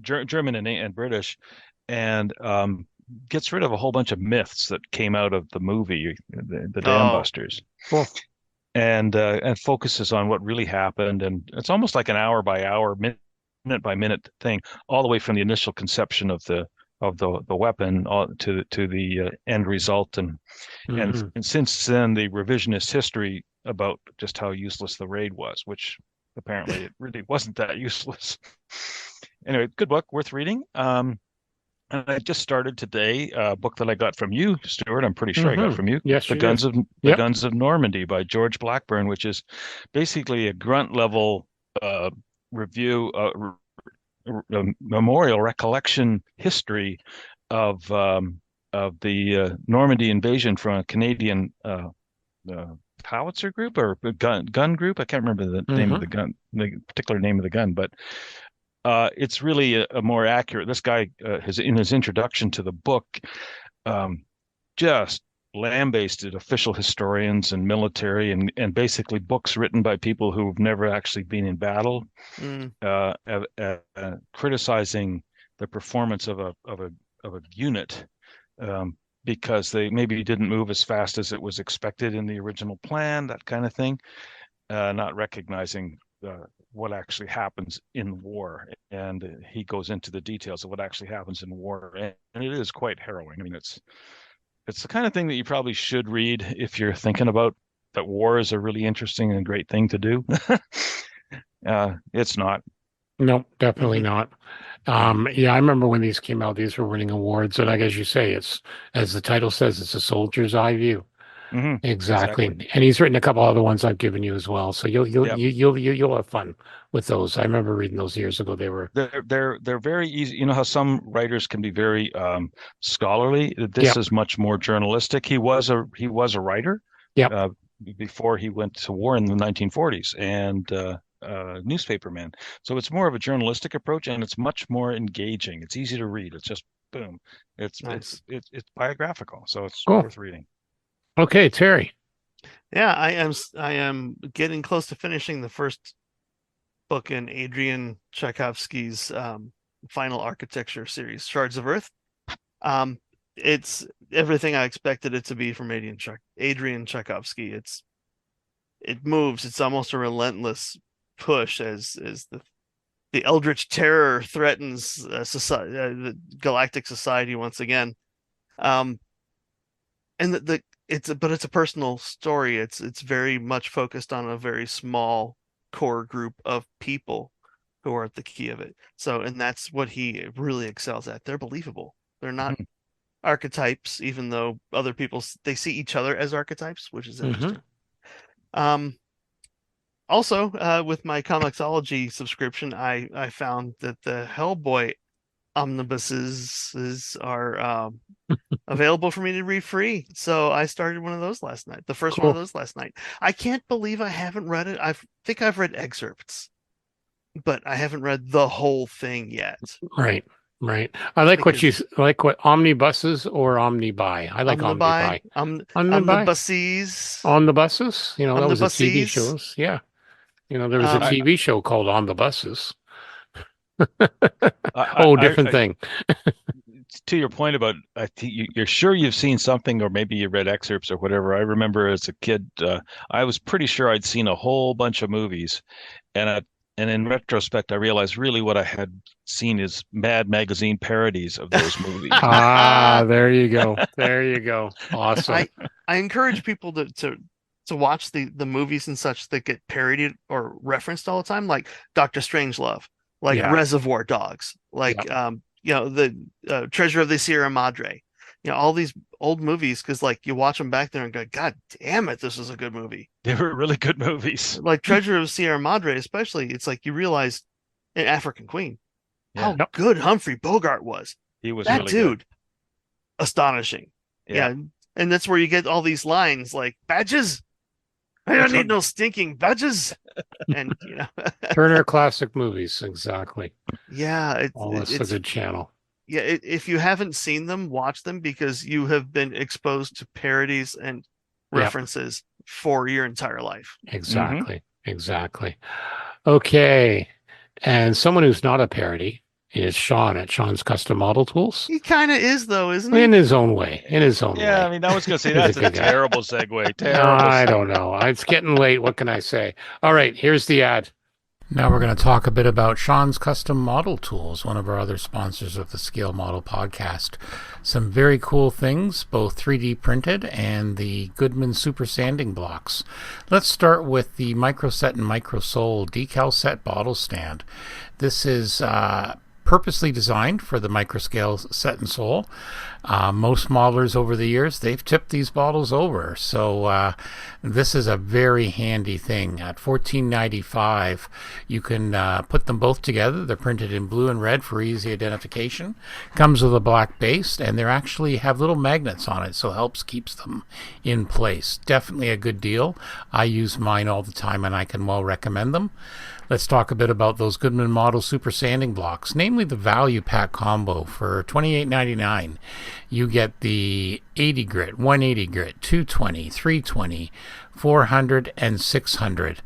[SPEAKER 2] German and British, and gets rid of a whole bunch of myths that came out of the movie, the Dam Busters.
[SPEAKER 1] Cool.
[SPEAKER 2] And focuses on what really happened, and it's almost like an hour by hour, minute by minute thing, all the way from the initial conception of the weapon to the end result, and since then the revisionist history about just how useless the raid was, which apparently it really wasn't that useless. Anyway, good book, worth reading. And I just started today a book that I got from you, Stuart. I'm pretty sure I got from you.
[SPEAKER 1] Yes,
[SPEAKER 2] The Guns of Normandy by George Blackburn, which is basically a grunt level review, memorial recollection history of the Normandy invasion from a Canadian howitzer group or gun group. I can't remember the name of the gun, the particular name of the gun, but it's really a more accurate. This guy has, in his introduction to the book, just lambasted official historians and military and basically books written by people who've never actually been in battle, criticizing the performance of a unit because they maybe didn't move as fast as it was expected in the original plan, that kind of thing, not recognizing what actually happens in war. And he goes into the details of what actually happens in war, and it is quite harrowing. I mean, it's the kind of thing that you probably should read if you're thinking about that war is a really interesting and great thing to do. It's not.
[SPEAKER 1] No, definitely not. Yeah, I remember when these came out, these were winning awards, and I guess you say it's, as the title says, it's a soldier's eye view. Exactly. And he's written a couple other ones I've given you as well. So you'll have fun with those. I remember reading those years ago.
[SPEAKER 2] They're very easy. You know how some writers can be very scholarly. This is much more journalistic. He was a writer. Before he went to war in the 1940s, and newspaperman. So it's more of a journalistic approach, and it's much more engaging. It's easy to read. It's just boom. It's nice. It's biographical, so it's worth reading.
[SPEAKER 1] Okay, Terry.
[SPEAKER 3] Yeah, I am getting close to finishing the first book in Adrian Tchaikovsky's final architecture series, Shards of Earth. It's everything I expected it to be from Adrian Tchaikovsky. It moves. It's almost a relentless push as the eldritch terror threatens the galactic society once again. And it's a personal story. It's very much focused on a very small core group of people who are at the key of it. So, and that's what he really excels at. They're believable. They're not archetypes, even though other people, they see each other as archetypes, which is interesting. Also, with my Comixology subscription, I found that the Hellboy omnibuses are available for me to read free. So I started one of those last night. The first one of those last night. I can't believe I haven't read it. I think I've read excerpts, but I haven't read the whole thing yet.
[SPEAKER 1] Right. I like what omnibuses or omnibuy. I like omnibuy.
[SPEAKER 3] Omnibuses.
[SPEAKER 1] On the buses. You know, that was a TV shows. Yeah. You know, there was a TV show called On the Buses. Different thing.
[SPEAKER 2] To your point about, I think you're sure you've seen something, or maybe you read excerpts or whatever. I remember as a kid, I was pretty sure I'd seen a whole bunch of movies, and in retrospect, I realized really what I had seen is Mad Magazine parodies of those movies.
[SPEAKER 1] There you go. Awesome.
[SPEAKER 3] I encourage people to watch the movies and such that get parodied or referenced all the time, like Dr. Strangelove, like Reservoir Dogs, like the Treasure of the Sierra Madre, all these old movies, because like you watch them back there and go, God damn it, this is a good movie.
[SPEAKER 2] They were really good movies.
[SPEAKER 3] Like Treasure of Sierra Madre, especially, it's like you realize in African Queen how good Humphrey Bogart was.
[SPEAKER 2] He was
[SPEAKER 3] that
[SPEAKER 2] really
[SPEAKER 3] dude.
[SPEAKER 2] Good.
[SPEAKER 3] Astonishing. Yeah. And that's where you get all these lines like badges. I don't need no stinking veggies. And
[SPEAKER 1] Turner Classic Movies, exactly.
[SPEAKER 3] yeah,
[SPEAKER 1] Always a
[SPEAKER 3] it's
[SPEAKER 1] good channel.
[SPEAKER 3] yeah. If you haven't seen them, watch them because you have been exposed to parodies and references for your entire life.
[SPEAKER 1] Exactly. Exactly. Okay. And someone who's not a parody is Sean at Sean's Custom Model Tools.
[SPEAKER 3] He kind of is, though, isn't he?
[SPEAKER 1] In his own way. In his own
[SPEAKER 2] Yeah, I
[SPEAKER 1] way.
[SPEAKER 2] mean, I was going to say
[SPEAKER 1] He's a
[SPEAKER 2] that's a
[SPEAKER 1] good guy.
[SPEAKER 2] terrible segue. Terrible.
[SPEAKER 1] I don't know. It's getting late. What can I say? All right, here's the ad. Now we're going to talk a bit about Sean's Custom Model Tools, one of our other sponsors of the Scale Model Podcast. Some very cool things, both 3D printed and the Goodman Super Sanding Blocks. Let's start with the Microset and Microsole decal set bottle stand. This is purposely designed for the microscale set and sole. Most modelers over the years, they've tipped these bottles over. So this is a very handy thing. At $14.95, you can put them both together. They're printed in blue and red for easy identification. Comes with a black base, and they actually have little magnets on it, so it keeps them in place. Definitely a good deal. I use mine all the time, and I can well recommend them. Let's talk a bit about those Goodman Model Super Sanding Blocks, namely the Value Pack Combo for $28.99. You get the 80 grit, 180 grit, 220, 320, 400, and 600.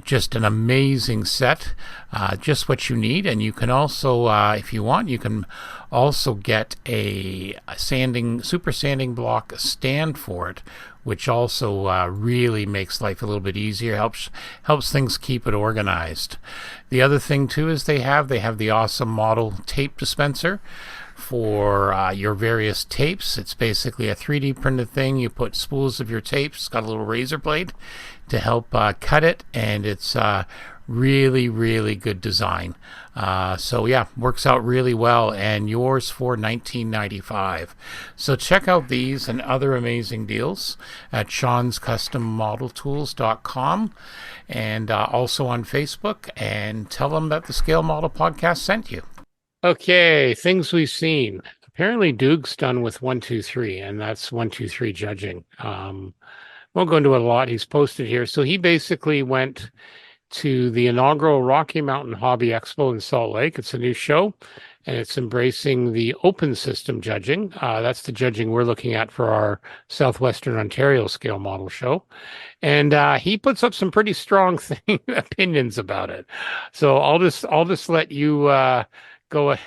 [SPEAKER 1] Just an amazing set, just what you need. And you can also, if you want, you can also get a super sanding block stand for it, which also really makes life a little bit easier, helps things keep it organized. The other thing too is they have the awesome model tape dispenser for your various tapes. It's basically a 3D printed thing. You put spools of your tapes. It's got a little razor blade to help cut it, and it's really, really good design. So yeah, works out really well, and yours for $19.95. So check out these and other amazing deals at Sean'sCustomModelTools.com, and also on Facebook, and tell them that the Scale Model Podcast sent you. Okay, things we've seen. Apparently Doug's done with 123, and that's 123 judging. Won't go into it a lot. He's posted here. So he basically went to the inaugural Rocky Mountain Hobby Expo in Salt Lake. It's a new show, and it's embracing the open system judging. That's the judging we're looking at for our Southwestern Ontario scale model show. And he puts up some pretty strong opinions about it. So I'll just let you go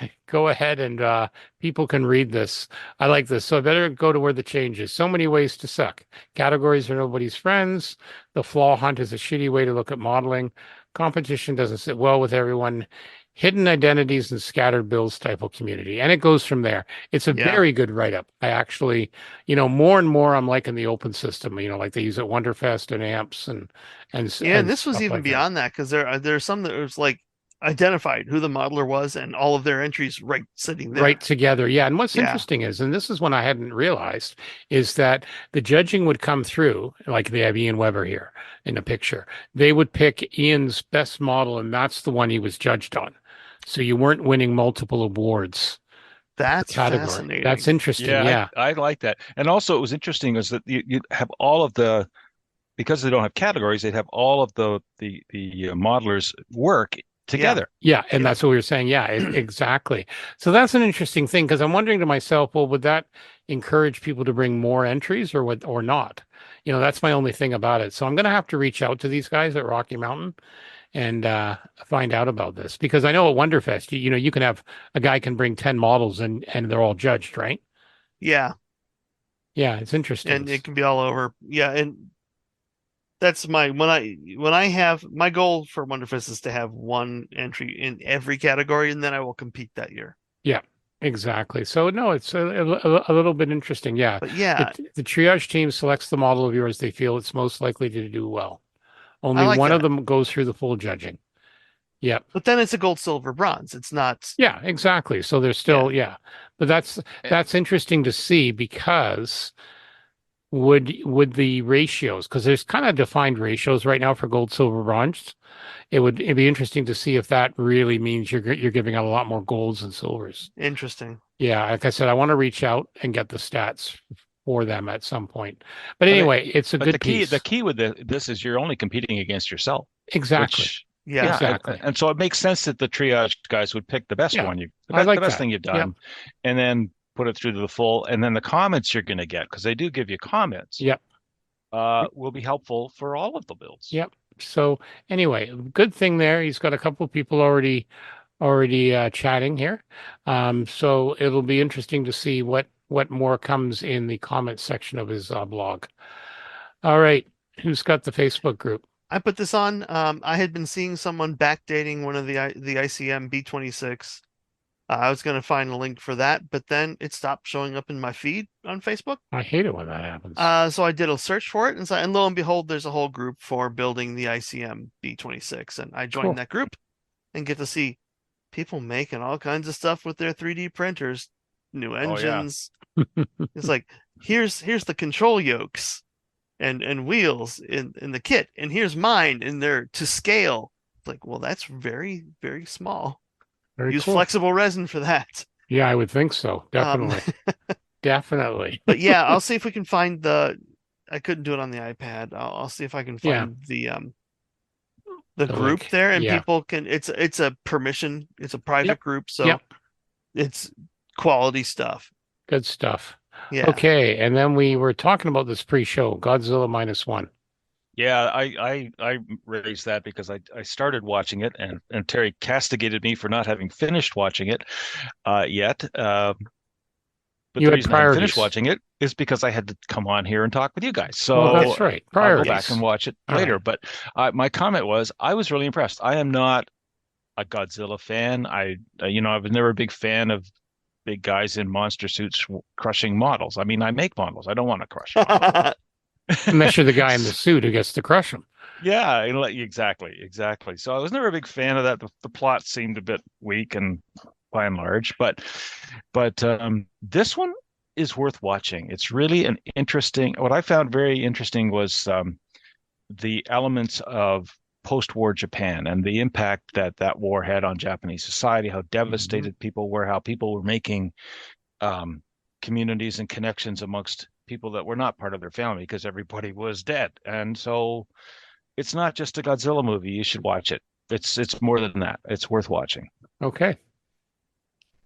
[SPEAKER 1] ahead and people can read this. I like this. So I better go to where the change is. So many ways to suck. Categories are nobody's friends. The flaw hunt is a shitty way to look at modeling. Competition doesn't sit well with everyone. Hidden identities and scattered builds type of community. And it goes from there. It's a very good write-up. I actually, more and more I'm liking the open system, like they use at Wonderfest and AMPS and
[SPEAKER 3] this was even beyond that, because there's some that was like identified who the modeler was and all of their entries right sitting there.
[SPEAKER 1] Right together. Yeah. And what's interesting is, and this is one I hadn't realized, is that the judging would come through, like they have Ian Weber here in the picture. They would pick Ian's best model, and that's the one he was judged on. So you weren't winning multiple awards.
[SPEAKER 3] That's fascinating.
[SPEAKER 1] That's interesting. Yeah.
[SPEAKER 2] I like that. And also it was interesting is that you have all of because they don't have categories, they'd have all of the modelers work together.
[SPEAKER 1] Yeah. And that's what we were saying. Yeah, exactly. So that's an interesting thing, because I'm wondering to myself, well, would that encourage people to bring more entries or not? That's my only thing about it. So I'm going to have to reach out to these guys at Rocky Mountain and find out about this, because I know at Wonderfest, you can have a guy can bring 10 models and they're all judged, right?
[SPEAKER 3] Yeah.
[SPEAKER 1] Yeah. It's interesting.
[SPEAKER 3] And it can be all over. Yeah. And that's when I have my goal for Wonderfest is to have one entry in every category, and then I will compete that year.
[SPEAKER 1] Yeah, exactly. So no, it's a little bit interesting. Yeah.
[SPEAKER 3] But yeah,
[SPEAKER 1] the triage team selects the model of yours they feel it's most likely to do well. Only one of them goes through the full judging. Yeah.
[SPEAKER 3] But then it's a gold, silver, bronze. It's not.
[SPEAKER 1] Yeah, exactly. So there's still, but that's interesting to see, because would the ratios, because there's kind of defined ratios right now for gold, silver, bronze. It'd be interesting to see if that really means you're giving out a lot more golds and silvers.
[SPEAKER 3] Interesting.
[SPEAKER 1] Yeah, like I said, I want to reach out and get the stats for them at some point. But
[SPEAKER 2] But
[SPEAKER 1] anyway, it's a
[SPEAKER 2] But
[SPEAKER 1] good
[SPEAKER 2] the
[SPEAKER 1] piece.
[SPEAKER 2] key with this is you're only competing against yourself.
[SPEAKER 1] Exactly.
[SPEAKER 2] Which,
[SPEAKER 3] Yeah.
[SPEAKER 2] yeah,
[SPEAKER 1] Exactly.
[SPEAKER 2] and so it makes sense that the triage guys would pick the best
[SPEAKER 1] Yeah,
[SPEAKER 2] one,
[SPEAKER 1] I like
[SPEAKER 2] the best
[SPEAKER 1] that.
[SPEAKER 2] thing you've
[SPEAKER 1] Yep.
[SPEAKER 2] done, and then put it through to the full, and then the comments you're going to get, because they do give you comments,
[SPEAKER 1] Yep.
[SPEAKER 2] will be helpful for all of the builds.
[SPEAKER 1] Yep. So anyway, good thing there. He's got a couple of people already chatting here. So it'll be interesting to see what more comes in the comment section of his blog. All right, who's got the Facebook group?
[SPEAKER 3] I put this on. I had been seeing someone backdating one of the ICM B26. I was going to find a link for that, but then it stopped showing up in my feed on Facebook.
[SPEAKER 1] I hate it when that happens.
[SPEAKER 3] So I did a search for it, and lo and behold, there's a whole group for building the ICM B26, and I joined
[SPEAKER 1] Cool.
[SPEAKER 3] that group and get to see people making all kinds of stuff with their 3D printers, new engines. It's like here's the control yokes and wheels in the kit, and here's mine, and they're to scale. It's like, well, that's very, very small.
[SPEAKER 1] Very
[SPEAKER 3] Use
[SPEAKER 1] cool.
[SPEAKER 3] flexible resin for that.
[SPEAKER 1] Yeah, I would think so. Definitely. Definitely.
[SPEAKER 3] But yeah, I'll see if we can find I couldn't do it on the iPad. I'll see if I can find the group
[SPEAKER 1] link.
[SPEAKER 3] there, and
[SPEAKER 1] Yeah.
[SPEAKER 3] people can. It's a permission. It's a private
[SPEAKER 1] Yep.
[SPEAKER 3] group, so
[SPEAKER 1] Yep.
[SPEAKER 3] it's quality stuff.
[SPEAKER 1] Good stuff.
[SPEAKER 3] Yeah.
[SPEAKER 1] Okay, and then we were talking about this pre-show, Godzilla -1.
[SPEAKER 2] Yeah, I raised that because I started watching it, and Terry castigated me for not having finished watching it yet. But
[SPEAKER 1] You
[SPEAKER 2] the
[SPEAKER 1] had
[SPEAKER 2] reason I haven't finished
[SPEAKER 1] priorities.
[SPEAKER 2] watching it is because I had to come on here and talk with you guys. So
[SPEAKER 1] Well, that's right.
[SPEAKER 2] I'll go back
[SPEAKER 1] Priorities.
[SPEAKER 2] and watch it
[SPEAKER 1] All
[SPEAKER 2] later.
[SPEAKER 1] right.
[SPEAKER 2] But my comment was I was really impressed. I am not a Godzilla fan. I was never a big fan of big guys in monster suits crushing models. I mean, I make models. I don't want to crush models.
[SPEAKER 1] Unless you're the guy in the suit who gets to crush them.
[SPEAKER 2] Yeah, exactly. So I was never a big fan of that. The plot seemed a bit weak and by and large, but this one is worth watching. It's really an interesting. What I found very interesting was the elements of post-war Japan and the impact that war had on Japanese society, how devastated people were, how people were making communities and connections amongst people that were not part of their family because everybody was dead. And so it's not just a Godzilla movie. You should watch it. It's more than that. It's worth watching.
[SPEAKER 1] Okay.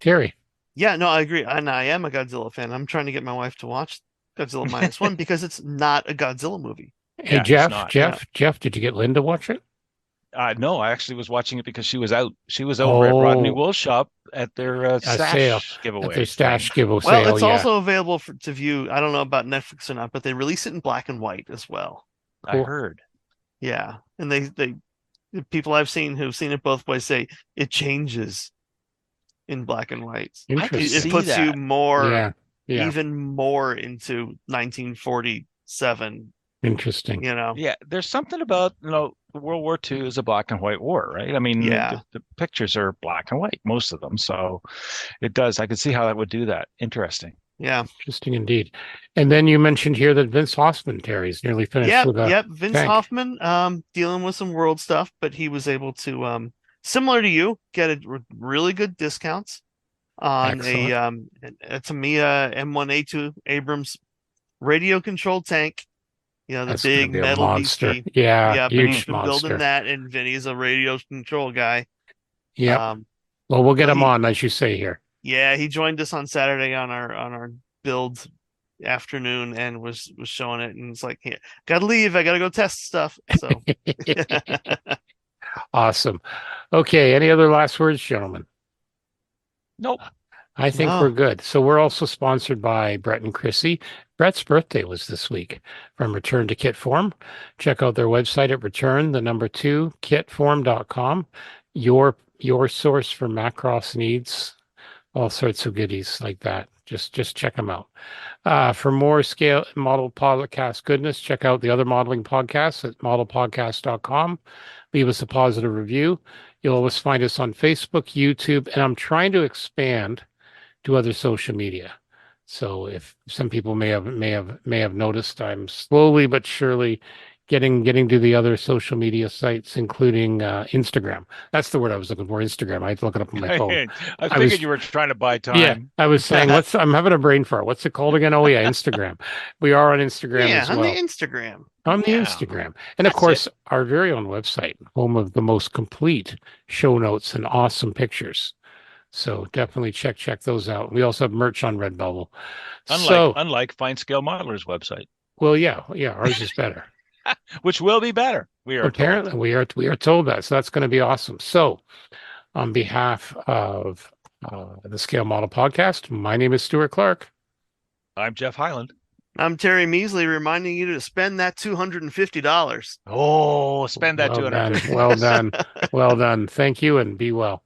[SPEAKER 1] Terry.
[SPEAKER 3] Yeah, no, I agree. And I am a Godzilla fan. I'm trying to get my wife to watch Godzilla -1 because it's not a Godzilla movie.
[SPEAKER 1] Hey,
[SPEAKER 2] Yeah, it's
[SPEAKER 1] Geoff,
[SPEAKER 2] not.
[SPEAKER 1] Geoff, did you get Lynn to watch it?
[SPEAKER 2] No, I actually was watching it because she was out. She was over at Rodney Wool's shop at their
[SPEAKER 1] sale,
[SPEAKER 2] stash giveaway.
[SPEAKER 1] At their stash giveaway
[SPEAKER 3] Well,
[SPEAKER 1] sale,
[SPEAKER 3] it's
[SPEAKER 1] yeah.
[SPEAKER 3] also available to view. I don't know about Netflix or not, but they release it in black and white as well.
[SPEAKER 2] I heard.
[SPEAKER 3] Yeah, and they the people I've seen who've seen it both ways say it changes in black and white.
[SPEAKER 1] Interesting.
[SPEAKER 3] It puts you more,
[SPEAKER 1] Yeah.
[SPEAKER 3] even more into 1947.
[SPEAKER 1] Interesting.
[SPEAKER 2] Yeah, there's something about World War II is a black and white war, right? I mean,
[SPEAKER 3] Yeah.
[SPEAKER 2] the pictures are black and white, most of them. So it does. I could see how that would do that. Interesting.
[SPEAKER 3] Yeah.
[SPEAKER 1] Interesting indeed. And then you mentioned here that Vince Hoffman, Terry's nearly finished with a
[SPEAKER 3] Vince
[SPEAKER 1] tank.
[SPEAKER 3] Hoffman, dealing with some world stuff, but he was able to, similar to you, get really good discounts on
[SPEAKER 1] Excellent.
[SPEAKER 3] a Tamiya M1A2 Abrams radio controlled tank. The
[SPEAKER 1] That's gonna
[SPEAKER 3] big
[SPEAKER 1] be a
[SPEAKER 3] metal
[SPEAKER 1] monster.
[SPEAKER 3] beastie.
[SPEAKER 1] Yeah,
[SPEAKER 3] but he's
[SPEAKER 1] huge
[SPEAKER 3] been
[SPEAKER 1] monster.
[SPEAKER 3] building that, and Vinny's a radio control guy.
[SPEAKER 1] Yeah. Well, we'll get him on, as you say here.
[SPEAKER 3] Yeah, he joined us on Saturday on our build afternoon and was showing it, and it's like, yeah, gotta leave, I gotta go test stuff. So
[SPEAKER 1] Awesome. Okay, any other last words, gentlemen?
[SPEAKER 2] Nope.
[SPEAKER 1] I think we're good. So we're also sponsored by Brett and Chrissy. Brett's birthday was this week. From Return to Kit Form. Check out their website at return2kitform.com. Your source for Macross needs, all sorts of goodies like that. Just check them out. For more scale model podcast goodness, check out the other modeling podcasts at modelpodcast.com. Leave us a positive review. You'll always find us on Facebook, YouTube, and I'm trying to expand to other social media. So if some people may have noticed, I'm slowly but surely getting to the other social media sites, including Instagram. That's the word I was looking for. Instagram. I had to look it up on my phone.
[SPEAKER 2] I
[SPEAKER 1] I was-
[SPEAKER 2] figured you were trying to buy
[SPEAKER 1] Yeah,
[SPEAKER 2] time.
[SPEAKER 1] I was saying, I'm having a brain fart. What's it called again? Oh yeah, Instagram. We are on Instagram
[SPEAKER 3] Yeah,
[SPEAKER 1] as
[SPEAKER 3] on
[SPEAKER 1] well.
[SPEAKER 3] the Instagram.
[SPEAKER 1] On the
[SPEAKER 2] Yeah.
[SPEAKER 1] Instagram. And of
[SPEAKER 2] That's
[SPEAKER 1] course, our very own website, home of the most complete show notes and awesome pictures. So definitely check those out. We also have merch on Redbubble.
[SPEAKER 2] Unlike Fine Scale Modeler's website,
[SPEAKER 1] Well, yeah, ours is better.
[SPEAKER 2] which will be better. We are
[SPEAKER 1] Apparently,
[SPEAKER 2] told.
[SPEAKER 1] we are told that. So that's going to be awesome. So, on behalf of the Scale Model Podcast, my name is Stuart Clark.
[SPEAKER 2] I'm Geoff Highland.
[SPEAKER 3] I'm Terry Measley, reminding you to spend that $250.
[SPEAKER 2] Oh, spend that
[SPEAKER 1] Well done.
[SPEAKER 2] $250.
[SPEAKER 1] Well done. Well done. Thank you, and be well.